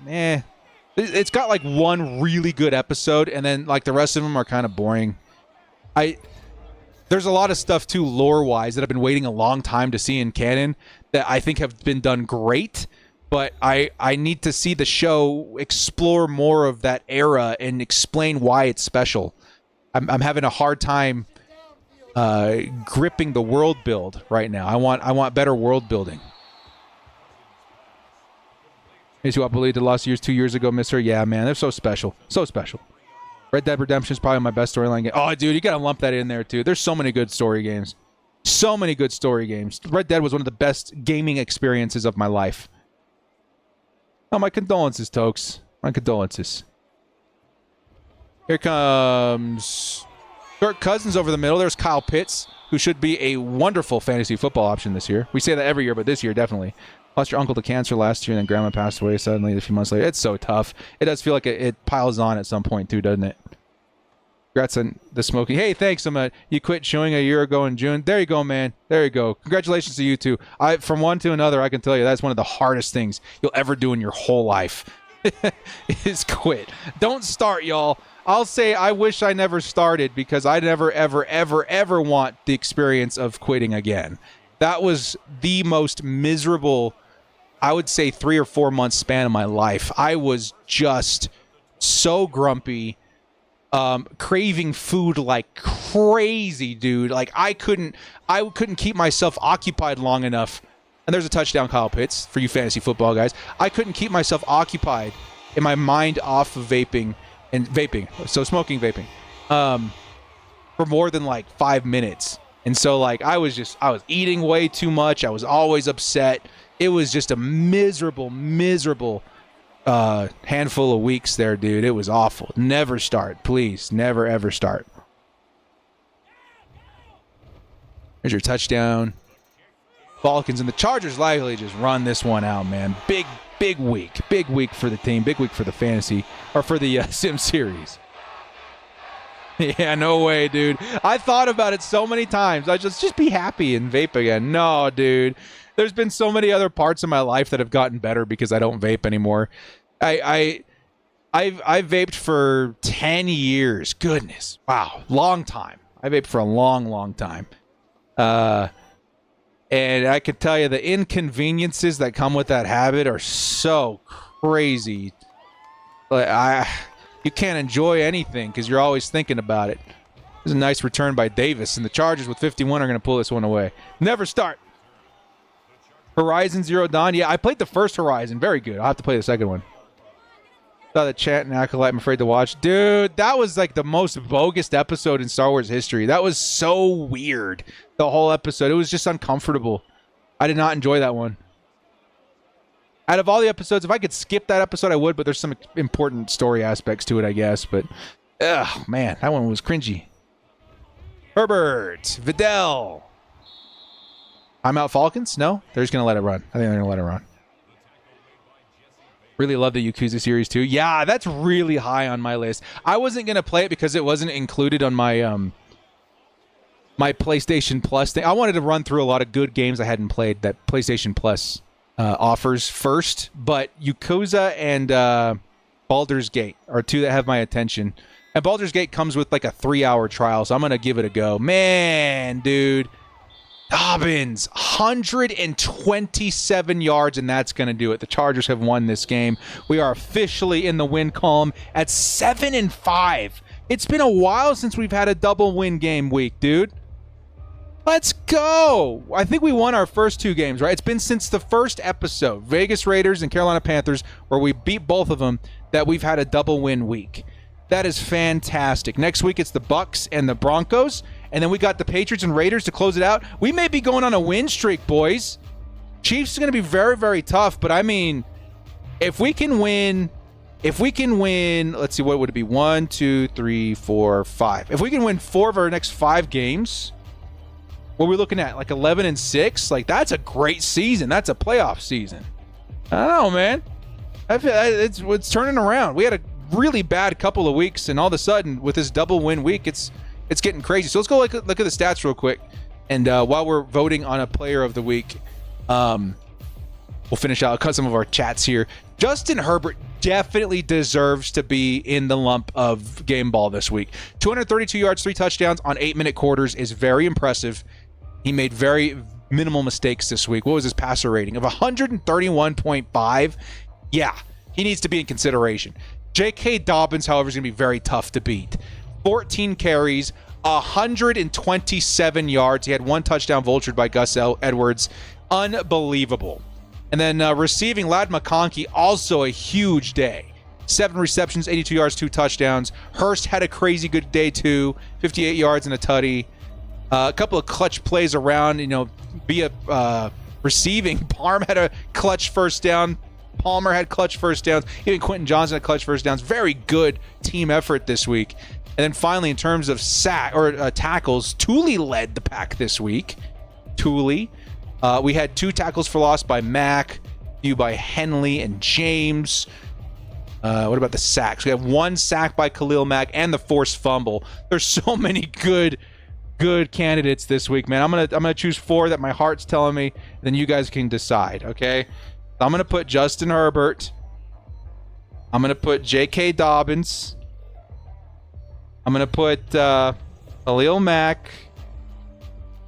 S1: It's got like one really good episode, and then like the rest of them are kind of boring. There's a lot of stuff too lore-wise that I've been waiting a long time to see in canon that I think have been done great, but I need to see the show explore more of that era and explain why it's special. I'm having a hard time gripping the world build right now. I want better world building. Is who I believe the lost years 2 years ago, miss her. Yeah, man, they're so special. So special. Red Dead Redemption is probably my best storyline game. Oh, dude, you got to lump that in there, too. There's so many good story games. So many good story games. Red Dead was one of the best gaming experiences of my life. Oh, my condolences, Tokes. My condolences. Here comes Kirk Cousins over the middle. There's Kyle Pitts, who should be a wonderful fantasy football option this year. We say that every year, but this year, definitely. Lost your uncle to cancer last year, and then grandma passed away suddenly a few months later. It's so tough. It does feel like it piles on at some point, too, doesn't it? Congrats on the smoking. Hey, thanks, you quit chewing a year ago in June. There you go, man. There you go. Congratulations to you, too. From one to another, I can tell you that's one of the hardest things you'll ever do in your whole life is quit. Don't start, y'all. I'll say I wish I never started because I never, ever, ever, ever want the experience of quitting again. That was the most miserable, I would say, 3 or 4 month span of my life. I was just so grumpy, craving food like crazy, dude. Like I couldn't keep myself occupied long enough. And there's a touchdown, Kyle Pitts, for you fantasy football guys. I couldn't keep myself occupied in my mind off of vaping, so smoking, vaping, for more than like 5 minutes. And so like I was eating way too much. I was always upset. It was just a miserable handful of weeks there, dude. It was awful. Never start, please. Never, ever start. There's your touchdown. Falcons and the Chargers likely just run this one out, man. Big week. Big week for the team. Big week for the fantasy, or for the Sim series. Yeah, no way, dude. I thought about it so many times. I just be happy and vape again. No, dude. There's been so many other parts of my life that have gotten better because I don't vape anymore. I've vaped for 10 years. Goodness. Wow. Long time. I vaped for a long time. And I can tell you the inconveniences that come with that habit are so crazy. You can't enjoy anything because you're always thinking about it. There's a nice return by Davis, and the Chargers with 51 are going to pull this one away. Never start. Horizon Zero Dawn. Yeah, I played the first Horizon. Very good. I'll have to play the second one. Saw the chat and Acolyte I'm afraid to watch. Dude, that was like the most bogus episode in Star Wars history. That was so weird. The whole episode. It was just uncomfortable. I did not enjoy that one. Out of all the episodes, if I could skip that episode, I would, but there's some important story aspects to it, I guess. But, man, that one was cringy. Herbert, Vidal. I'm out Falcons? No? They're just going to let it run. I think they're going to let it run. Really love the Yakuza series, too. Yeah, that's really high on my list. I wasn't going to play it because it wasn't included on my my PlayStation Plus thing. I wanted to run through a lot of good games I hadn't played that PlayStation Plus offers first, but Yakuza and Baldur's Gate are two that have my attention. And Baldur's Gate comes with like a 3-hour trial, so I'm going to give it a go. Man, dude. Dobbins, 127 yards, and that's going to do it. The Chargers have won this game. We are officially in the win column at 7-5. It's been a while since we've had a double win game week, dude. Let's go. I think we won our first 2 games, right? It's been since the first episode, Vegas Raiders and Carolina Panthers, where we beat both of them, that we've had a double win week. That is fantastic. Next week, it's the Bucks and the Broncos. And then we got the Patriots and Raiders to close it out. We may be going on a win streak, boys. Chiefs is going to be very, very tough. But, I mean, if we can win, let's see, what would it be? 1, 2, 3, 4, 5. If we can win 4 of our next 5 games, what are we looking at? Like 11-6? Like, that's a great season. That's a playoff season. I don't know, man. I feel it's turning around. We had a really bad couple of weeks, and all of a sudden, with this double win week, it's getting crazy. So let's go look at the stats real quick. And while we're voting on a player of the week, we'll finish out some of our chats here. Justin Herbert definitely deserves to be in the lump of game ball this week. 232 yards, 3 touchdowns on 8-minute quarters is very impressive. He made very minimal mistakes this week. What was his passer rating? Of 131.5? Yeah, he needs to be in consideration. J.K. Dobbins, however, is going to be very tough to beat. 14 carries, 127 yards. He had one touchdown vultured by Gus Edwards. Unbelievable. And then receiving, Ladd McConkey, also a huge day. 7 receptions, 82 yards, 2 touchdowns. Hurst had a crazy good day too. 58 yards and a tutty. A couple of clutch plays around, via receiving. Parm had a clutch first down. Palmer had clutch first downs. Even Quentin Johnson had clutch first downs. Very good team effort this week. And then finally, in terms of tackles, Thule led the pack this week. Thule. We had 2 tackles for loss by Mack, a few by Henley and James. What about the sacks? We have 1 sack by Khalil Mack and the forced fumble. There's so many good candidates this week, man. I'm gonna choose 4 that my heart's telling me. Then you guys can decide, okay? I'm gonna put Justin Herbert. I'm gonna put J.K. Dobbins. I'm gonna put Khalil Mack,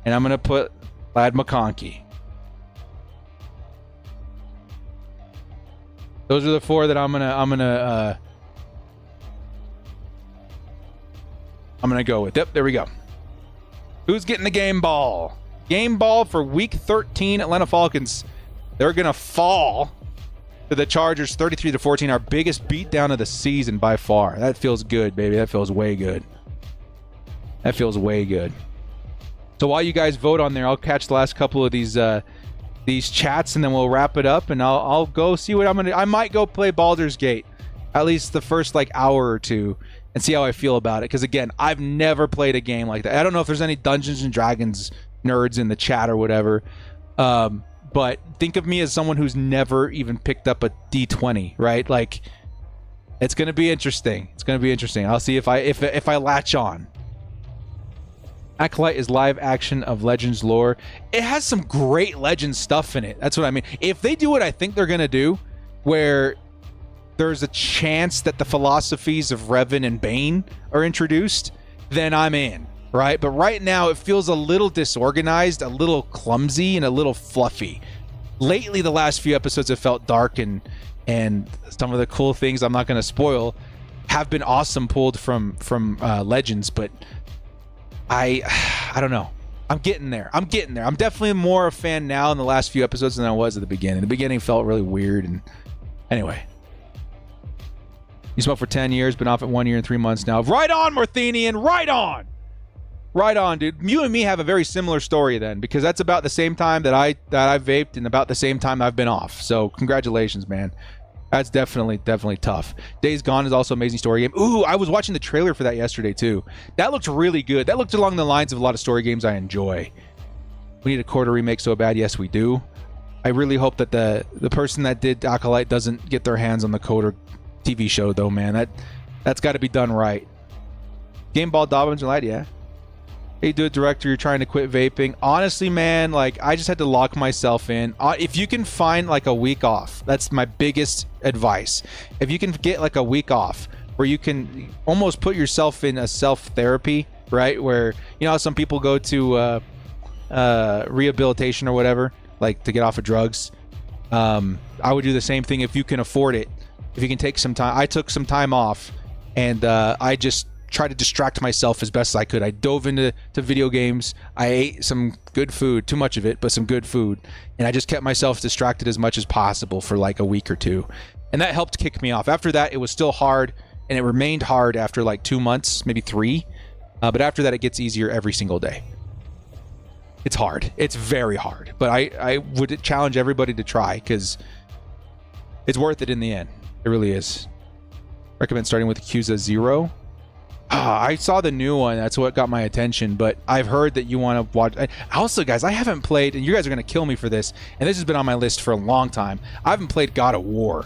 S1: and I'm gonna put Ladd McConkey. Those are the 4 that I'm gonna go with. Yep, there we go. Who's getting the game ball? Game ball for Week 13. Atlanta Falcons. They're gonna fall to the Chargers, 33-14. Our biggest beatdown of the season by far. That feels good, baby. That feels way good. That feels way good. So while you guys vote on there, I'll catch the last couple of these chats, and then we'll wrap it up. And I'll go see what I might go play Baldur's Gate, at least the first hour or two, and see how I feel about it. Because again, I've never played a game like that. I don't know if there's any Dungeons and Dragons nerds in the chat or whatever. But think of me as someone who's never even picked up a D20, right? Like, it's going to be interesting. It's going to be interesting. I'll see if I latch on. Acolyte is live action of Legends lore. It has some great Legends stuff in it. That's what I mean. If they do what I think they're going to do, where there's a chance that the philosophies of Revan and Bane are introduced, then I'm in. Right? But right now, it feels a little disorganized, a little clumsy, and a little fluffy. Lately, the last few episodes have felt dark, and some of the cool things I'm not going to spoil have been awesome pulled from Legends, but I don't know. I'm getting there. I'm definitely more a fan now in the last few episodes than I was at the beginning. The beginning felt really weird, and anyway. You smoked for 10 years, been off at 1 year and 3 months now. Right on, Marthenian! Right on! Right on, dude. You and me have a very similar story then, because that's about the same time that I vaped and about the same time I've been off. So congratulations, man. That's definitely tough. Days Gone is also an amazing story game. Ooh, I was watching the trailer for that yesterday too. That looked really good. That looked along the lines of a lot of story games I enjoy. We need a quarter remake so bad. Yes, we do. I really hope that the person that did Acolyte doesn't get their hands on the Coder TV show though, man. That's got to be done right. Game Ball Dobbins and Light, yeah. Hey, dude, director, you're trying to quit vaping. Honestly, man, I just had to lock myself in. If you can find a week off, that's my biggest advice. If you can get a week off where you can almost put yourself in a self-therapy, right? Where, how some people go to rehabilitation or whatever, to get off of drugs. I would do the same thing if you can afford it. If you can take some time. I took some time off, and I just try to distract myself as best as I could. I dove into video games. I ate some good food, too much of it, but some good food. And I just kept myself distracted as much as possible for a week or two. And that helped kick me off. After that, it was still hard, and it remained hard after 2 months, maybe 3. But after that, it gets easier every single day. It's hard. It's very hard. But I would challenge everybody to try, because it's worth it in the end. It really is. Recommend starting with Yakuza 0. I saw the new one. That's what got my attention. But I've heard that you want to watch. Also, guys, I haven't played, and you guys are going to kill me for this, and this has been on my list for a long time. I haven't played God of War.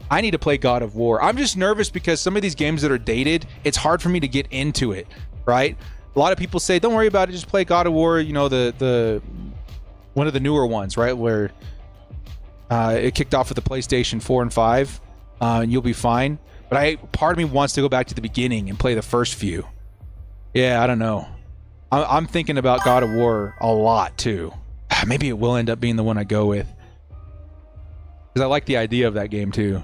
S1: I need to play God of War. I'm just nervous because some of these games that are dated, it's hard for me to get into it, right? A lot of people say, don't worry about it, just play God of War, the one of the newer ones, right? Where it kicked off with the PlayStation 4 and 5, and you'll be fine. But part of me wants to go back to the beginning and play the first few. Yeah, I don't know. I'm thinking about God of War a lot too. maybe it will end up being the one I go with. Because I like the idea of that game too.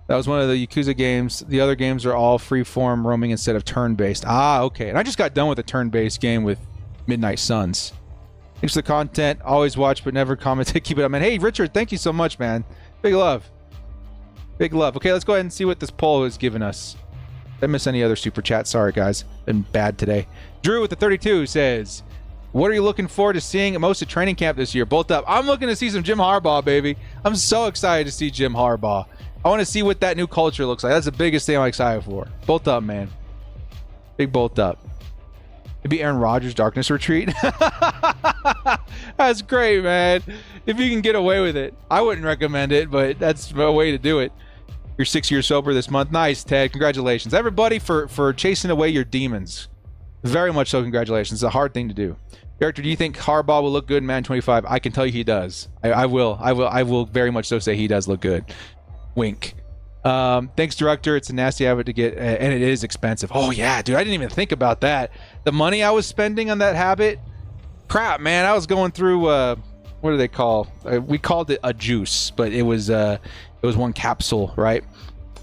S1: That was one of the Yakuza games. The other games are all free-form roaming instead of turn-based. Ah, okay. And I just got done with a turn-based game with Midnight Suns. Thanks for the content. Always watch, but never comment. Keep it up, man. Hey, Richard, thank you so much, man. Big love. Big love. Okay, let's go ahead and see what this poll has given us. Did I miss any other super chat? Sorry, guys. Been bad today. Drew with the 32 says, what are you looking forward to seeing most at training camp this year? Bolt up. I'm looking to see some Jim Harbaugh, baby. I'm so excited to see Jim Harbaugh. I want to see what that new culture looks like. That's the biggest thing I'm excited for. Bolt up, man. Big bolt up. Maybe Aaron Rodgers' Darkness Retreat. That's great, man. If you can get away with it. I wouldn't recommend it, but that's a way to do it. You're 6 years sober this month. Nice, Ted. Congratulations. Everybody for chasing away your demons. Very much so, congratulations. It's a hard thing to do. Director, do you think Harbaugh will look good in Madden 25? I can tell you he does. I will very much so say he does look good. Wink. Thanks, Director. It's a nasty habit to get, and it is expensive. Oh, yeah, dude. I didn't even think about that. The money I was spending on that habit. Crap, man. I was going through, what do they call? We called it a juice, but it was one capsule, right?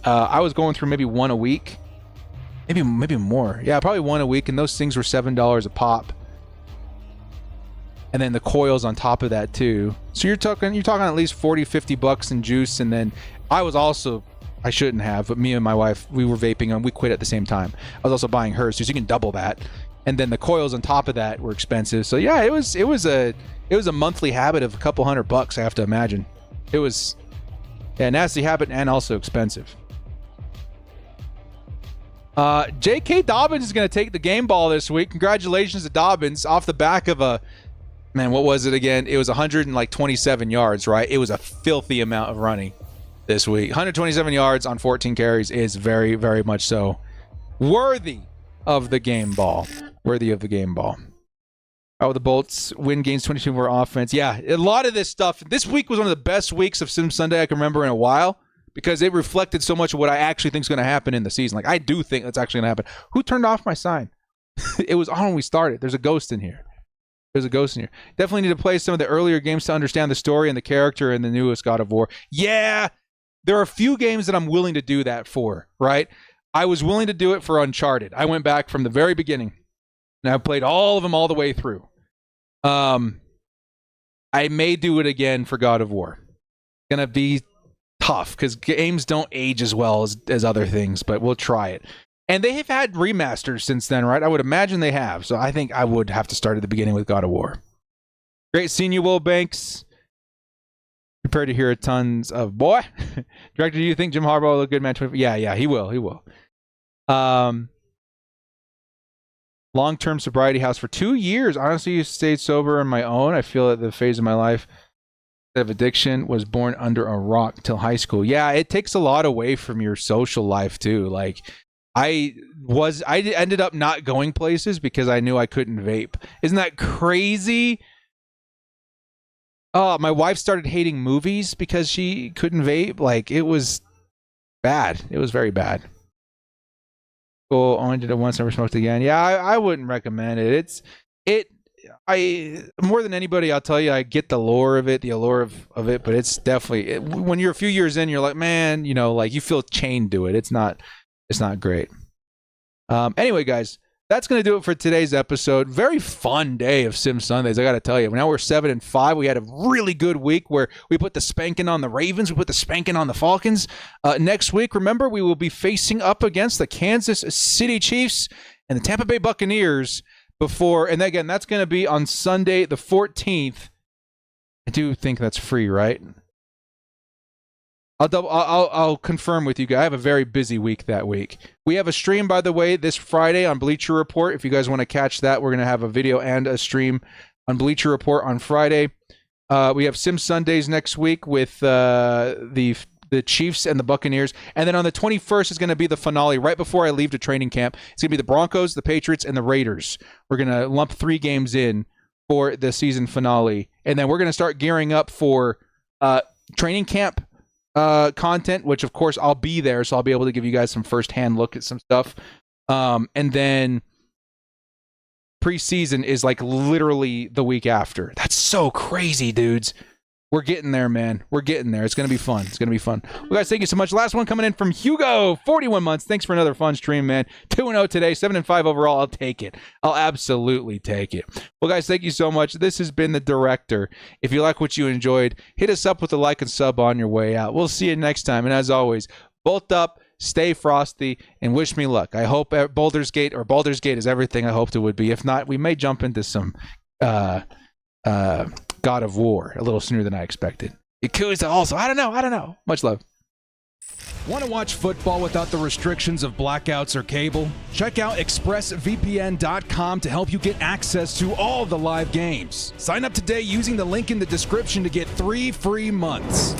S1: I was going through maybe one a week. Maybe more. Yeah, probably one a week, and those things were $7 a pop. And then the coils on top of that too. So you're talking at least 40, 50 bucks in juice. And then I was also, I shouldn't have, but me and my wife, we were vaping and we quit at the same time. I was also buying hers, so you can double that. And then the coils on top of that were expensive. So yeah, it was a monthly habit of a couple $100, I have to imagine. It was a nasty habit and also expensive. J.K. Dobbins is going to take the game ball this week. Congratulations to Dobbins off the back of a, man, what was it again? It was 127 yards, right? It was a filthy amount of running this week. 127 yards on 14 carries is very, very much so worthy of the game ball. Worthy of the game ball. Oh, the Bolts win games 22 more offense. Yeah, a lot of this stuff. This week was one of the best weeks of Sim Sunday I can remember in a while because it reflected so much of what I actually think is going to happen in the season. Like, I do think that's actually going to happen. Who turned off my sign? It was on when we started. There's a ghost in here. There's a ghost in here. Definitely need to play some of the earlier games to understand the story and the character in the newest God of War. Yeah, there are a few games that I'm willing to do that for, right? I was willing to do it for Uncharted. I went back from the very beginning, and I've played all of them all the way through. I may do it again for God of War. It's going to be tough because games don't age as well as other things, but we'll try it. And they have had remasters since then, right? I would imagine they have. So I think I would have to start at the beginning with God of War. Great seeing you, Will Banks. Prepared to hear tons of boy. Director, do you think Jim Harbaugh will look good, man? Yeah, he will. He will. Long-term sobriety house for 2 years. Honestly, stayed sober on my own. I feel that the phase of my life of addiction was born under a rock till high school. Yeah, it takes a lot away from your social life too. Like, I ended up not going places because I knew I couldn't vape. Isn't that crazy? Oh, my wife started hating movies because she couldn't vape. Like, it was bad. It was very bad. Cool. Only did it once, never smoked again. Yeah, I wouldn't recommend it. I more than anybody, I'll tell you, I get the lore of it, the allure of it, but it's definitely, when you're a few years in, you're like, man, you know, like you feel chained to it. It's not great. Anyway, guys, that's going to do it for today's episode. Very fun day of Sim Sundays, I got to tell you. Now we're 7-5. We had a really good week where we put the spanking on the Ravens. We put the spanking on the Falcons. Next week, remember, we will be facing up against the Kansas City Chiefs and the Tampa Bay Buccaneers and again, that's going to be on Sunday the 14th. I do think that's free, right? I'll confirm with you guys. I have a very busy week that week. We have a stream, by the way, this Friday on Bleacher Report. If you guys want to catch that, we're going to have a video and a stream on Bleacher Report on Friday. We have Sim Sundays next week with the Chiefs and the Buccaneers. And then on the 21st is going to be the finale right before I leave to training camp. It's going to be the Broncos, the Patriots, and the Raiders. We're going to lump 3 games in for the season finale. And then we're going to start gearing up for training camp content, which of course I'll be there, so I'll be able to give you guys some firsthand look at some stuff. And then preseason is like literally the week after. That's so crazy, dudes. We're getting there, man. We're getting there. It's going to be fun. It's going to be fun. Well, guys, thank you so much. Last one coming in from Hugo, 41 months. Thanks for another fun stream, man. 2-0 today, 7-5 overall. I'll take it. I'll absolutely take it. Well, guys, thank you so much. This has been The Director. If you like what you enjoyed, hit us up with a like and sub on your way out. We'll see you next time. And as always, bolt up, stay frosty, and wish me luck. I hope Baldur's Gate is everything I hoped it would be. If not, we may jump into some God of War a little sooner than I expected. Yakuza also. I don't know. Much love.
S2: Want to watch football without the restrictions of blackouts or cable? Check out expressvpn.com to help you get access to all the live games. Sign up today using the link in the description to get 3 free months.